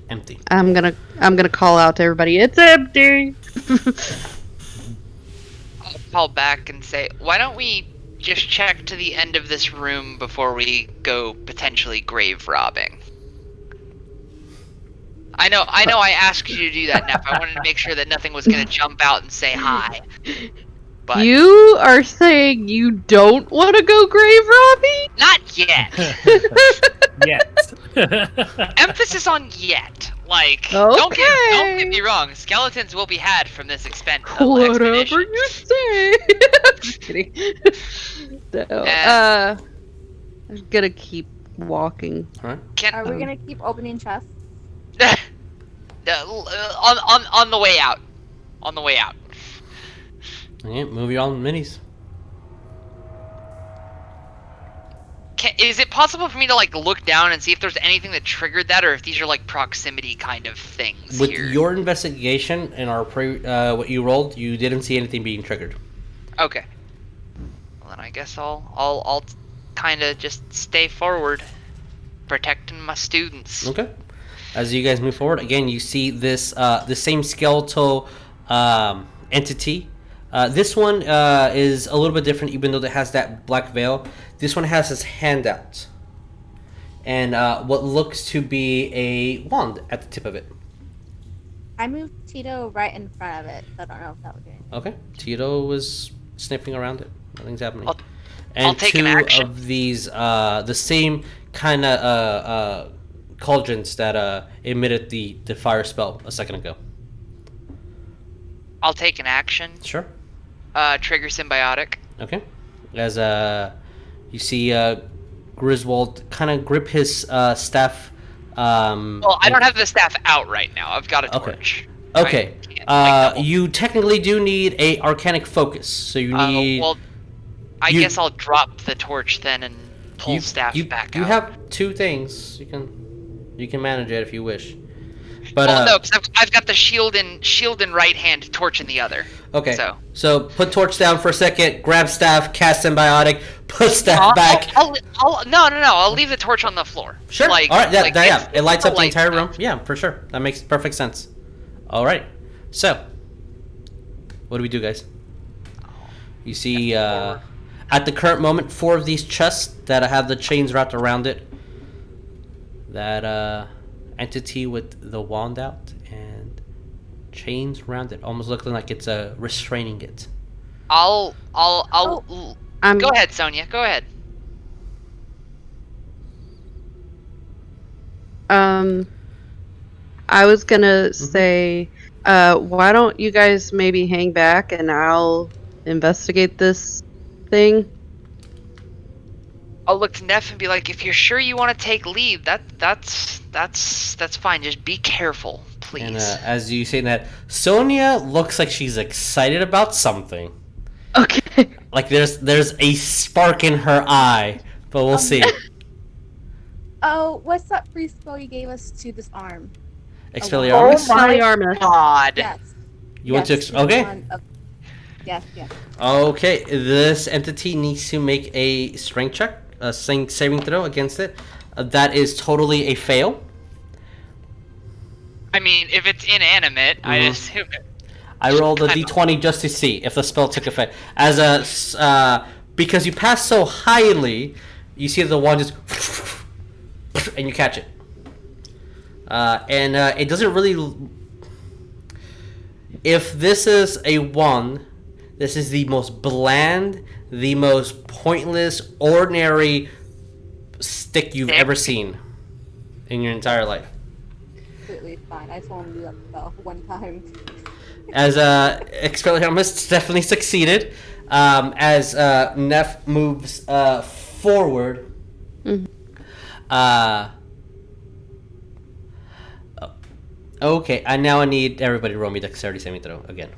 Empty. I'm gonna call out to everybody. It's empty. I'll call back and say, why don't we just check to the end of this room before we go potentially grave robbing? I know I asked you to do that, Neff. I wanted to make sure that nothing was going to jump out and say hi. But You are saying you don't want to go grave robbing? not yet. Yet. Emphasis on yet. Like, Okay. don't get me wrong. Skeletons will be had from this Whatever expedition. you say. I'm just kidding. So, I'm gonna keep walking. All right. Are we gonna keep opening chests? on the way out. On the way out. Yeah, move your own minis. Is it possible for me to like look down and see if there's anything that triggered that, or if these are like proximity kind of things? With here? your investigation and our what you rolled, you didn't see anything being triggered. Okay. Well, then I guess I'll kind of just stay forward, protecting my students. Okay. As you guys move forward, again, you see this the same skeletal entity. This one is a little bit different, even though it has that black veil. This one has his hand out, and what looks to be a wand at the tip of it. I moved Tito right in front of it, so I don't know if that would do anything. Okay. Tito was sniffing around it. Nothing's happening. I'll take an action. Two of these, the same kind of cauldrons that emitted the fire spell a second ago. I'll take an action. Sure. Trigger symbiotic. Okay. As you see Griswold kind of grip his staff. Well, I don't have the staff out right now. I've got a torch. Okay. You technically do need a arcanic focus, so you need. Well, I guess I'll drop the torch then and pull staff back out. You have two things. You can manage it if you wish. But no, because I've got the shield in right hand, torch in the other. Okay. So put torch down for a second. Grab staff. Cast symbiotic. Put staff back. No. I'll leave the torch on the floor. Sure. Like, all right. Yeah. It lights up the entire room. Stuff. Yeah, for sure. That makes perfect sense. All right. So, what do we do, guys? You see, at the current moment, 4 of these chests that have the chains wrapped around it. That entity with the wand out and chains around it, almost looking like it's restraining it. Go ahead, Sonya. Go ahead. I was gonna say, why don't you guys maybe hang back and I'll investigate this thing? I'll look to Neff and be like, if you're sure you want to take lead, that's fine. Just be careful, please. And as you say that, Sonya looks like she's excited about something. Okay. Like there's a spark in her eye, but we'll see. Oh, what's that free spell you gave us to disarm? Expelliarmus? Oh my god. Yes. You want to okay. Yes. Okay, this entity needs to make a strength check, a saving throw against it. That is totally a fail. I mean, if it's inanimate, I assume it. I rolled a d20 just to see if the spell took effect. Because you pass so highly, you see the wand just and you catch it. And it doesn't really. If this is a wand, this is the most bland, the most pointless, ordinary stick you've ever seen in your entire life. Completely fine. I just want to do that spell one time. As Expelliarmus definitely succeeded. As Neff moves forward. Okay, now I need everybody to roll me dexterity saving throw again.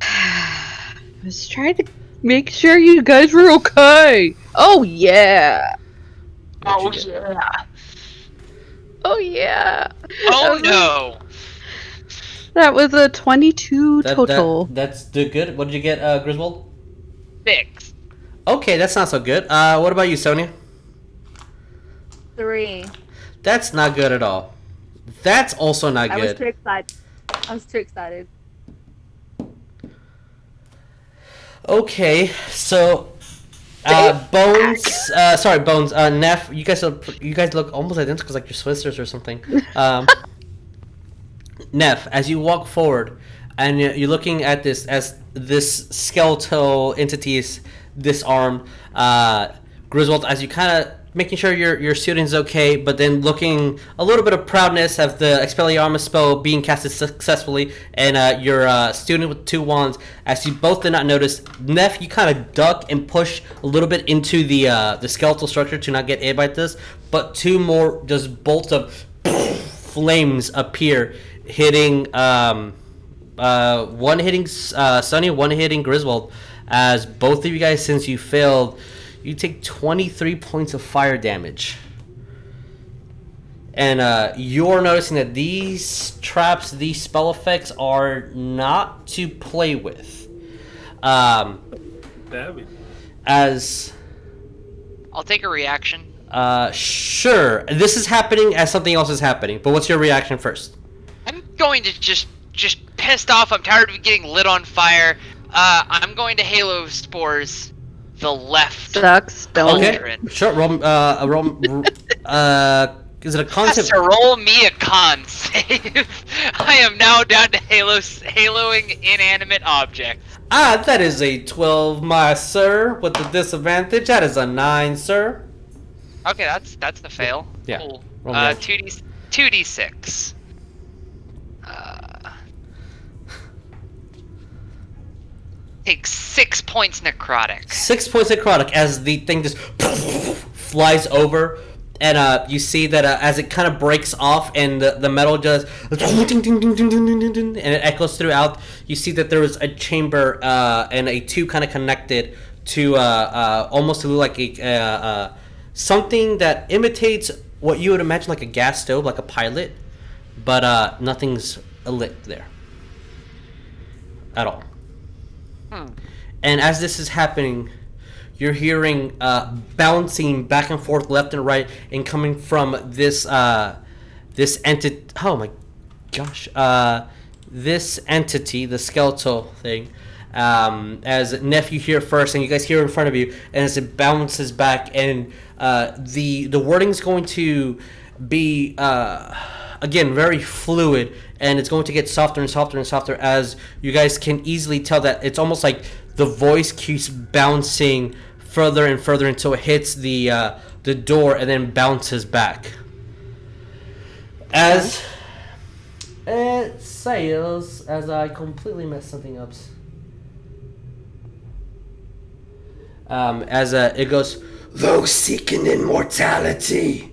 I was trying to make sure you guys were okay. Oh yeah. Oh yeah. Oh yeah. Oh no. That was a 22 total. That's good. What did you get, Griswold? 6. Okay, that's not so good. What about you, Sonya? 3. That's not good at all. That's also not good. I was too excited. Okay, so Bones. Neff, you guys look almost identical, like your Swizzers or something. Neff, as you walk forward, and you're looking at this as this skeletal entity is disarmed, Griswold, as you kind of making sure your student's okay, but then looking a little bit of proudness of the Expelliarmus spell being casted successfully, and your student with 2 wands, as you both did not notice, Neff, you kind of duck and push a little bit into the skeletal structure to not get hit by this, but 2 more just bolts of flames appear, hitting one hitting Sonya, one hitting Griswold. As both of you guys, since you failed, you take 23 points of fire damage. And you're noticing that these traps, these spell effects, are not to play with. As I'll take a reaction. Sure. This is happening as something else is happening. But what's your reaction first? I'm going to just pissed off. I'm tired of getting lit on fire. I'm going to Halo Spores the left. Sucks. Don't. Okay. Sure. Roll. Is it a con save? Has to roll me a con save. I am now down to haloing inanimate objects. That is a 12, my sir, with the disadvantage. That is a 9, sir. Okay, that's the fail. Yeah. Cool. Roll 2d6. Take 6 points necrotic. 6 points necrotic as the thing just flies over, and you see that as it kind of breaks off and the metal just and it echoes throughout. You see that there was a chamber and a tube kind of connected to almost to look like a something that imitates what you would imagine like a gas stove, like a pilot, but nothing's lit there at all. And as this is happening, you're hearing bouncing back and forth, left and right, and coming from this entity. Oh my gosh! This entity, the skeletal thing. As nephew here first, and you guys hear in front of you, and as it bounces back, and the wording's going to be again very fluid, and it's going to get softer and softer and softer as you guys can easily tell that it's almost like the voice keeps bouncing further and further until it hits the door and then bounces back. As it says, as I completely messed something up. As it goes, those seeking immortality,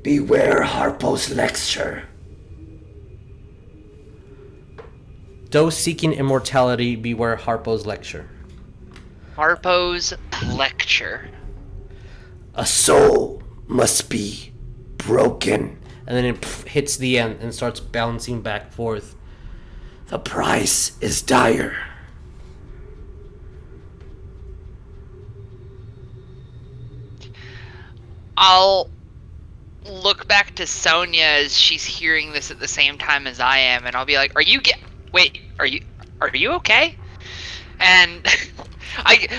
beware Harpo's lecture. Those seeking immortality, beware Harpo's lecture. Harpo's lecture. A soul must be broken. And then it hits the end and starts bouncing back forth. The price is dire. I'll look back to Sonya as she's hearing this at the same time as I am, and I'll be like, are you okay? And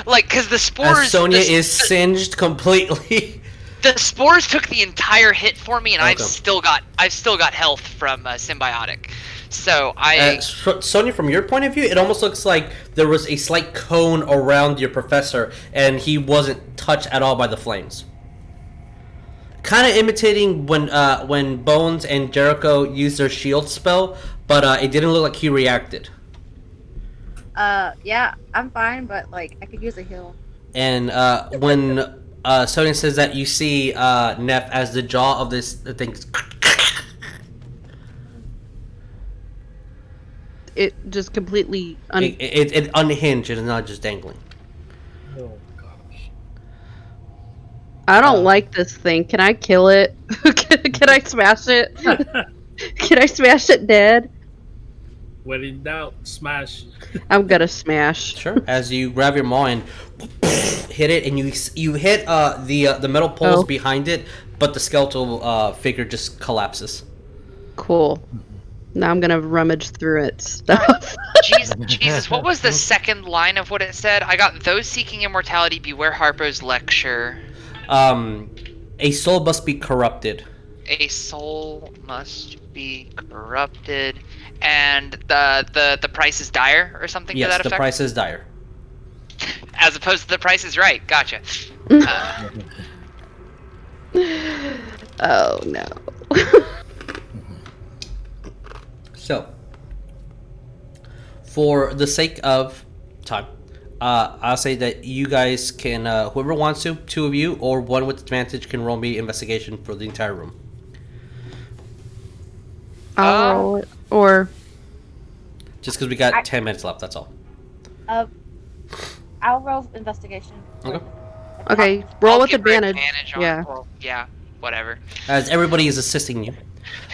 because the spores... As Sonya is singed completely. The spores took the entire hit for me, and I've still got health from symbiotic. So Sonya, from your point of view, it almost looks like there was a slight cone around your professor, and he wasn't touched at all by the flames. Kind of imitating when Bones and Jericho used their shield spell, but it didn't look like he reacted. Yeah, I'm fine, but I could use a heal. And when Sonya says that, you see Neff as the jaw of this thing. It just completely it unhinged. It is not just dangling. Oh gosh! I don't like this thing. Can I kill it? Can I smash it? Can I smash it dead? When in doubt, smash. I'm gonna smash. Sure. As you grab your maw and hit it, and you hit the metal poles behind it, but the skeletal figure just collapses. Cool. Now I'm gonna rummage through it stuff. Jesus, what was the second line of what it said? I got those seeking immortality, beware Harpo's lecture. A soul must be corrupted. A soul must be corrupted, and the price is dire or something to that effect. Yes, the price is dire. As opposed to the price is right. Gotcha. Oh no. So, for the sake of time, I'll say that you guys can, whoever wants to, two of you, or one with advantage can roll me investigation for the entire room. I'll roll it. Or just because we got 10 minutes left, that's all. I'll roll investigation. Okay, roll with advantage. Yeah. Well, yeah, whatever. As everybody is assisting you,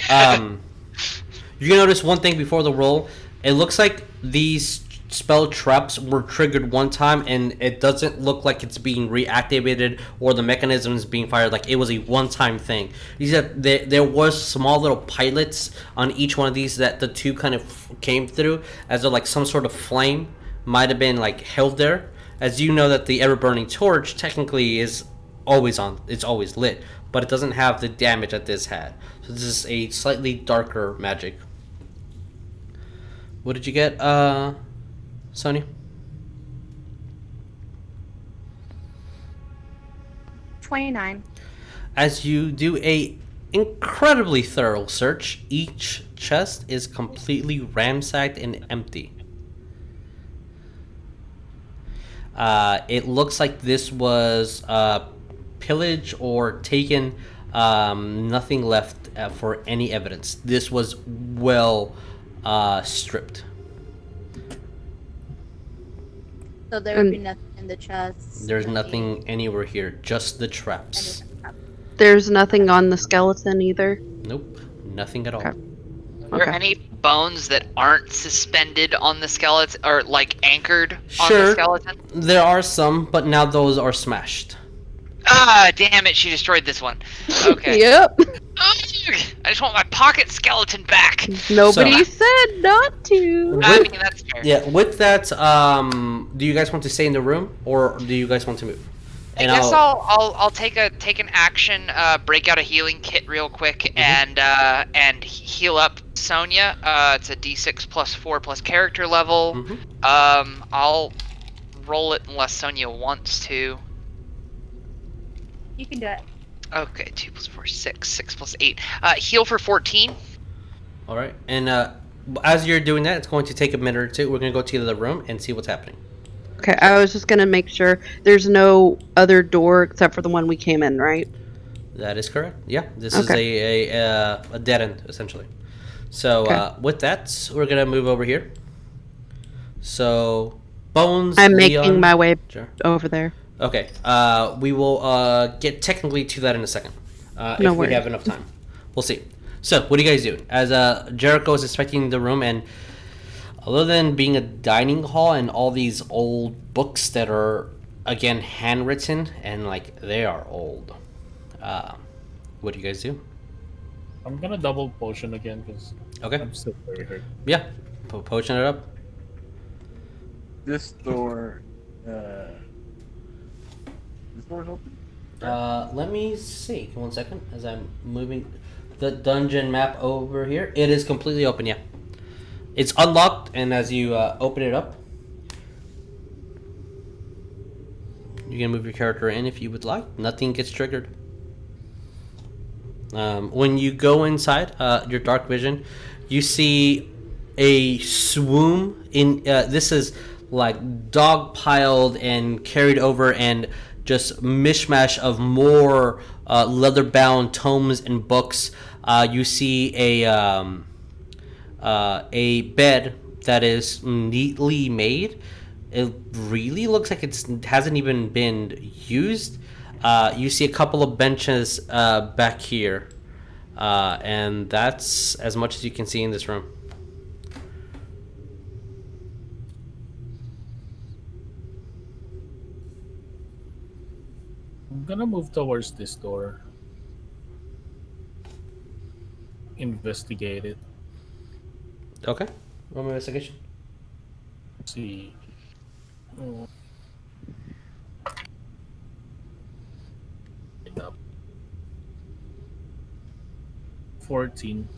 you're gonna notice one thing before the roll. It looks like these spell traps were triggered one time, and it doesn't look like it's being reactivated or the mechanism is being fired. Like it was a one-time thing. You said there was small little pilots on each one of these that the two kind of came through, as though like some sort of flame might have been like held there. As you know that the ever-burning torch technically is always on. It's always lit, but it doesn't have the damage that this had. So this is a slightly darker magic. What did you get, Sonya? 29. As you do a incredibly thorough search, each chest is completely ransacked and empty. It looks like this was pillage or taken. Nothing left for any evidence. This was well stripped. So there would be nothing in the chest. There's nothing anywhere here, just the traps. There's nothing on the skeleton either? Nope, nothing at all. Okay. Are there any bones that aren't suspended on the skeleton, or like anchored on Sure, the skeleton? there are some, but now those are smashed. Ah, damn it, she destroyed this one. Okay. Yep. I just want my pocket skeleton back. Nobody said not to. I mean, that's fair. Yeah, with that, do you guys want to stay in the room, or do you guys want to move? I guess I'll take an action, break out a healing kit real quick, and heal up Sonya. It's a D6 plus 4 plus character level. I'll roll it unless Sonya wants to. You can do it. Okay, 2 plus 4, 6. 6 plus 8. Heal for 14. All right, and as you're doing that, it's going to take a minute or two. We're going to go to the other room and see what's happening. Okay, I was just gonna make sure there's no other door except for the one we came in, right? That is correct. Yeah, this is a dead end essentially. So with that, we're gonna move over here. So Bones. I'm Leon, making my way over there. Okay. We will get technically to that in a second. If we have enough time, we'll see. So what do you guys do? As Jericho is inspecting the room, and other than being a dining hall and all these old books that are, again, handwritten, and, like, they are old. What do you guys do? I'm gonna double potion again, because I'm still very hurt. Yeah, potion it up. This door, this door's open? Let me see. Give me 1 second, as I'm moving the dungeon map over here. It is completely open, yeah. It's unlocked, and as you open it up, you can move your character in if you would like. Nothing gets triggered. When you go inside your dark vision, you see a swoon in. This is like dog-piled and carried over, and just mishmash of more leather-bound tomes and books. You see a bed that is neatly made. It really looks like it hasn't even been used. You see a couple of benches back here, and that's as much as you can see in this room. I'm gonna move towards this door. Investigate it. Okay. Roll my investigation. Let's see. 14.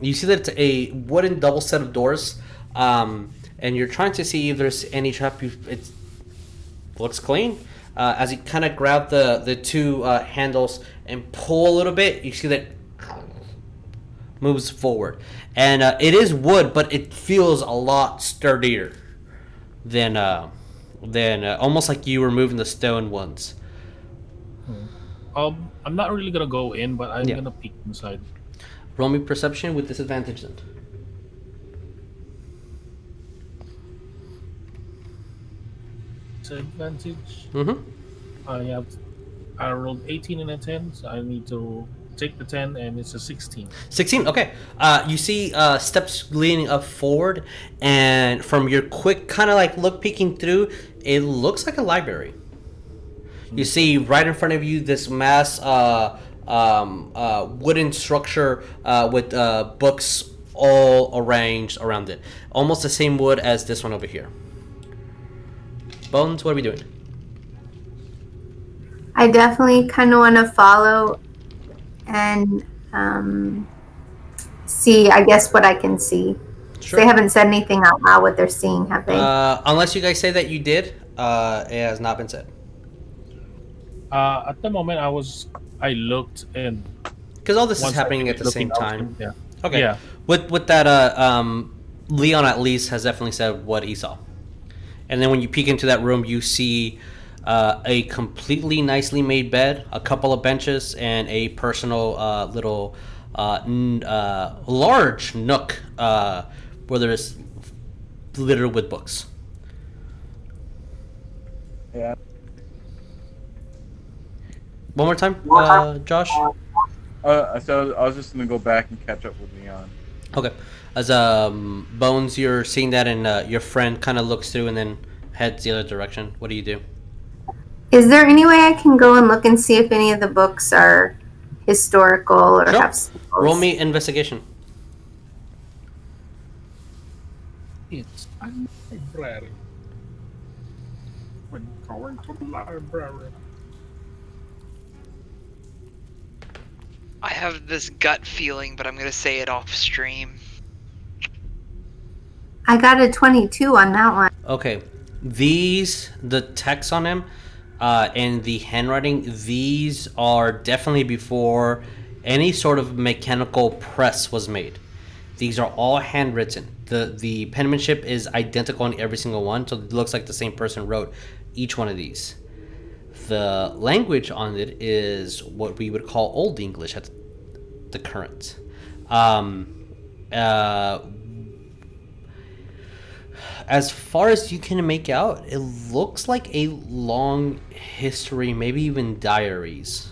You see that it's a wooden double set of doors, and you're trying to see if there's any trap. It looks clean. As you kind of grab the two handles and pull a little bit, you see that moves forward, and it is wood, but it feels a lot sturdier than almost like you were moving the stone ones. I'm not really gonna go in, but I'm gonna peek inside. Roll me perception with disadvantage then. Disadvantage. Mm-hmm. I rolled 18 and a 10, so I need to take the 10, and it's a 16. 16. Okay. You see steps leaning up forward, and from your quick kind of like look peeking through, it looks like a library. You see right in front of you this mass wooden structure with books all arranged around it. Almost the same wood as this one over here. Bones, what are we doing? I definitely kind of want to follow and see, I guess, what I can see. Sure. They haven't said anything out loud what they're seeing, have they? Unless you guys say that you did, it has not been said. At the moment, I looked and because all this is happening at the same time. Yeah. Okay. Yeah. With that, Leon at least has definitely said what he saw, and then when you peek into that room, you see a completely nicely made bed, a couple of benches, and a personal little large nook where there's littered with books. Yeah. One more time, Josh. So I was just gonna go back and catch up with Leon. Okay. As Bones, you're seeing that, and your friend kind of looks through and then heads the other direction. What do you do? Is there any way I can go and look and see if any of the books are historical or Sure. have symbols? Roll me investigation. It's a library. When going to the library. I have this gut feeling, but I'm gonna say it off stream. I got a 22 on that one. Okay. The text on them, and the handwriting, these are definitely before any sort of mechanical press was made. These are all handwritten. The penmanship is identical on every single one, so it looks like the same person wrote each one of these. The language on it is what we would call Old English at the current. As far as you can make out, it looks like a long history, maybe even diaries.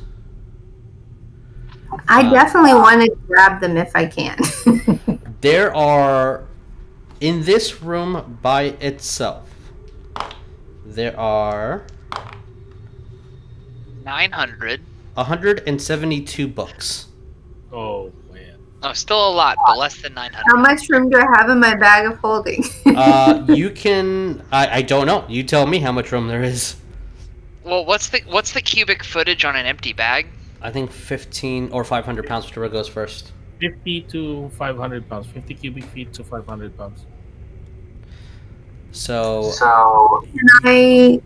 I definitely want to grab them if I can. There are, in this room by itself, there are 900. 172 books. Oh, man. Oh, still a lot, but less than 900. How much room do I have in my bag of holding? You can. I don't know. You tell me how much room there is. Well, what's the cubic footage on an empty bag? I think 15 or 500 pounds, whichever goes first. 50 to 500 pounds. 50 cubic feet to 500 pounds. So Can I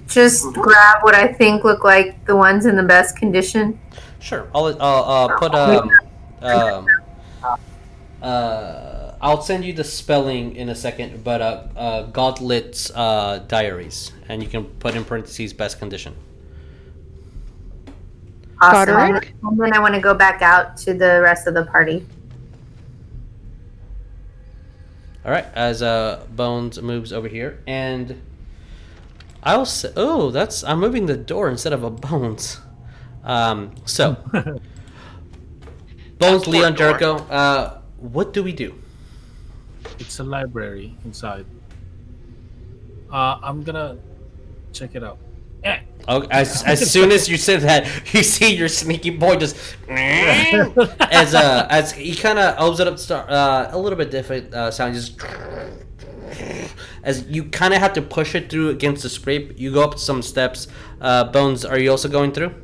just grab what I think look like the ones in the best condition? sure. I'll put I'll send you the spelling in a second, but Godelot's diaries, and you can put in parentheses best condition. Awesome. Godric? And then I want to go back out to the rest of the party. All right, as Bones moves over here, and I'll say, oh, I'm moving the door instead of a Bones. So, Bones, Leon, Jericho, what do we do? It's a library inside. I'm gonna check it out. Okay, as soon as you said that, you see your sneaky boy just as he kind of opens it up, a little bit different sound, just as you kind of have to push it through against the scrape. You go up some steps. Bones, are you also going through?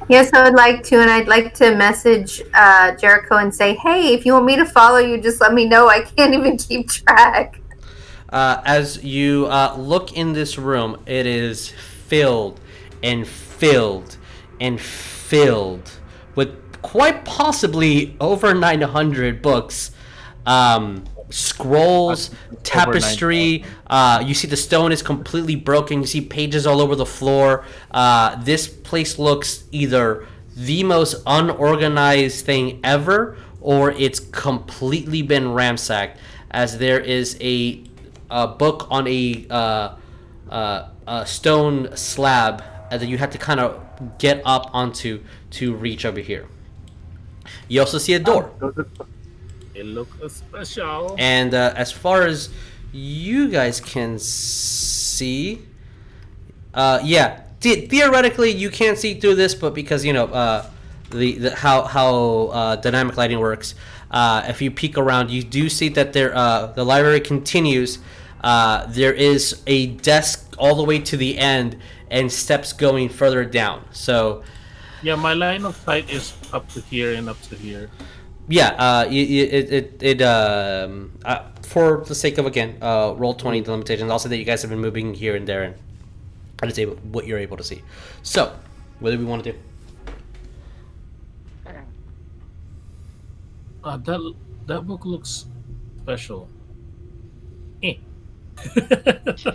Yes, I would like to, and I'd like to message Jericho and say, hey, if you want me to follow you, just let me know. I can't even keep track. As you look in this room, it is filled and filled and filled with quite possibly over 900 books, scrolls, tapestry. You see the stone is completely broken. You see pages all over the floor. This place looks either the most unorganized thing ever, or it's completely been ransacked, as there is a book on a stone slab that you have to kind of get up onto to reach over here. You also see a door. It looks special. And as far as you guys can see, theoretically you can't see through this, but because the how dynamic lighting works, if you peek around, you do see that the library continues. There is a desk all the way to the end and steps going further down. So yeah, my line of sight is up to here and up to here. Yeah, for the sake of, again, roll 20, the limitations, also that you guys have been moving here and there, and that is what you're able to see. So, what do we want to do? That book looks special. Okay. It's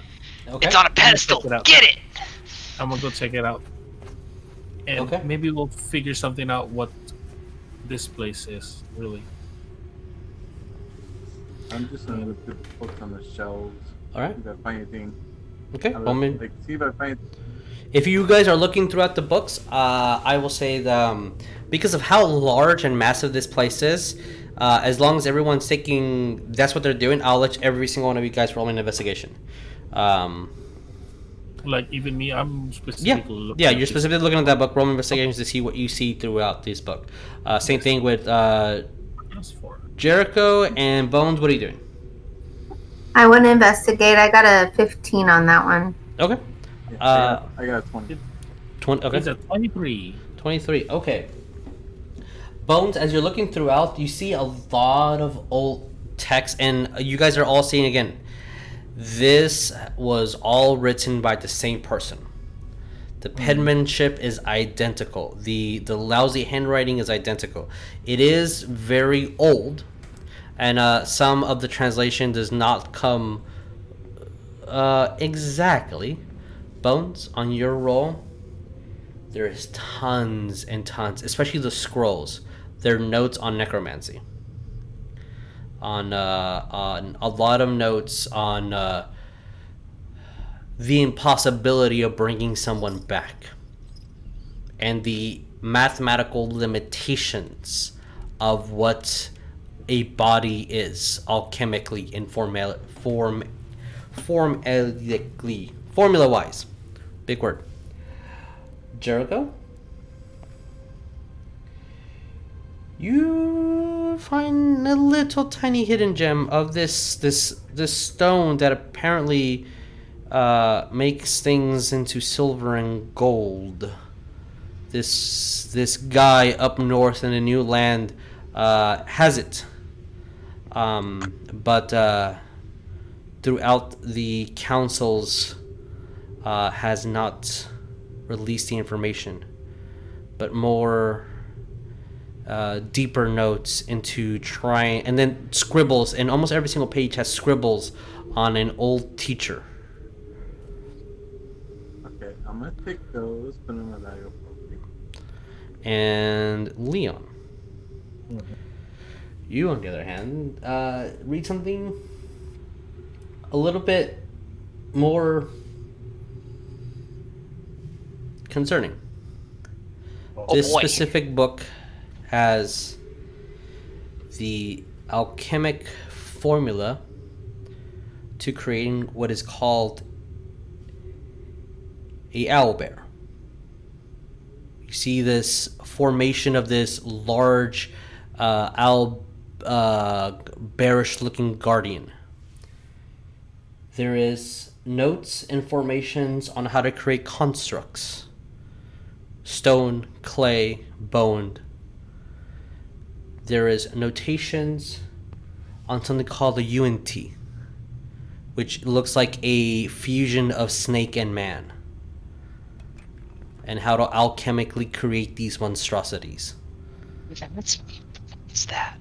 on a pedestal. Get it! I'm gonna go check it out. And maybe we'll figure something out what this place is, really. I'm just gonna look through the books on the shelves. Alright. See if I find anything. Okay. See if I find. If you guys are looking throughout the books, I will say because of how large and massive this place is, as long as everyone's taking, that's what they're doing, I'll let every single one of you guys roll an investigation. Like even me, I'm specifically looking. Yeah, you're specifically looking at that book, roll investigations to see what you see throughout this book. Same thing with Jericho and Bones. What are you doing? I want to investigate. I got a 15 on that one. Okay. I got a 20. 20. Okay. It's a 23. 23. Okay. Bones, as you're looking throughout, you see a lot of old text, and you guys are all seeing again. This was all written by the same person. The penmanship is identical. The lousy handwriting is identical. It is very old, and some of the translation does not come exactly. Bones, on your roll, there is tons and tons, especially the scrolls. They're notes on necromancy. On a lot of notes on the impossibility of bringing someone back, and the mathematical limitations of what a body is alchemically and formula-wise. Big word. Jericho? You find a little tiny hidden gem of this stone that apparently makes things into silver and gold. This guy up north in the new land has it, but throughout the councils has not released the information, but more deeper notes into trying, and then scribbles, and almost every single page has scribbles on an old teacher. Okay, I'm gonna take those, put them in my bag of holding. And Leon, you on the other hand, read something a little bit more concerning. This specific book has the alchemic formula to creating what is called a owlbear. You see this formation of this large bearish-looking guardian. There is notes, informations on how to create constructs: stone, clay, bone. There is notations on something called the UNT, which looks like a fusion of snake and man, and how to alchemically create these monstrosities. What's that?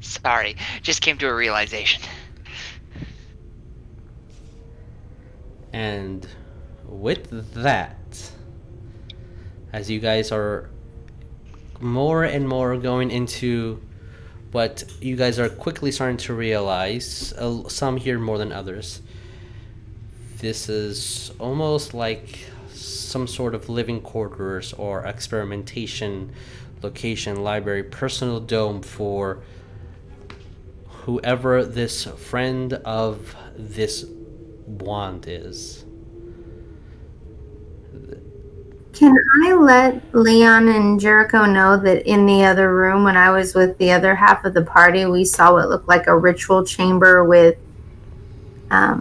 Sorry, just came to a realization. And with that, as you guys are more and more going into what you guys are quickly starting to realize, some here more than others. This is almost like some sort of living quarters or experimentation location, library, personal dome for whoever this friend of this wand is. Can I let Leon and Jericho know that in the other room, when I was with the other half of the party, we saw what looked like a ritual chamber with, I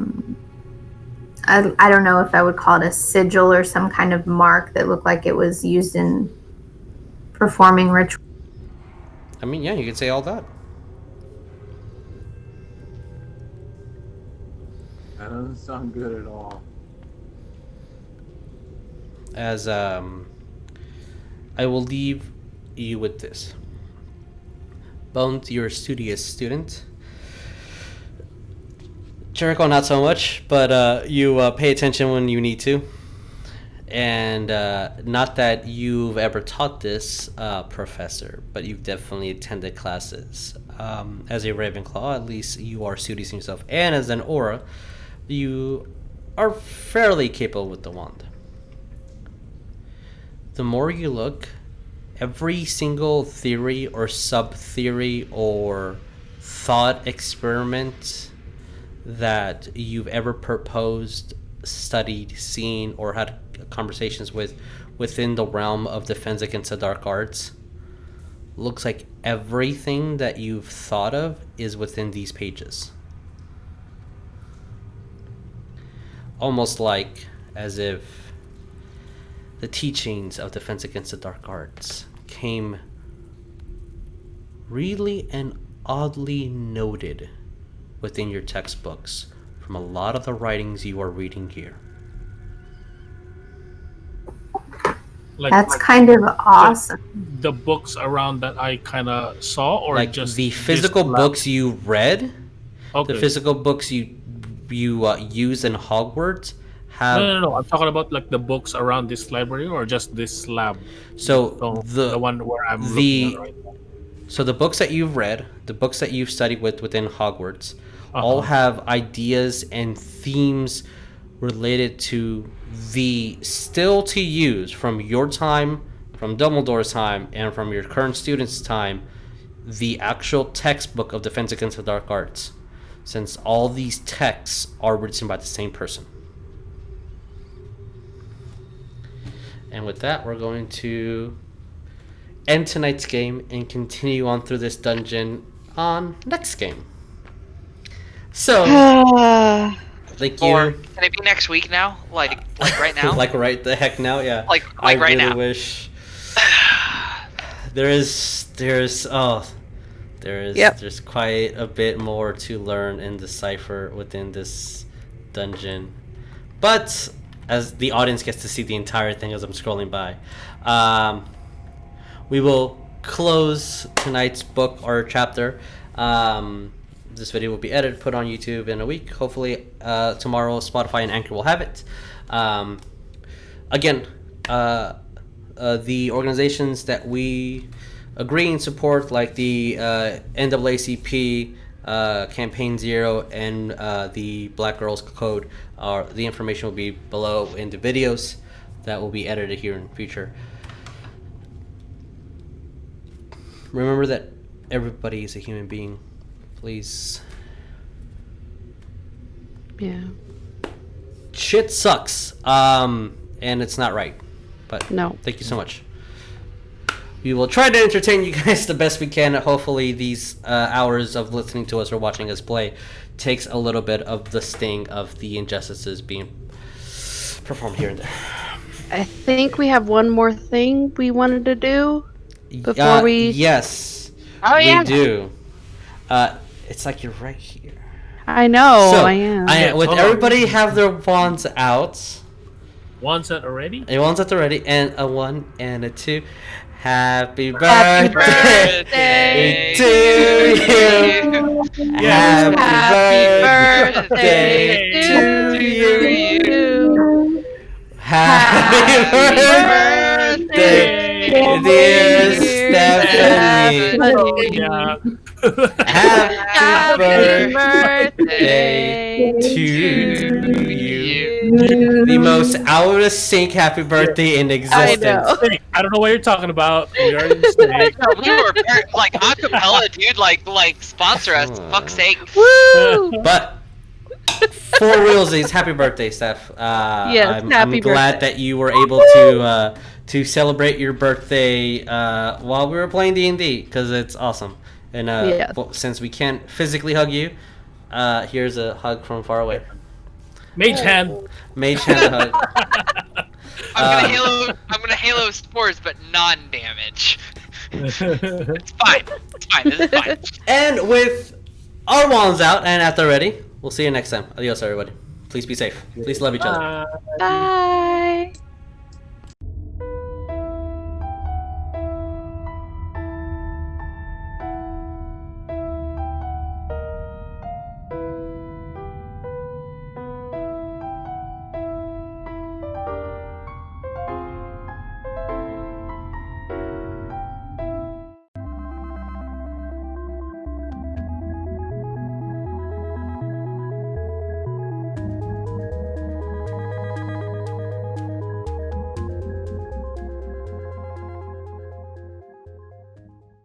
don't know if I would call it a sigil or some kind of mark that looked like it was used in performing ritual. I mean, yeah, you could say all that. That doesn't sound good at all. As I will leave you with this. Bones, you're a studious student. Jericho, not so much, but you pay attention when you need to. And not that you've ever taught this, professor, but you've definitely attended classes. As a Ravenclaw, at least you are studious in yourself. And as an aura, you are fairly capable with the wand. The more you look, every single theory or sub-theory or thought experiment that you've ever proposed, studied, seen, or had conversations with within the realm of defense against the dark arts, looks like everything that you've thought of is within these pages. Almost like as if the teachings of defense against the dark arts came really and oddly noted within your textbooks from a lot of the writings you are reading here. That's kind of awesome. The books around that I kind of saw, or like just the physical books you read, okay. The physical books you use in Hogwarts have. No. I'm talking about like the books around this library, or just this lab. So the one where I'm looking at right now. So the books that you've read, the books that you've studied within Hogwarts, all have ideas and themes related to the still to use from your time, from Dumbledore's time, and from your current students' time, the actual textbook of Defense Against the Dark Arts, since all these texts are written by the same person. And with that, we're going to end tonight's game and continue on through this dungeon on next game. So, thank you. Or can it be next week now? Like right now? Like right the heck now, yeah. Like I right really now. wish there's quite a bit more to learn and decipher within this dungeon. But as the audience gets to see the entire thing as I'm scrolling by, we will close tonight's book or chapter. This video will be edited, put on YouTube in a week. Hopefully tomorrow Spotify and Anchor will have it. Again, the organizations that we agree and support, like the NAACP, Campaign Zero, and the Black Girls Code, the information will be below in the videos that will be edited here in the future. Remember that everybody is a human being. Please. Yeah. Shit sucks. And it's not right. But no. Thank you so much. We will try to entertain you guys the best we can. Hopefully these hours of listening to us or watching us play takes a little bit of the sting of the injustices being performed here and there. I think we have one more thing we wanted to do before we... Yes. Oh, yeah. We do. It's like you're right here. I know, so, I am. With everybody have their wands out. Wands out already? A wands out already, and a 1 and a 2. Happy birthday to you. Happy birthday to you. Happy birthday, dear Stephanie. Yeah. Happy birthday to you. The most out of sync happy birthday in existence. I don't know what you're talking about. We are in sync. No, we were like acapella, dude. Like sponsor us. Fuck's sake. Woo! But for realsies, happy birthday, Steph. Yes, I'm glad that you were able to celebrate your birthday while we were playing D&D because it's awesome. And well, since we can't physically hug you, here's a hug from far away. Mage hand. Mage hand hug. I'm gonna Halo spores, but non-damage. It's fine. It's fine. This is fine. And with our wands out and at the ready, we'll see you next time. Adios, everybody. Please be safe. Please love each other. Bye.